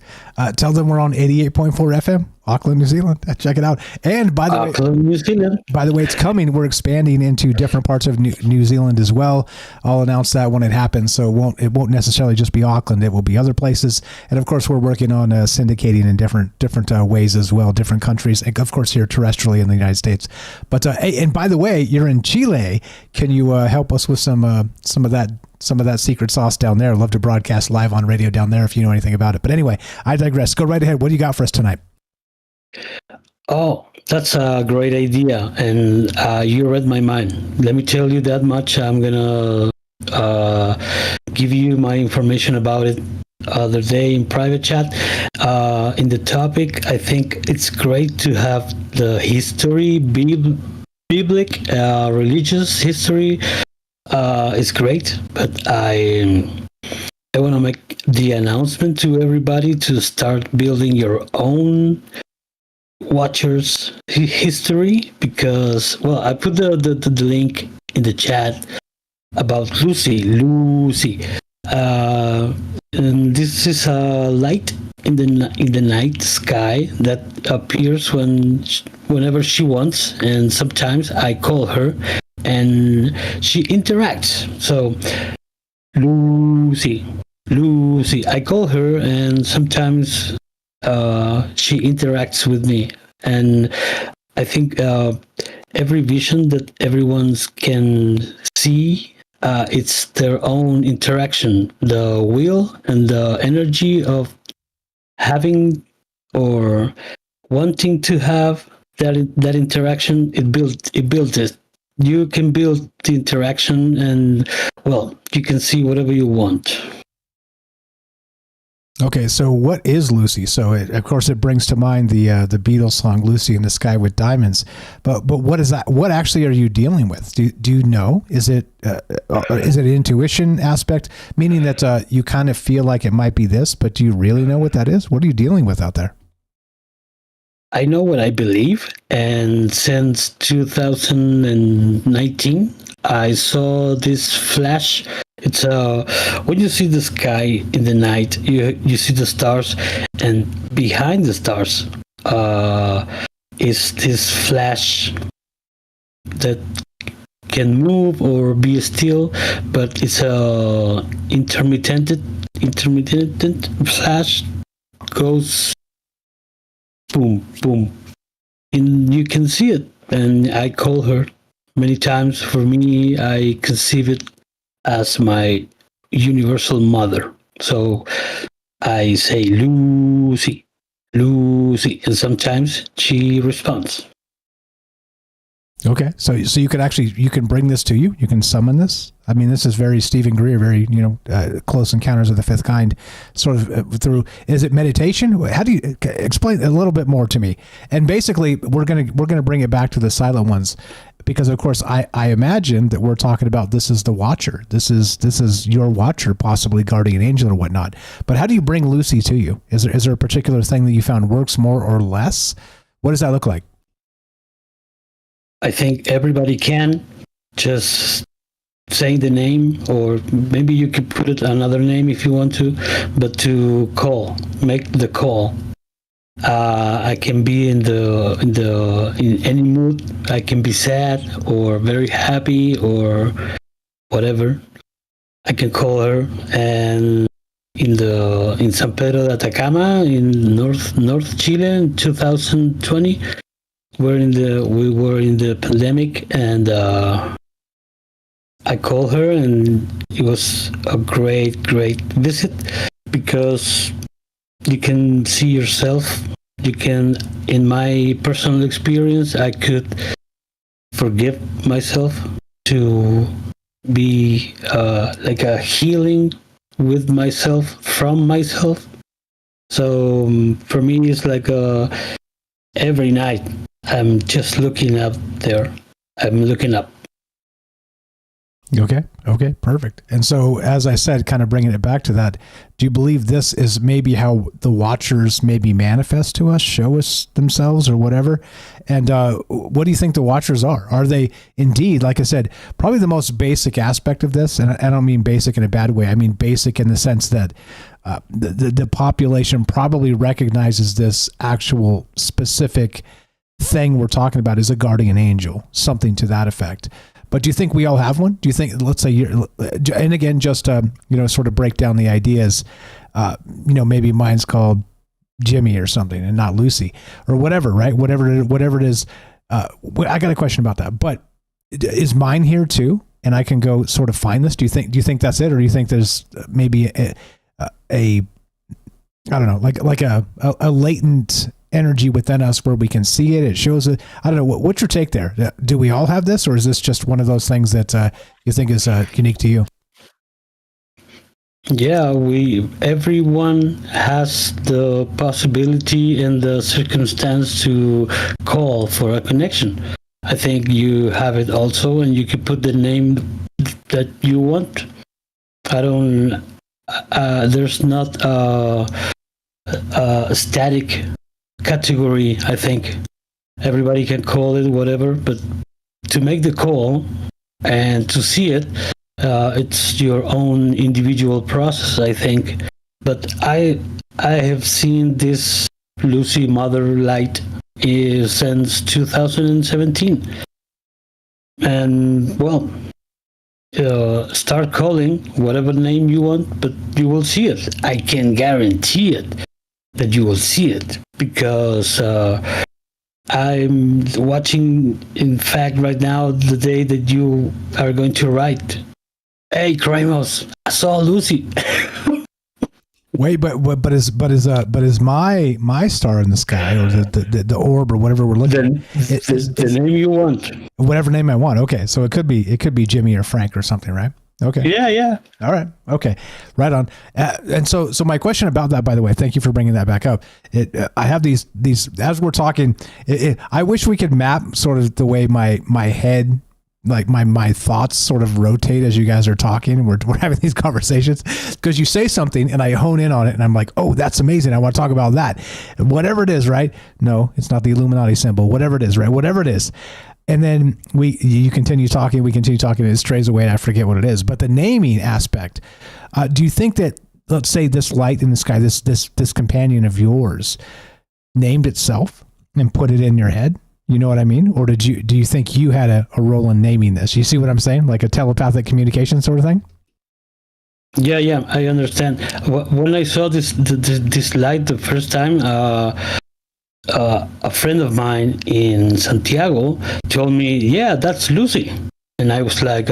Tell them we're on 88.4 FM, Auckland, New Zealand. Check it out. And by the Auckland, New Zealand. By the way, it's coming. We're expanding into different parts of New Zealand as well. I'll announce that when it happens. So it won't necessarily just be Auckland. It will be other places. And of course, we're working on syndicating in different ways as well, different countries. And of course, here terrestrially in the United States. But and by the way, you're in Chile. Can you help us with some of that secret sauce down there? I'd love to broadcast live on radio down there if you know anything about it. But anyway, I digress. Go right ahead. What do you got for us tonight? Oh, that's a great idea, and you read my mind. Let me tell you that much. I'm gonna give you my information about it other day in private chat. In the topic, I think it's great to have the history, biblic, religious history. Is great, but I want to make the announcement to everybody to start building your own Watchers history, because I put the link in the chat about Lucy, and this is a light in the night sky that appears whenever she wants, and sometimes I call her and she interacts. So Lucy, I call her, and sometimes she interacts with me, and I think every vision that everyone can see, it's their own interaction. The will and the energy of having or wanting to have that interaction, it built it. You can build the interaction, and you can see whatever you want. Okay, so what is Lucy? So of course it brings to mind the Beatles song "Lucy in the Sky with Diamonds," but what is that? What actually are you dealing with? Do you know? Is it an intuition aspect, meaning that you kind of feel like it might be this, but do you really know what that is? What are you dealing with out there? I know what I believe, and since 2019, I saw this flash. It's when you see the sky in the night, you see the stars, and behind the stars is this flash that can move or be still, but it's a intermittent flash, goes boom, boom, and you can see it. And I call her many times. For me, I conceive it as my universal mother. So I say, Lucy, and sometimes she responds. Okay, so you can bring this to you. You can summon this. I mean, this is very Stephen Greer, very Close Encounters of the Fifth Kind, sort of through. Is it meditation? How do you explain a little bit more to me? And basically, we're gonna bring it back to the silent ones, because of course I imagine that we're talking about this is the Watcher. This is your Watcher, possibly guardian angel or whatnot. But how do you bring Lucy to you? Is there a particular thing that you found works more or less? What does that look like? I think everybody can just say the name, or maybe you could put it another name if you want to, but to make the call. I can be in any mood. I can be sad or very happy or whatever. I can call her, and in San Pedro de Atacama in North Chile in 2020. We were in the pandemic, and I called her, and it was a great visit, because you can see yourself. You can, in my personal experience, I could forgive myself, to be like a healing with myself, from myself. So for me, it's like every night I'm just looking up there. I'm looking up. Okay, perfect. And so, as I said, kind of bringing it back to that, do you believe this is maybe how the Watchers maybe manifest to us, show us themselves or whatever? And what do you think the Watchers are? Are they indeed, like I said, probably the most basic aspect of this? And I don't mean basic in a bad way. I mean basic in the sense that the population probably recognizes this actual specific thing we're talking about as a guardian angel, something to that effect. But do you think we all have one? Do you think, let's say, and again, just sort of break down the ideas, maybe mine's called Jimmy or something and not Lucy or whatever, right? Whatever it is. I got a question about that, but is mine here too? And I can go sort of find this. Do you think that's it? Or do you think there's maybe a I don't know, like a latent energy within us where we can see it. It shows it. I don't know. What's your take there? Do we all have this, or is this just one of those things that you think is unique to you? Yeah, everyone has the possibility and the circumstance to call for a connection. I think you have it also, and you can put the name that you want. There's not a static category. I think everybody can call it whatever, but to make the call and to see it, it's your own individual process, I think. But I have seen this Lucy Mother light since 2017, and well, start calling whatever name you want, but you will see it. I can guarantee it that you will see it, because I'm watching, in fact, right now, the day that you are going to write, "Hey, Kramos, I saw Lucy." Wait, but is my star in the sky, or the orb, or whatever we're looking at? The name you want. Whatever name I want. Okay, so it could be Jimmy or Frank or something, right? Okay. Yeah. All right. Okay. Right on. And so my question about that, by the way, thank you for bringing that back up. I have these as we're talking. I wish we could map sort of the way my head, like my thoughts sort of rotate as you guys are talking. We're having these conversations, because you say something and I hone in on it and I'm like, oh, that's amazing. I want to talk about that. Whatever it is, right? No, it's not the Illuminati symbol. Whatever it is, right? Whatever it is. And then you continue talking, we continue talking, and it strays away and I forget what it is. But the naming aspect, do you think that, let's say, this light in the sky, this companion of yours, named itself and put it in your head? You know what I mean? Or do you think you had a role in naming this? You see what I'm saying? Like a telepathic communication sort of thing? Yeah, I understand. When I saw this light the first time, a friend of mine in Santiago told me, "Yeah, that's Lucy," and I was like,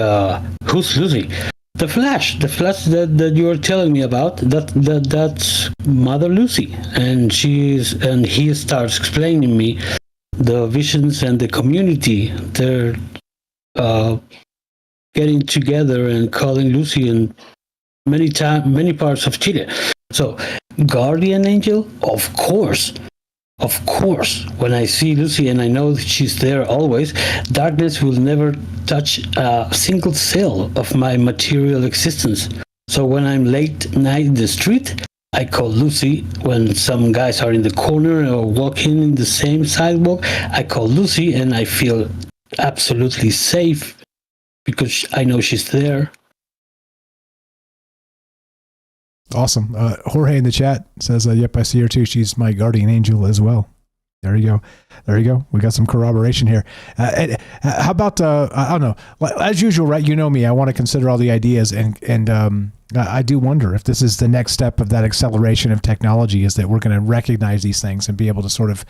"Who's Lucy?" The Flash that you were telling me about. That's Mother Lucy, and he starts explaining me the visions and the community. They're getting together and calling Lucy in many parts of Chile. So, guardian angel, of course. When I see Lucy and I know that she's there always, darkness will never touch a single cell of my material existence. So when I'm late night in the street, I call Lucy. When some guys are in the corner or walking in the same sidewalk, I call Lucy, and I feel absolutely safe because I know she's there. Awesome. Jorge in the chat says, yep, I see her too. She's my guardian angel as well. There you go. We got some corroboration here. How about, I don't know, as usual, right? You know me, I want to consider all the ideas, and I do wonder if this is the next step of that acceleration of technology, is that we're going to recognize these things and be able to sort of,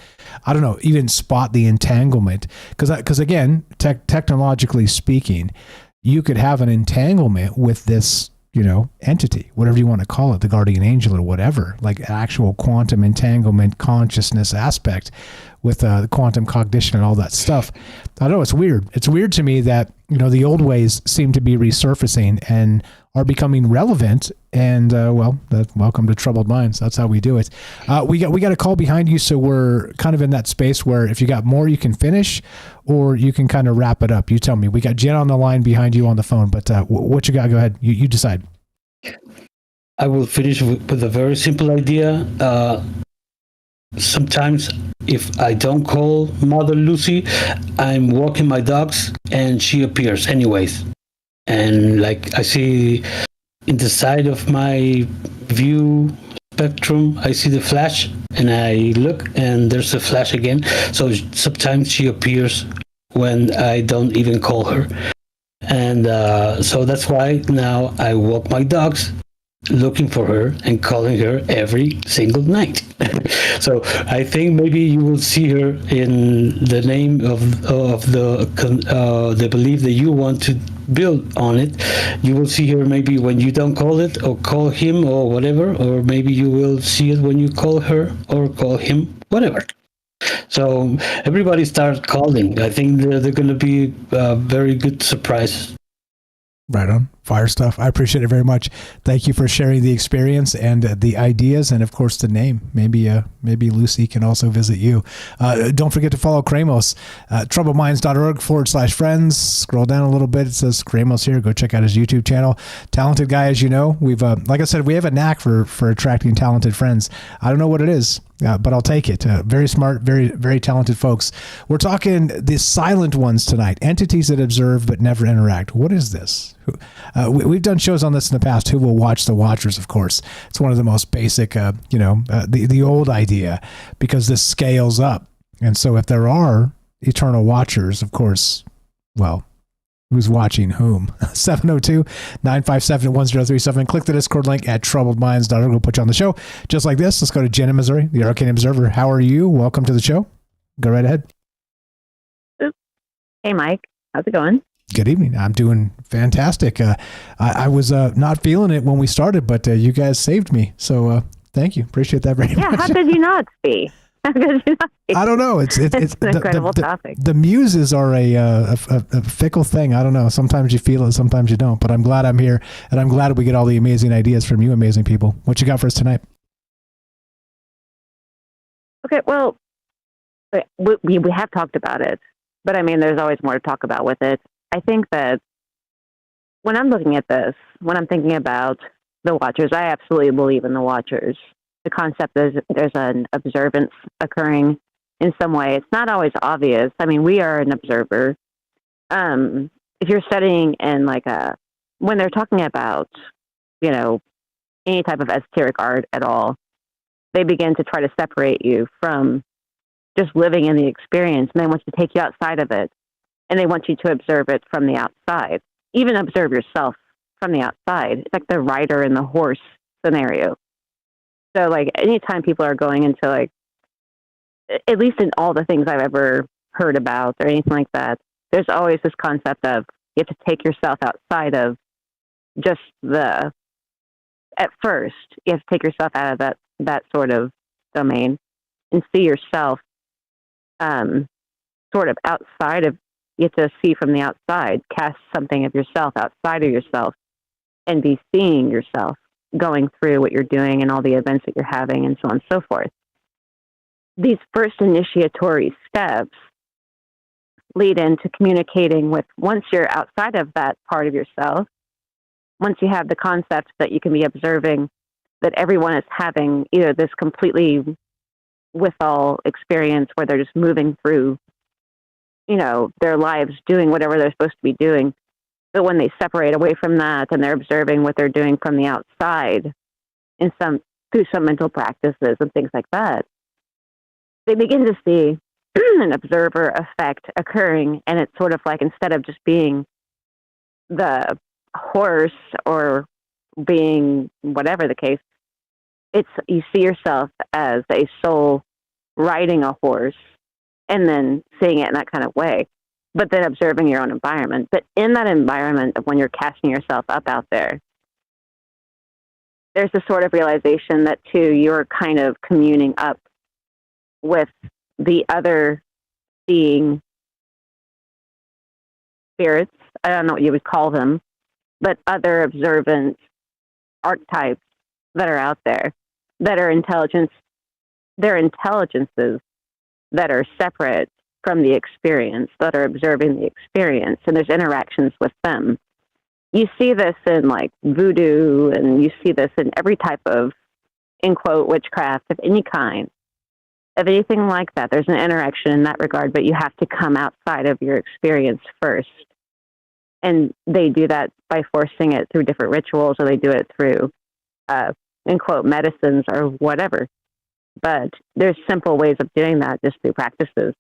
I don't know, even spot the entanglement. Because again, technologically speaking, you could have an entanglement with this, entity, whatever you want to call it, the guardian angel or whatever, like actual quantum entanglement consciousness aspect with the quantum cognition and all that stuff. I don't know, it's weird. It's weird to me that, the old ways seem to be resurfacing and are becoming relevant. And welcome to Troubled Minds. That's how we do it. We got a call behind you, so we're kind of in that space where if you got more, you can finish, or you can kind of wrap it up. You tell me. We got Jen on the line behind you on the phone, but what you got? Go ahead. You decide. I will finish with a very simple idea. Sometimes if I don't call Mother Lucy, I'm walking my dogs and she appears anyways. And like I see in the side of my view spectrum, I see the flash and I look and there's a flash again. So sometimes she appears when I don't even call her. And so that's why now I walk my dogs looking for her and calling her every single night. So I think maybe you will see her in the name of the belief that you want to build on it. You will see her maybe when you don't call it or call him or whatever, or maybe you will see it when you call her or call him, whatever. So everybody starts calling. I think they're going to be a very good surprise. Right on. Fire stuff. I appreciate it very much. Thank you for sharing the experience and the ideas, and of course the name. Maybe Lucy can also visit you. Don't forget to follow Kramos. troubledminds.org/friends. Scroll down a little bit. It says Kramos here. Go check out his YouTube channel. Talented guy, as you know. We've like I said, we have a knack for attracting talented friends. I don't know what it is. But I'll take it. Very smart, very, very talented folks. We're talking the silent ones tonight, entities that observe but never interact. What is this? We've done shows on this in the past. Who will watch the watchers, of course. It's one of the most basic, the old idea, because this scales up. And so if there are eternal watchers, of course, well, who's watching whom? 702-957-1037. Click the Discord link at troubledminds.org. We'll put you on the show. Just like this, let's go to Jen in Missouri, the Arcane Observer. How are you? Welcome to the show. Go right ahead. Hey, Mike. How's it going? Good evening. I'm doing fantastic. I was not feeling it when we started, but you guys saved me. So thank you. Appreciate that very much. Yeah, how could you not be? How could you not be? I don't know. It's an incredible topic. The muses are a fickle thing. I don't know. Sometimes you feel it, sometimes you don't. But I'm glad I'm here, and I'm glad we get all the amazing ideas from you amazing people. What you got for us tonight? Okay, well, we have talked about it, but I mean, there's always more to talk about with it. I think that when I'm looking at this, when I'm thinking about the Watchers, I absolutely believe in the Watchers. The concept is there's an observance occurring in some way. It's not always obvious. I mean, we are an observer. If you're studying in when they're talking about, any type of esoteric art at all, they begin to try to separate you from just living in the experience, and they want to take you outside of it, and they want you to observe it from the outside, even observe yourself from the outside. It's like the rider and the horse scenario. So, anytime people are going into, at least in all the things I've ever heard about or anything like that, there's always this concept of you have to take yourself outside of just at first, you have to take yourself out of that sort of domain and see yourself sort of outside of, you have to see from the outside, cast something of yourself outside of yourself and be seeing yourself going through what you're doing and all the events that you're having and so on and so forth. These first initiatory steps lead into communicating with, once you're outside of that part of yourself, once you have the concept that you can be observing that everyone is having either this completely withal experience where they're just moving through, their lives doing whatever they're supposed to be doing. But when they separate away from that and they're observing what they're doing from the outside through some mental practices and things like that, they begin to see an observer effect occurring. And it's sort of like, instead of just being the horse or being whatever the case, you see yourself as a soul riding a horse and then seeing it in that kind of way, but then observing your own environment. But in that environment of when you're casting yourself up out there, there's a sort of realization that, too, you're kind of communing up with the other seeing spirits. I don't know what you would call them, but other observant archetypes that are out there, that are intelligences that are separate from the experience, that are observing the experience, and there's interactions with them. You see this in voodoo, and you see this in every type of, in quote, witchcraft of any kind, of anything like that. There's an interaction in that regard, but you have to come outside of your experience first. And they do that by forcing it through different rituals, or they do it through, in quote, medicines or whatever. But there's simple ways of doing that just through practices.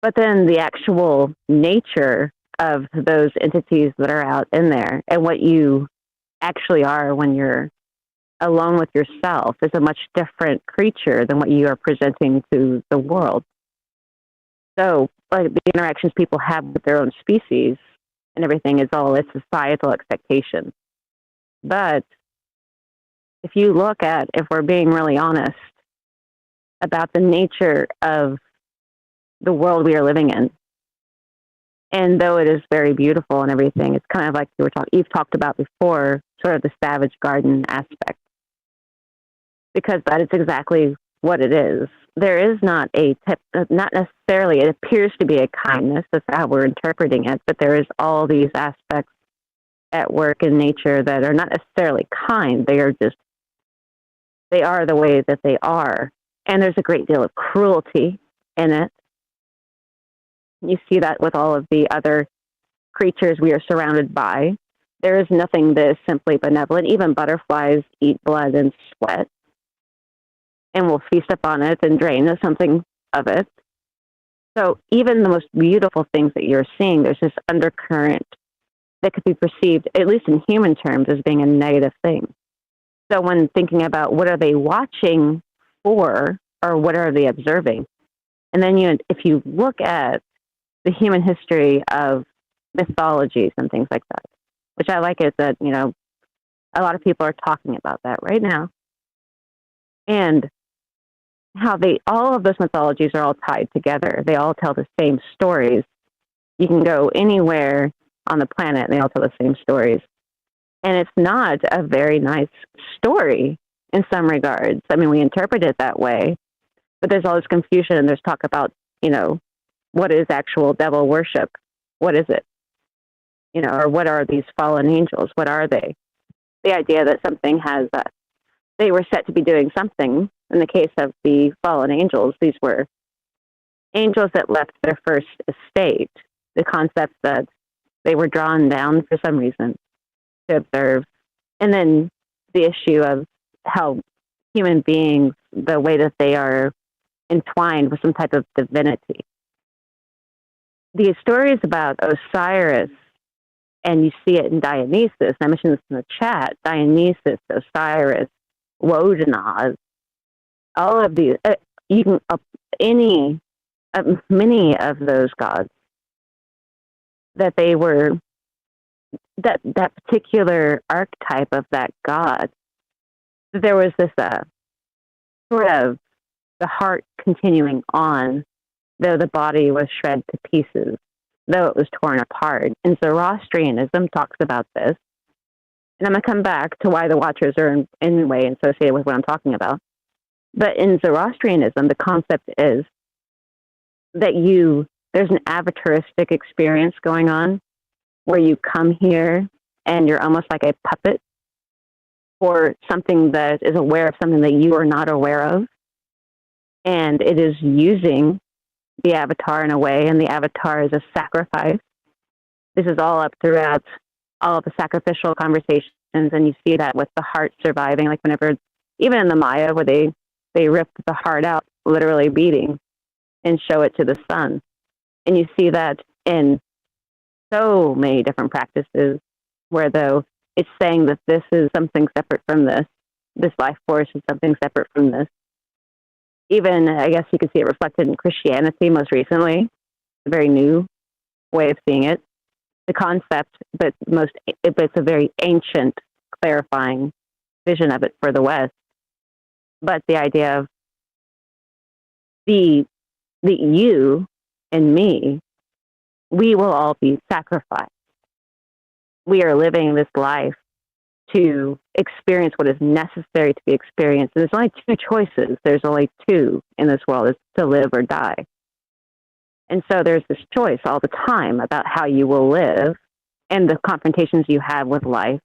But then the actual nature of those entities that are out in there and what you actually are when you're alone with yourself is a much different creature than what you are presenting to the world. So, the interactions people have with their own species and everything is all a societal expectation. But if we're being really honest, about the nature of the world we are living in. And though it is very beautiful and everything, it's kind of like you've talked about before, sort of the savage garden aspect. Because that is exactly what it is. There is not not necessarily, it appears to be a kindness, that's how we're interpreting it, but there is all these aspects at work in nature that are not necessarily kind. They are the way that they are. And there's a great deal of cruelty in it. You see that with all of the other creatures we are surrounded by. There is nothing that is simply benevolent. Even butterflies eat blood and sweat and will feast upon it and drain something of it. So even the most beautiful things that you're seeing, there's this undercurrent that could be perceived, at least in human terms, as being a negative thing. So when thinking about what are they watching for, or what are they observing? And then if you look at the human history of mythologies and things like that, which I like is that, a lot of people are talking about that right now. And how all of those mythologies are all tied together. They all tell the same stories. You can go anywhere on the planet and they all tell the same stories. And it's not a very nice story in some regards. I mean, we interpret it that way, but there's all this confusion and there's talk about, what is actual devil worship? What is it? Or what are these fallen angels? What are they? The idea that something they were set to be doing something. In the case of the fallen angels, these were angels that left their first estate. The concept that they were drawn down for some reason to observe. And then the issue of how human beings, the way that they are entwined with some type of divinity. The stories about Osiris, and you see it in Dionysus, I mentioned this in the chat, Dionysus, Osiris, Woden, all of these, you can, many of those gods, that they were, that particular archetype of that god, there was this sort of the heart continuing on, though the body was shred to pieces, though it was torn apart. And Zoroastrianism talks about this. And I'm going to come back to why the Watchers are in any way associated with what I'm talking about. But in Zoroastrianism, the concept is that there's an avataristic experience going on where you come here and you're almost like a puppet for something that is aware of something that you are not aware of. And it is using the avatar in a way, and the avatar is a sacrifice. This is all up throughout all of the sacrificial conversations, and you see that with the heart surviving, like whenever, even in the Maya, where they rip the heart out, literally beating, and show it to the sun. And you see that in so many different practices, where though it's saying that this is something separate from this life force is something separate from this. Even, I guess you can see it reflected in Christianity most recently, a very new way of seeing it. The concept, but it's a very ancient, clarifying vision of it for the West. But the idea of the you and me, we will all be sacrificed. We are living this life to experience what is necessary to be experienced. And there's only two choices. There's only two in this world, is to live or die. And so there's this choice all the time about how you will live and the confrontations you have with life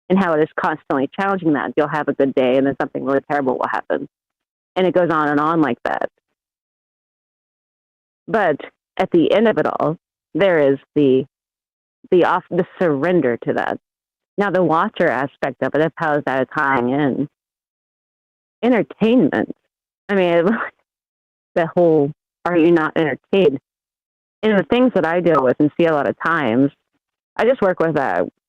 and how it is constantly challenging that. You'll have a good day and then something really terrible will happen. And it goes on and on like that. But at the end of it all, there is the surrender to that. Now, the watcher aspect of it, of how is that tying in? Entertainment. I mean, the whole, are you not entertained? And the things that I deal with and see a lot of times, I just work with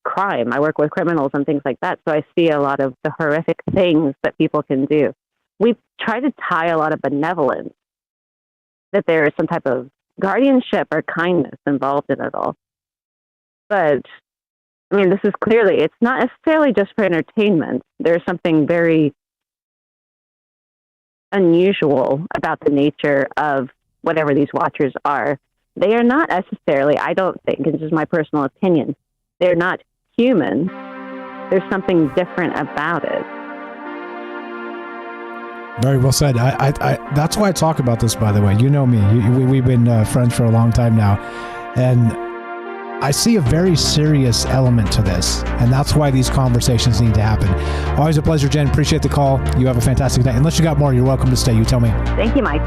crime. I work with criminals and things like that. So I see a lot of the horrific things that people can do. We try to tie a lot of benevolence, that there is some type of guardianship or kindness involved in it all. But I mean, this is clearly, it's not necessarily just for entertainment. There's something very unusual about the nature of whatever these watchers are. They are not necessarily, I don't think, and this is my personal opinion, they're not human. There's something different about it. Very well said. I that's why I talk about this, by the way. You know me. We've been friends for a long time now. And I see a very serious element to this. And that's why these conversations need to happen. Always a pleasure, Jen. Appreciate the call. You have a fantastic night. Unless you got more, you're welcome to stay. You tell me. Thank you, Mike.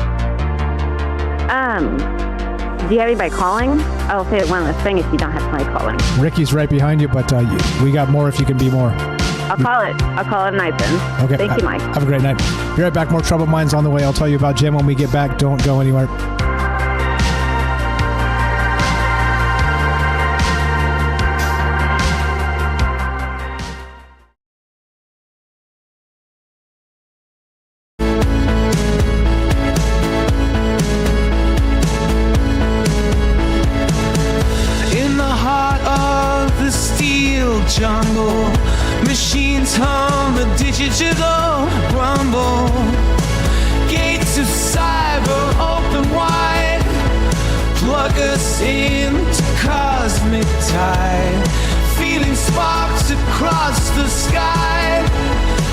Do you have anybody calling? I'll say one last thing if you don't have somebody calling. Ricky's right behind you, but we got more if you can be more. I'll call it a night then. Okay. Thank you, Mike. Have a great night. Be right back. More Troubled Minds on the way. I'll tell you about Jim when we get back. Don't go anywhere. In the heart of the steel jungle, machines hum a digital rumble. Gates of cyber open wide, plug us into cosmic tide. Feeling sparks across the sky.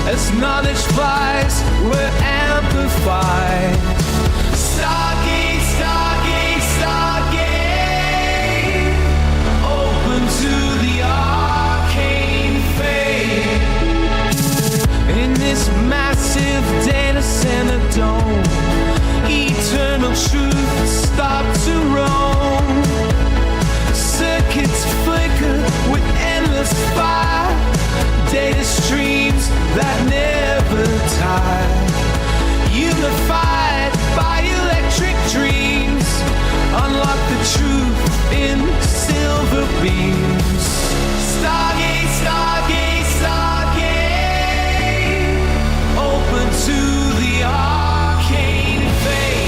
As knowledge flies, we're amplified. Stargate, Stargate, Stargate, open to the arcane fate. In this massive data center dome, eternal truth stop to roam. Circuits flicker with endless fire, data streams that never tire. Unified by electric dreams, unlock the truth in silver beams. Stargate, Stargate, Stargate, open to the arcane fate.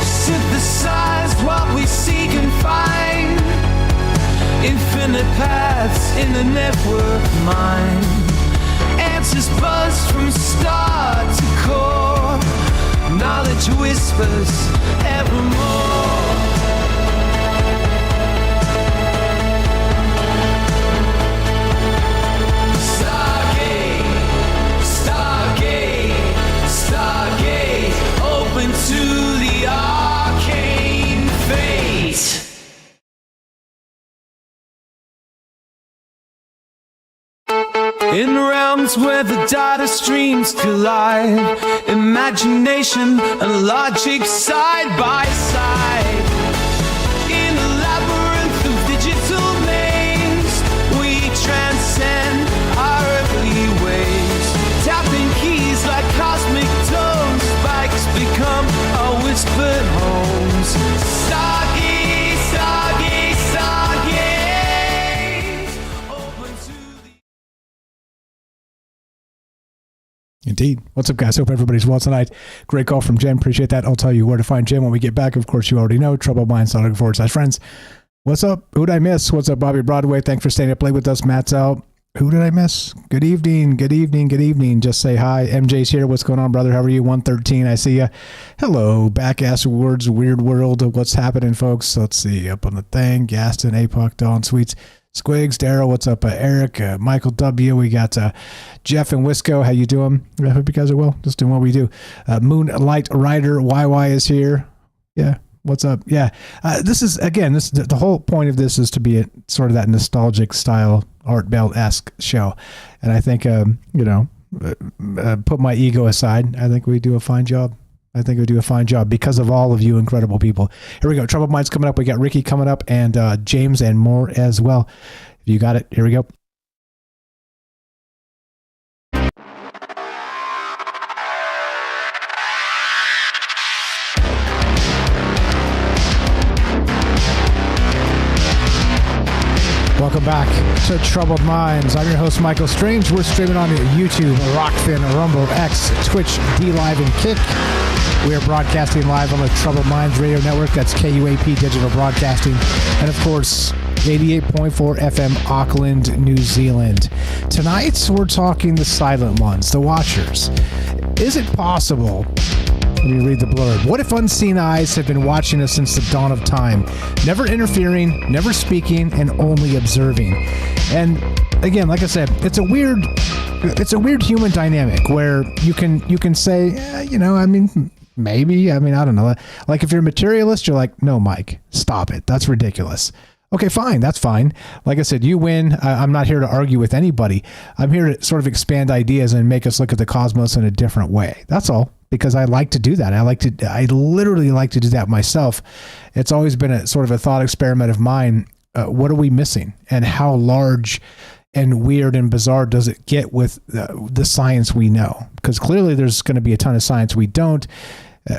Synthesize what we seek and find. Infinite paths in the network mind. Answers buzz from star to core. Knowledge whispers evermore. Stargate, Stargate, Stargate, open to the arcane fate. In realms where the data streams collide, imagination and logic side by side. In a labyrinth of digital names, we transcend our earthly ways. Tapping keys like cosmic tones, spikes become our whispered homes. Stargate, Stargate, Stargate, open to the... Indeed. What's up, guys? Hope everybody's well tonight. Great call from Jen. Appreciate that. I'll tell you where to find Jen when we get back. Of course, you already know. TroubledMinds.org/friends. What's up? Who did I miss? What's up, Bobby Broadway? Thanks for staying up late with us. Matt's out. Who did I miss? Good evening. Good evening. Good evening. Just say hi. MJ's here. What's going on, brother? How are you? 113. I see ya. Hello. Back ass words. Weird world. What's happening, folks? Let's see. Up on the thing. Gaston, Apoc, Dawn, Sweets. Squigs, Daryl, what's up? Eric, Michael W. We got Jeff and Wisco. How you doing? I hope you guys are well. Just doing what we do. Moonlight Rider YY is here. Yeah. What's up? Yeah. This is, again, the whole point of this is to be a sort of that nostalgic style Art Bell-esque show. And I think, put my ego aside, I think we do a fine job. Because of all of you incredible people. Here we go. Troubled Minds coming up. We got Ricky coming up and James and more as well. If you got it, here we go. Welcome back to Troubled Minds. I'm your host, Michael Strange. We're streaming on YouTube, Rockfin, Rumble, X, Twitch, D-Live, and Kick. We are broadcasting live on the Troubled Minds Radio Network. That's KUAP Digital Broadcasting. And, of course, 88.4 FM, Auckland, New Zealand. Tonight, we're talking the silent ones, the watchers. Is it possible... Let me read the blurb. What if unseen eyes have been watching us since the dawn of time, never interfering, never speaking, and only observing? And again, like I said, it's a weird human dynamic where you can say, maybe. I don't know. Like if you're a materialist, you're like, no, Mike, stop it. That's ridiculous. Okay, fine. That's fine. Like I said, you win. I'm not here to argue with anybody. I'm here to sort of expand ideas and make us look at the cosmos in a different way. That's all. Because I like to do that. I literally like to do that myself. It's always been a sort of a thought experiment of mine. What are we missing? And how large and weird and bizarre does it get with the science we know? Because clearly there's going to be a ton of science we don't.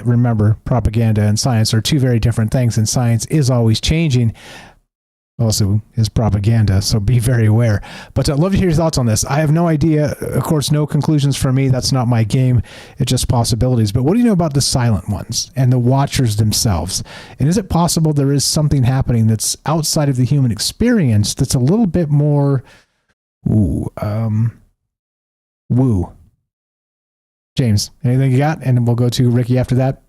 Remember, propaganda and science are two very different things, and science is always changing. Also is propaganda, so be very aware. But I'd love to hear your thoughts on this. I have no idea. Of course, no conclusions for me. That's not my game. It's just possibilities. But what do you know about the silent ones and the watchers themselves? And is it possible there is something happening that's outside of the human experience that's a little bit more woo? James, anything you got? And then we'll go to Ricky after that.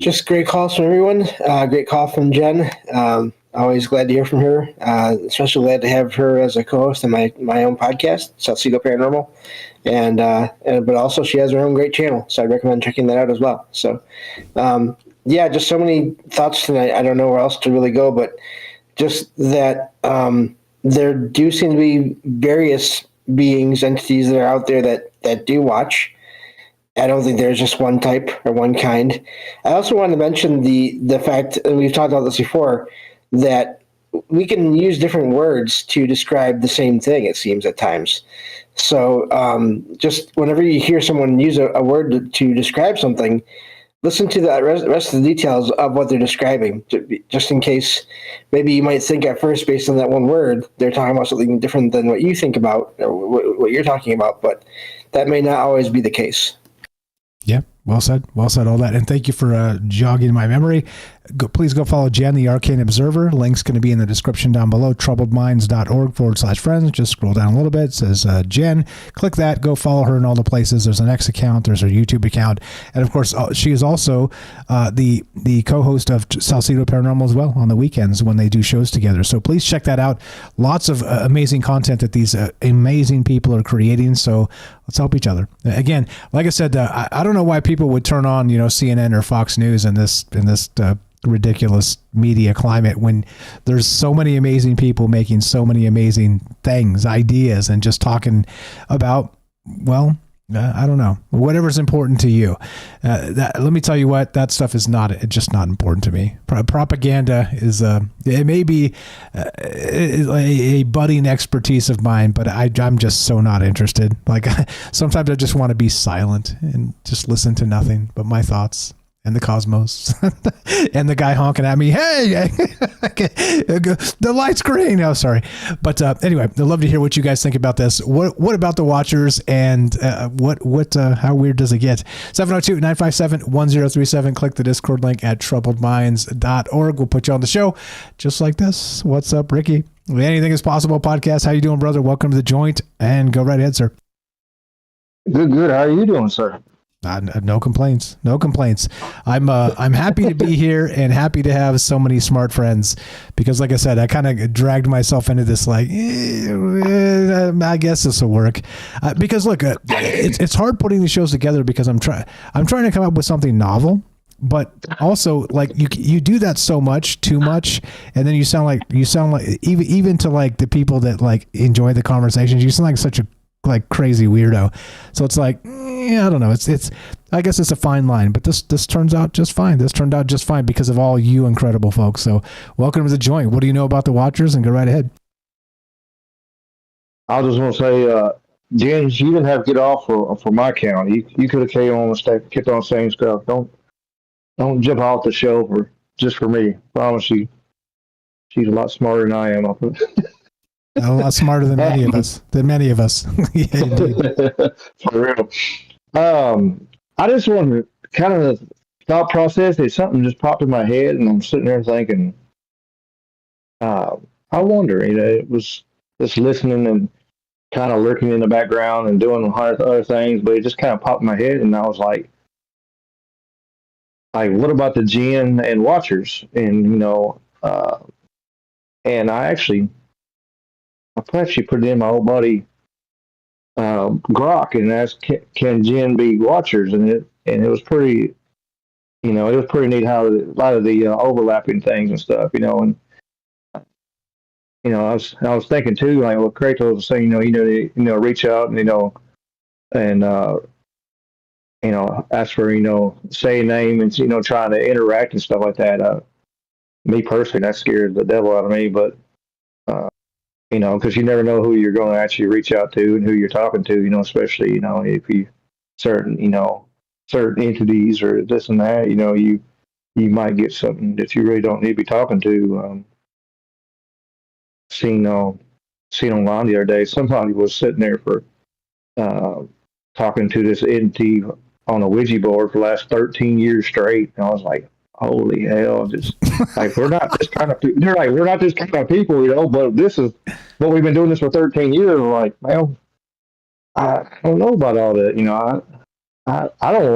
Just great calls from everyone. Great call from Jen. Always glad to hear from her. Especially glad to have her as a co-host in my own podcast, Salcedo Paranormal, and but also she has her own great channel, so I recommend checking that out as well. So, just so many thoughts tonight. I don't know where else to really go, but just that there do seem to be various beings, entities that are out there that do watch. I don't think there's just one type or one kind. I also want to mention the fact, and we've talked about this before, that we can use different words to describe the same thing, it seems, at times. So just whenever you hear someone use a word to describe something, listen to the rest of the details of what they're describing, just in case maybe you might think at first, based on that one word, they're talking about something different than what you think about or what you're talking about, but that may not always be the case. Yeah, well said, all that. And thank you for jogging my memory. Please go follow Jen, the Arcane Observer. Link's going to be in the description down below, troubledminds.org/friends. Just scroll down a little bit. It says Jen. Click that. Go follow her in all the places. There's an X account. There's her YouTube account. And, of course, she is also the co-host of Salcedo Paranormal as well on the weekends when they do shows together. So please check that out. Lots of amazing content that these amazing people are creating. So let's help each other. Again, like I said, I don't know why people would turn on, CNN or Fox News in this ridiculous media climate when there's so many amazing people making so many amazing things, ideas, and just talking about, I don't know, whatever's important to you. Let me tell you what, that stuff is just not important to me. Propaganda is, it may be a budding expertise of mine, but I'm just so not interested. Like sometimes I just want to be silent and just listen to nothing but my thoughts and the cosmos and the guy honking at me. Hey, the light's green. Oh, sorry. But anyway, I'd love to hear what you guys think about this. What about the watchers, and how weird does it get? 702-957-1037. Click the Discord link at troubledminds.org. We'll put you on the show just like this. What's up, Ricky? Anything is Possible podcast. How you doing, brother? Welcome to the joint, and go right ahead, sir. Good. How are you doing, sir? No complaints. I'm happy to be here and happy to have so many smart friends, because like I said, I kind of dragged myself into this, like, I guess this will work. Because look, it's hard putting these shows together because I'm trying to come up with something novel, but also like you do that too much, and then you sound like even to like the people that like enjoy the conversations, you sound like such a crazy weirdo. So it's like, I don't know. It's I guess it's a fine line, but this turns out just fine. This turned out just fine because of all you incredible folks. So welcome to the joint. What do you know about the watchers? And go right ahead. I just want to say, James, you didn't have to get off for my count. You could have kept on saying stuff. Don't jump off the show just for me. Promise you. she's a lot smarter than I am. A lot smarter than many of us. Yeah, indeed. For real. I just want to kind of thought process. It's something just popped in my head, and I'm sitting there thinking, I wonder. It was just listening and kind of lurking in the background and doing other things, but it just kind of popped in my head, and I was like, what about the Jinn and Watchers? And and I actually put it in my old buddy Grok and asked, can Jinn be Watchers? And it was pretty, it was pretty neat how a lot of the overlapping things and stuff, and I was thinking too, like what Kratos was saying, reach out and ask for say a name and trying to interact and stuff like that. Me personally, that scared the devil out of me, but because you never know who you're going to actually reach out to and who you're talking to, especially if you certain entities or this and that, you might get something that you really don't need to be talking to. Seen online the other day, somebody was sitting there for talking to this entity on a Ouija board for the last 13 years straight, and I was like, holy hell, just like we're not this kind of people. They're like, we're not this kind of people, but this is what we've been doing this for 13 years. I'm like, well, I don't know about all that, I don't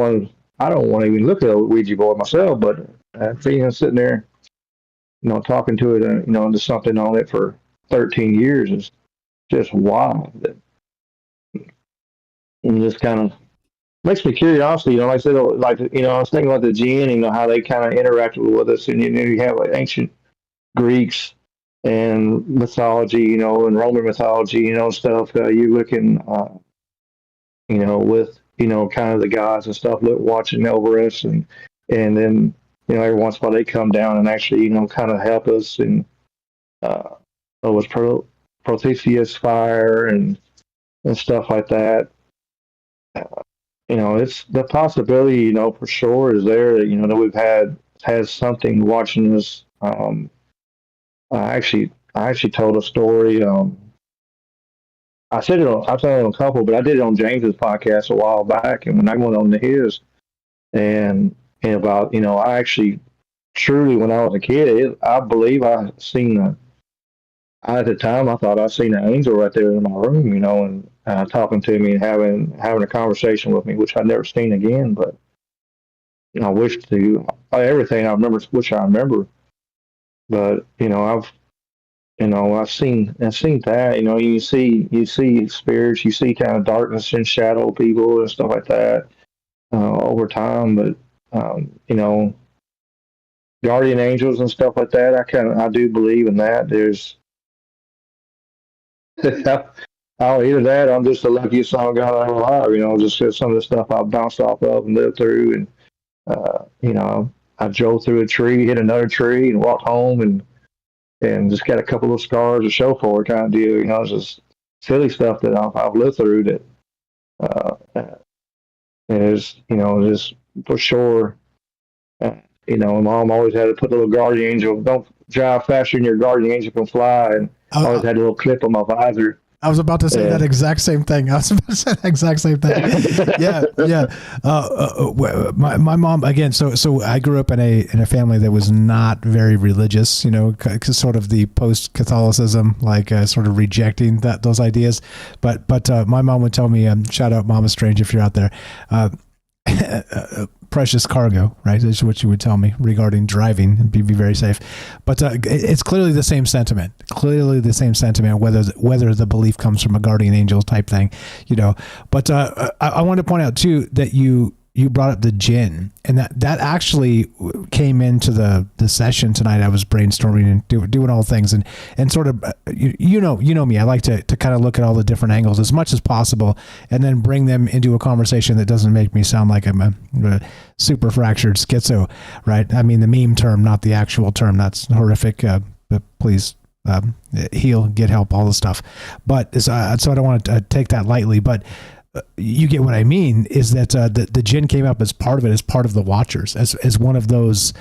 want to even look at a Ouija board myself, but seeing sitting there, talking to it, just something on it for 13 years is just wild. And just kind of makes me curiosity, like I said, I was thinking about the Jinn, how they kind of interacted with us, and you have like ancient Greeks and mythology, and Roman mythology, stuff. You looking, with kind of the gods and stuff watching over us, and then every once in a while they come down and actually kind of help us, and it was Protheus fire and stuff like that. It's the possibility, for sure is there that, that we've had something watching us. I actually told a story. I've said it on a couple, but I did it on James's podcast a while back, and when I went on to his, and about, I actually truly, when I was a kid, I believe I seen at the time, I thought I seen an angel right there in my room, and talking to me and having a conversation with me, which I'd never seen again. But I wish to everything I remember, which I remember. But I've seen that. You see spirits, you see kind of darkness and shadow people and stuff like that over time. But guardian angels and stuff like that, I do believe in that. There's either that, I'm just the luckiest son of God I'm alive, just some of the stuff I've bounced off of and lived through, and I drove through a tree, hit another tree, and walked home, and just got a couple of scars to show for it, kind of deal. It's just silly stuff that I've lived through that is just for sure. Mom always had to put a little guardian angel. Don't drive faster than your guardian angel can fly, and I always had a little clip on my visor. I was about to say that exact same thing. Yeah. My mom, again, so I grew up in a family that was not very religious, sort of the post-Catholicism, like sort of rejecting those ideas. But my mom would tell me, shout out Mama Strange if you're out there, precious cargo, right? That's what you would tell me regarding driving and be very safe. But it's clearly the same sentiment. Whether the belief comes from a guardian angel type thing, But I want to point out too that you brought up the Jinn, and that actually came into the session tonight. I was brainstorming and doing all things and sort of you know me. I like to kind of look at all the different angles as much as possible, and then bring them into a conversation that doesn't make me sound like I'm a super fractured schizo, right? I mean the meme term, not the actual term. That's horrific. But please heal, get help, all the stuff. But so I don't want to take that lightly, but. You get what I mean is that the Jinn came up as part of it, as part of the Watchers, as one of those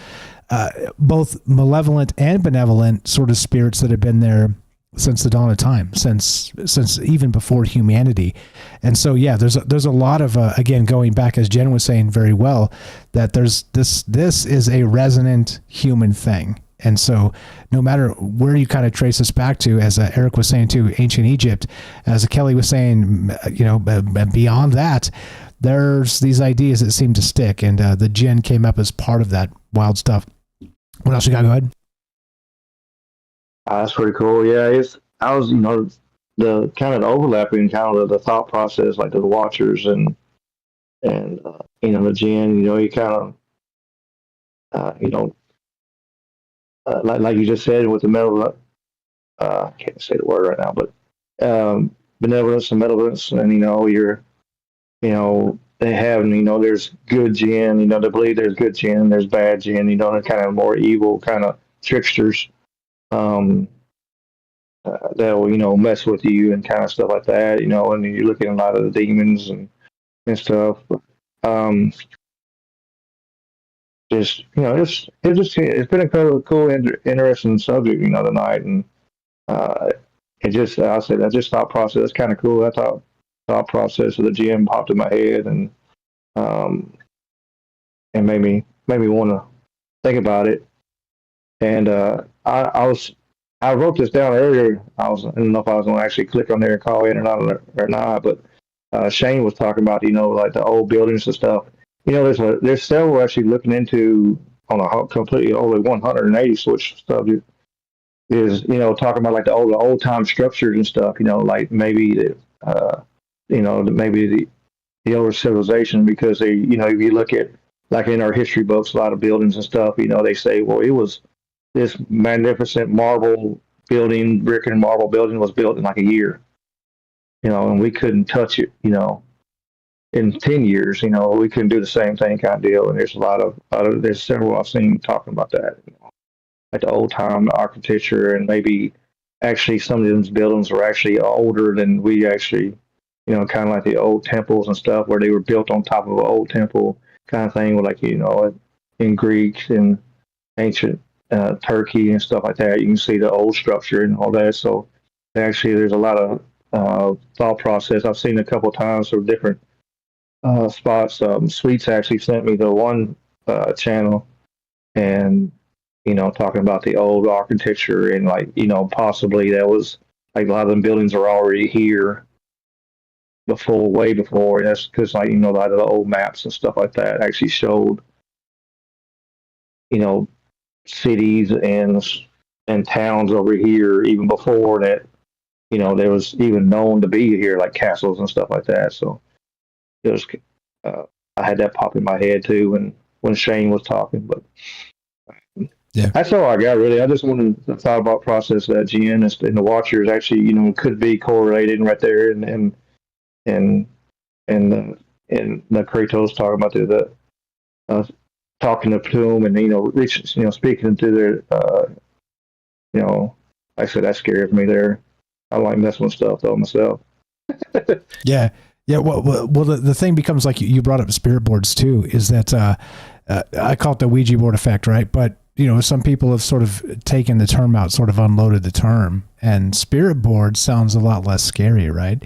both malevolent and benevolent sort of spirits that have been there since the dawn of time, since even before humanity. And so, yeah, there's a lot of, again, going back, as Jen was saying very well, that there's this is a resonant human thing. And so no matter where you kind of trace this back to, as Eric was saying too, ancient Egypt, as Kelly was saying, beyond that, there's these ideas that seem to stick. And the jinn came up as part of that wild stuff. What else you got? Go ahead. That's pretty cool. Yeah, I was, the kind of overlapping kind of the thought process, like the Watchers and the Jinn. You kind of, like you just said with the metal. I can't say the word right now, but benevolence and malevolence, and they have, there's good Jinn. They believe there's good Jinn, there's bad Jinn. They're kind of more evil, kind of tricksters. That'll mess with you and kind of stuff like that, and you're looking at a lot of the demons and stuff. It's been a kind of cool, interesting subject, tonight, and I said that just thought process is kind of cool. That thought process of the gym popped in my head and made me want to think about it. And I wrote this down earlier. I don't know if I was going to actually click on there and call in or not, but Shane was talking about, like the old buildings and stuff. There's several actually looking into on a completely only 180 switch subject is, talking about like the old time structures and stuff, like maybe maybe the older civilization, because they, if you look at like in our history books, a lot of buildings and stuff, they say, well, it was this magnificent marble building, brick and marble building was built in like a year, and we couldn't touch it, in 10 years, we couldn't do the same thing kind of deal. And there's there's several I've seen talking about that, like the old time architecture, and maybe actually some of these buildings were actually older than we actually, kind of like the old temples and stuff where they were built on top of an old temple kind of thing, with like, in Greek and ancient Turkey and stuff like that. You can see the old structure and all that. So actually there's a lot of thought process. I've seen a couple of times for different spots. Sweets actually sent me the one channel, and talking about the old architecture, and like possibly that was like a lot of them buildings are already here way before. That's because like a lot of the old maps and stuff like that actually showed cities and towns over here even before that. There was even known to be here, like castles and stuff like that. So it was, I had that pop in my head too when Shane was talking. But yeah, that's all I got really. I just wanted to thought about process that Jinn and the Watchers actually could be correlated right there, and the Kratos talking about the talking to him and speaking to their like I said, that scares me there. I like messing with stuff though myself. Yeah. Well, the thing becomes, like you brought up spirit boards too, is that I call it the Ouija board effect, right? But some people have sort of taken the term out, sort of unloaded the term, and spirit board sounds a lot less scary, right?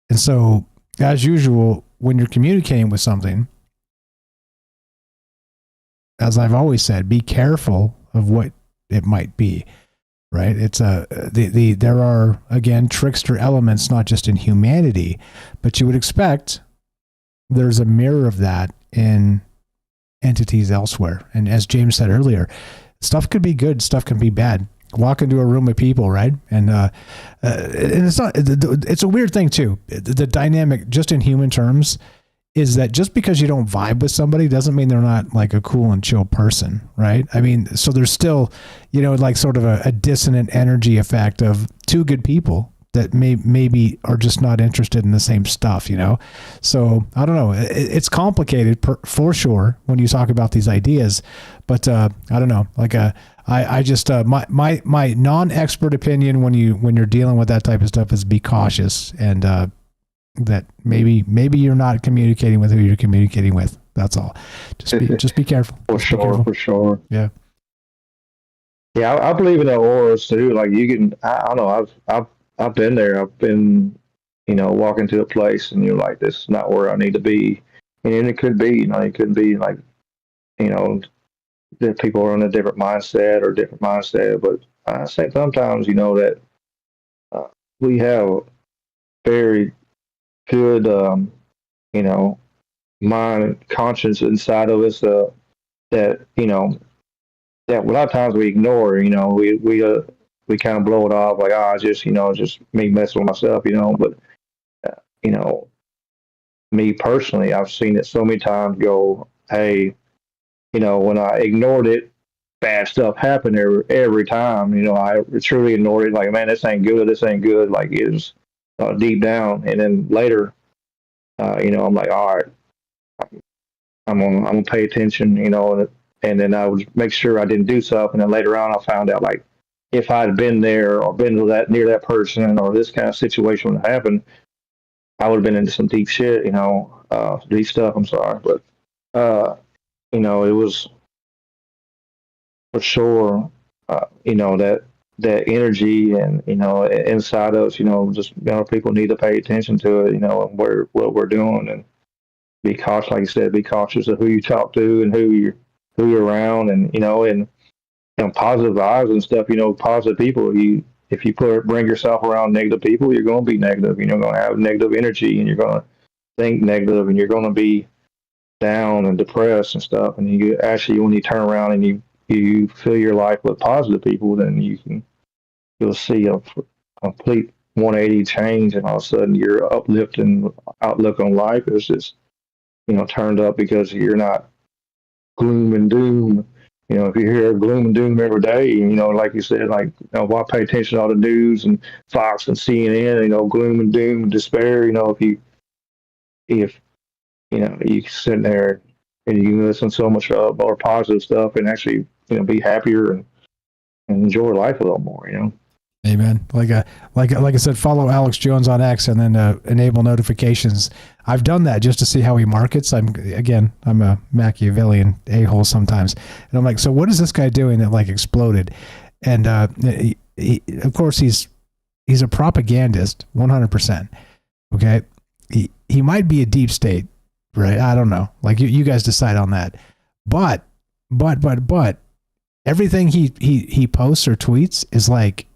And so, as usual, when you're communicating with something, as I've always said, be careful of what it might be. Right. It's there are, again, trickster elements, not just in humanity, but you would expect there's a mirror of that in entities elsewhere. And as James said earlier, stuff could be good, stuff can be bad. Walk into a room with people, right? And it's a weird thing too. The dynamic, just in human terms, is that just because you don't vibe with somebody doesn't mean they're not like a cool and chill person, right? I mean, so there's still, like sort of a dissonant energy effect of two good people that maybe are just not interested in the same stuff, So I don't know. It's complicated for sure when you talk about these ideas, but I don't know. Like I just my non-expert opinion when you're dealing with that type of stuff is be cautious, and that maybe you're not communicating with who you're communicating with. That's all. Just be careful. For sure. Yeah. Yeah, I believe in the auras too. Like you can, I don't know. I've been there. I've been, walking to a place and you're like, this is not where I need to be. And it could be, it could be like, you know, that people are in a different mindset or different mindset. But I think sometimes, that we have very good, you know, mind and conscience inside of us that, that a lot of times we ignore. We kind of blow it off like, it's just, just me messing with myself, But, you know, me personally, I've seen it so many times go, hey, when I ignored it, bad stuff happened every time. I truly ignored it. Like, man, this ain't good. This ain't good. Like, it was deep down. And then later, I'm like, all right, I'm gonna pay attention. And then I would make sure I didn't do stuff. And then later on, I found out like if I'd been there or been to that near that person or this kind of situation would happen, I would have been into some deep shit. Deep stuff. I'm sorry, but it was for sure, that energy and, inside us, just, people need to pay attention to it, and what we're doing and be cautious, like you said, be cautious of who you talk to and who you're around and, positive vibes and stuff, positive people. If you bring yourself around negative people, you're going to be negative. You're going to have negative energy and you're going to think negative and you're going to be down and depressed and stuff. And you actually, when you turn around and you fill your life with positive people, then you'll see a complete 180 change, and all of a sudden your uplifting outlook on life is just turned up because you're not gloom and doom. If you hear gloom and doom every day, like you said, like why pay attention to all the news and Fox and CNN, gloom and doom and despair. If you sit there and you can listen to so much more positive stuff and actually be happier and enjoy life a little more. Amen. Like I said, follow Alex Jones on X and then enable notifications. I've done that just to see how he markets. I'm a Machiavellian a-hole sometimes, and I'm like, so what is this guy doing that like exploded? And he, of course, he's a propagandist, 100%. Okay, he might be a deep state, right? I don't know. Like you guys decide on that. But everything he posts or tweets is like,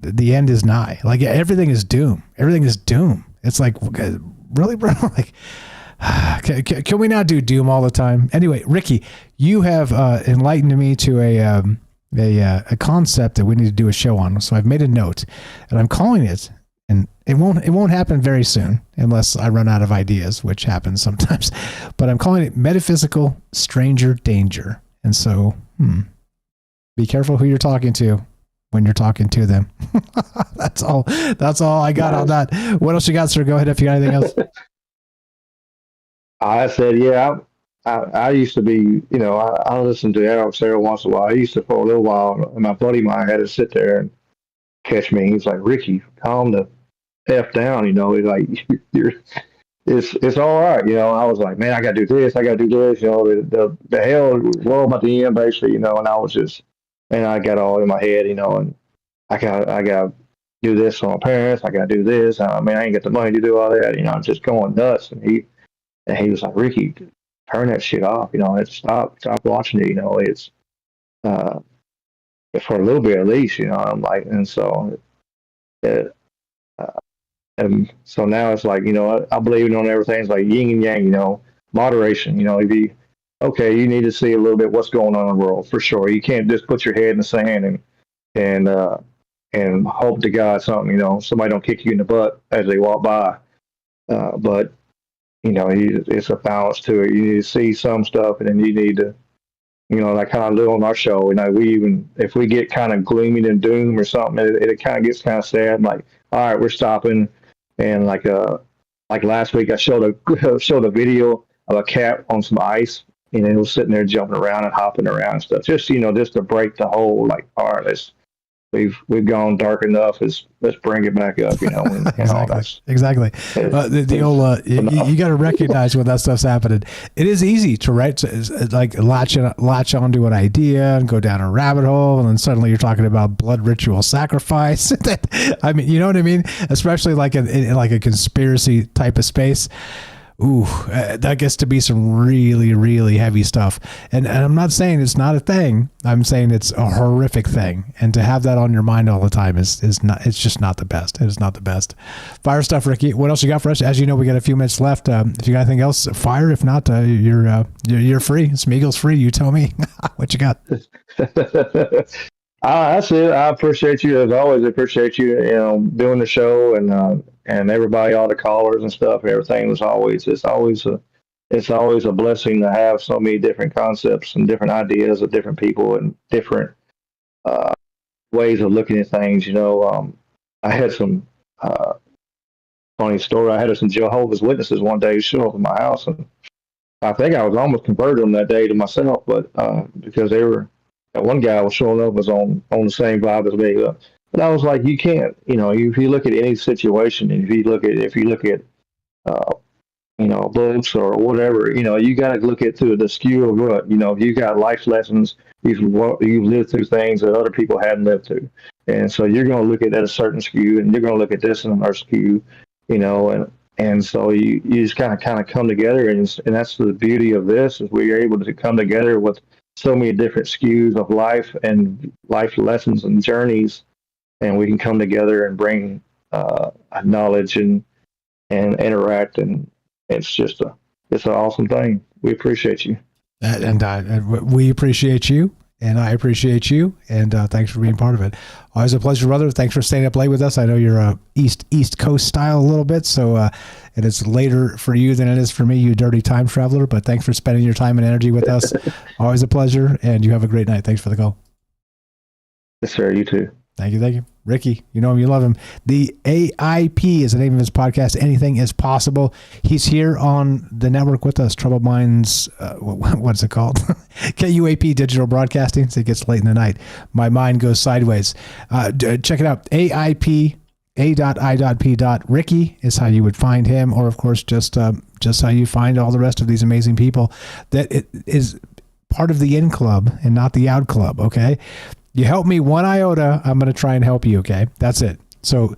the end is nigh. Like everything is doom. Everything is doom. It's like, really, bro? Like, can we not do doom all the time? Anyway, Ricky, you have enlightened me to a concept that we need to do a show on. So I've made a note, and I'm calling it. And it won't happen very soon unless I run out of ideas, which happens sometimes. But I'm calling it metaphysical stranger danger. And so, be careful who you're talking to when you're talking to them. That's all I got on that. What else you got, sir? Go ahead if you got anything else. I said, yeah, I used to be, I listened to Alex every once in a while. I used to for a little while, and my buddy of mine had to sit there and catch me. He's like, Ricky, calm the F down, he's like, it's all right, I was like, man, I gotta do this, the hell world at the end, basically, and I was just, and I got all in my head, and I gotta do this for my parents, I gotta do this, I ain't got the money to do all that, I'm just going nuts, and he was like, Ricky, turn that shit off, it's stop watching it, it's for a little bit at least, I'm like, and so and so now it's like, I believe in everything. It's like yin and yang, moderation, if you need to see a little bit what's going on in the world for sure. You can't just put your head in the sand and hope to God something, somebody don't kick you in the butt as they walk by. But, it's a balance to it. You need to see some stuff and then you need to, like kind of do on our show, if we get kind of gloomy and doom or something, it kind of gets kind of sad. Like, all right, we're stopping. And like last week, I showed a video of a cat on some ice, and it was sitting there jumping around and hopping around and stuff. Just just to break the whole like, all right, we've gone dark enough. Let's bring it back up. You know, Exactly. The old you got to recognize when that stuff's happening. It is easy to like latch onto an idea and go down a rabbit hole, and then suddenly you're talking about blood ritual sacrifice. I mean, you know what I mean? Especially like in like a conspiracy type of space. Ooh, that gets to be some really, really heavy stuff. And I'm not saying it's not a thing. I'm saying it's a horrific thing. And to have that on your mind all the time is not. It's just not the best. It is not the best. Fire stuff, Ricky. What else you got for us? As you know, we got a few minutes left. If you got anything else, fire. If not, you're free. Smeagol's free. You tell me what you got. That's it. I appreciate you as always. I appreciate you, doing the show and everybody, all the callers and stuff. Everything it's always a blessing to have so many different concepts and different ideas of different people and different ways of looking at things. I had some funny story. I had some Jehovah's Witnesses one day show up at my house, and I think I was almost converted them that day to myself, but because they were. One guy was showing up was on the same vibe as me, but I was like, you can't, if you look at any situation, if you look at books or whatever, you got to look at through the skew of what, you got life lessons, you've lived through things that other people hadn't lived through, and so you're going to look at that a certain skew, and you're going to look at this in another skew, and so you just kind of come together, and that's the beauty of this is we're able to come together with so many different skews of life and life lessons and journeys, and we can come together and bring knowledge and interact, and it's an awesome thing. We appreciate you, and we appreciate you, and I appreciate you, and thanks for being part of it. Always a pleasure, brother. Thanks for staying up late with us. I know you're East Coast style a little bit, so it is later for you than it is for me, you dirty time traveler, but thanks for spending your time and energy with us. Always a pleasure, and you have a great night. Thanks for the call. Yes, sir. You too. Thank you. Ricky, you know him, you love him. The AIP is the name of his podcast. Anything is possible. He's here on the network with us. Troubled Minds, what's it called? KUAP Digital Broadcasting. So it gets late in the night. My mind goes sideways. Check it out. AIP, A.I.P. Ricky is how you would find him, or of course, just how you find all the rest of these amazing people. That it is part of the in club and not the out club. Okay. You help me one iota, I'm going to try and help you, okay? That's it. So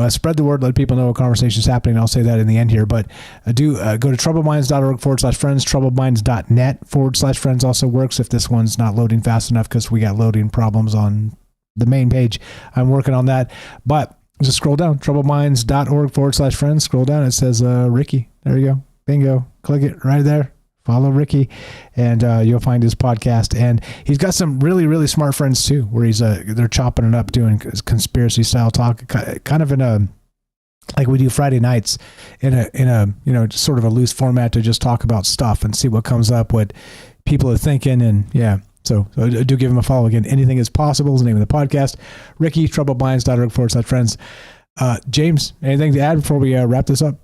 spread the word, let people know a conversation's happening. I'll say that in the end here, but do go to troubledminds.org/friends, troubledminds.net/friends also works if this one's not loading fast enough because we got loading problems on the main page. I'm working on that, but just scroll down, troubledminds.org/friends, scroll down, it says Ricky. There you go. Bingo. Click it right there. Follow Ricky, and you'll find his podcast. And he's got some really, really smart friends too, where they're chopping it up, doing conspiracy style talk, kind of in a like we do Friday nights, in a sort of a loose format to just talk about stuff and see what comes up, what people are thinking, and yeah. So do give him a follow again. Anything is possible is the name of the podcast. Ricky, troubledminds.org/friends. James, anything to add before we wrap this up?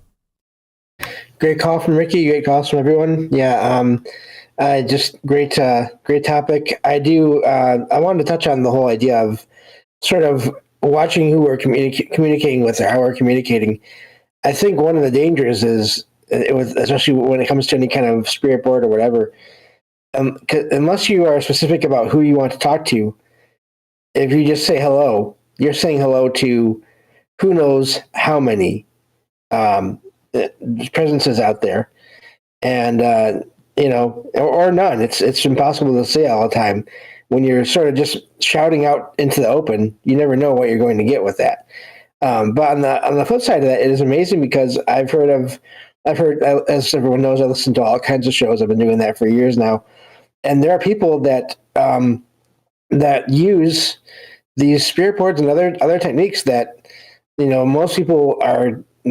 Great call from Ricky. Great calls from everyone. Yeah, just great topic. I wanted to touch on the whole idea of sort of watching who we're communicating with or how we're communicating. I think one of the dangers is, especially when it comes to any kind of spirit board or whatever, unless you are specific about who you want to talk to, if you just say hello, you're saying hello to who knows how many presences out there, and or none. It's impossible to say all the time. When you're sort of just shouting out into the open, you never know what you're going to get with that. But on the flip side of that, it is amazing because I've heard, as everyone knows, I listen to all kinds of shows. I've been doing that for years now, and there are people that use these spirit boards and other techniques that most people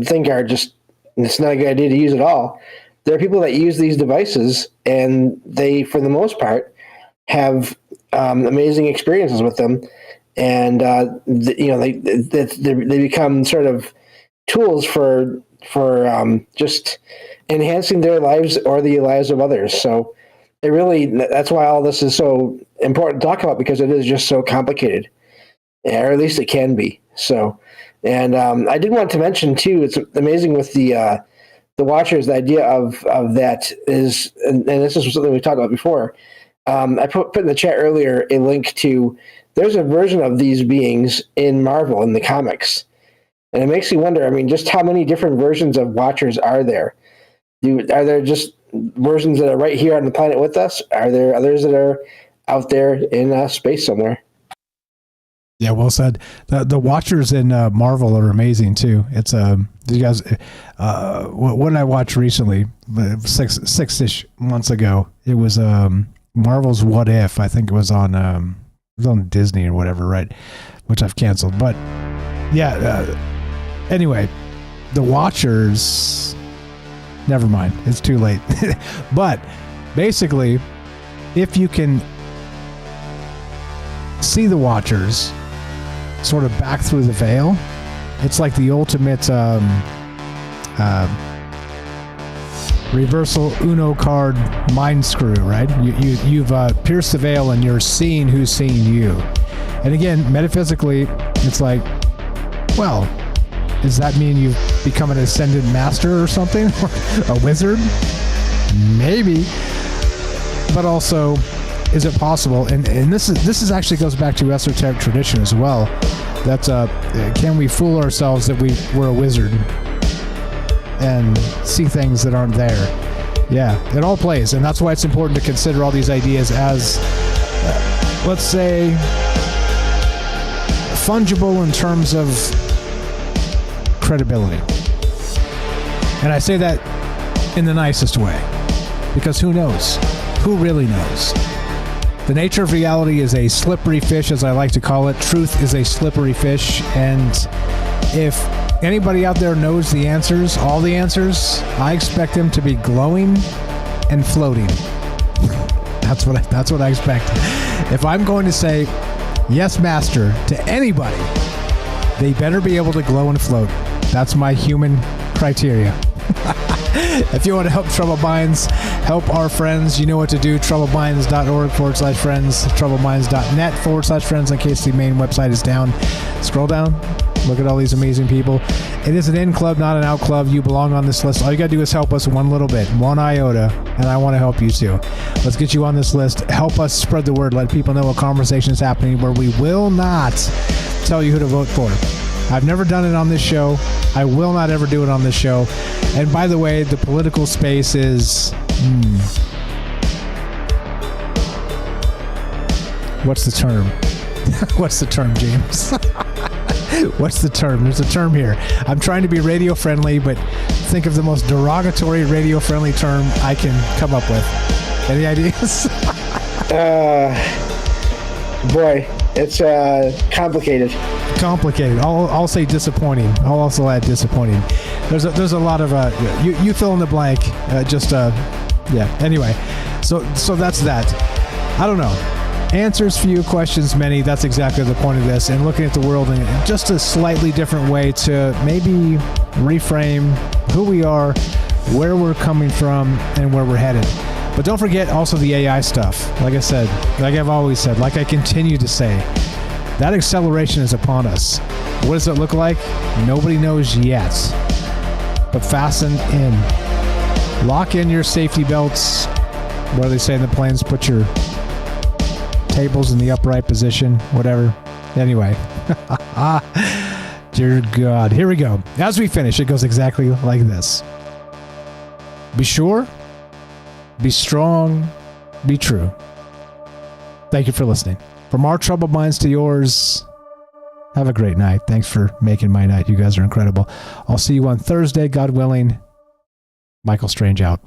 think are just. It's not a good idea to use at all. There are people that use these devices, and they, for the most part, have amazing experiences with them, and they become sort of tools for just enhancing their lives or the lives of others. So that's why all this is so important to talk about, because it is just so complicated. Yeah, or at least it can be. So, and I did want to mention too, it's amazing with the Watchers, the idea of that is, and this is something we talked about before. I put in the chat earlier a link to, there's a version of these beings in Marvel, in the comics. And it makes me wonder, I mean, just how many different versions of Watchers are there? Are there just versions that are right here on the planet with us? Are there others that are out there in space somewhere? Yeah, well said. The Watchers in Marvel are amazing too. It's you guys, what did I watch recently? 6-ish months ago. It was Marvel's What If. I think it was on Disney or whatever, right? Which I've canceled. But yeah. Anyway, the Watchers. Never mind. It's too late. But basically, if you can see the Watchers sort of back through the veil, it's like the ultimate reversal Uno card mind screw, right? You've pierced the veil and you're seeing who's seeing you. And again, metaphysically, it's like, well, does that mean you've become an ascended master or something? A wizard? Maybe. But also, is it possible? And this is actually goes back to esoteric tradition as well. That's can we fool ourselves that we're a wizard and see things that aren't there? Yeah, it all plays, and that's why it's important to consider all these ideas as, let's say, fungible in terms of credibility. And I say that in the nicest way, because who knows? Who really knows? The nature of reality is a slippery fish, as I like to call it. Truth is a slippery fish, and if anybody out there knows the answers, all the answers, I expect them to be glowing and floating. That's what I expect. If I'm going to say yes, master, to anybody, they better be able to glow and float. That's my human criteria. If you want to help Troubled Minds, help our friends, you know what to do. troubledminds.org/friends, troubledminds.net/friends in case the main website is down. Scroll down. Look at all these amazing people. It is an in club, not an out club. You belong on this list. All you got to do is help us one little bit, one iota, and I want to help you too. Let's get you on this list. Help us spread the word. Let people know a conversation is happening where we will not tell you who to vote for. I've never done it on this show. I will not ever do it on this show. And by the way, the political space is... What's the term? What's the term, James? What's the term? There's a term here. I'm trying to be radio friendly, but think of the most derogatory radio friendly term I can come up with. Any ideas? Boy, it's complicated. Complicated. I'll say disappointing. I'll also add disappointing. There's a lot of you fill in the blank. Yeah. Anyway, so that's that. I don't know. Answers few, questions many. That's exactly the point of this. And looking at the world in just a slightly different way to maybe reframe who we are, where we're coming from, and where we're headed. But don't forget also the AI stuff. Like I said, like I've always said, like I continue to say, that acceleration is upon us. What does it look like? Nobody knows yet. But fasten in. Lock in your safety belts. What do they say in the planes? Put your tables in the upright position, whatever. Anyway. Dear God. Here we go. As we finish, it goes exactly like this. Be sure, be strong, be true. Thank you for listening. From our troubled minds to yours, have a great night. Thanks for making my night. You guys are incredible. I'll see you on Thursday, God willing. Michael Strange out.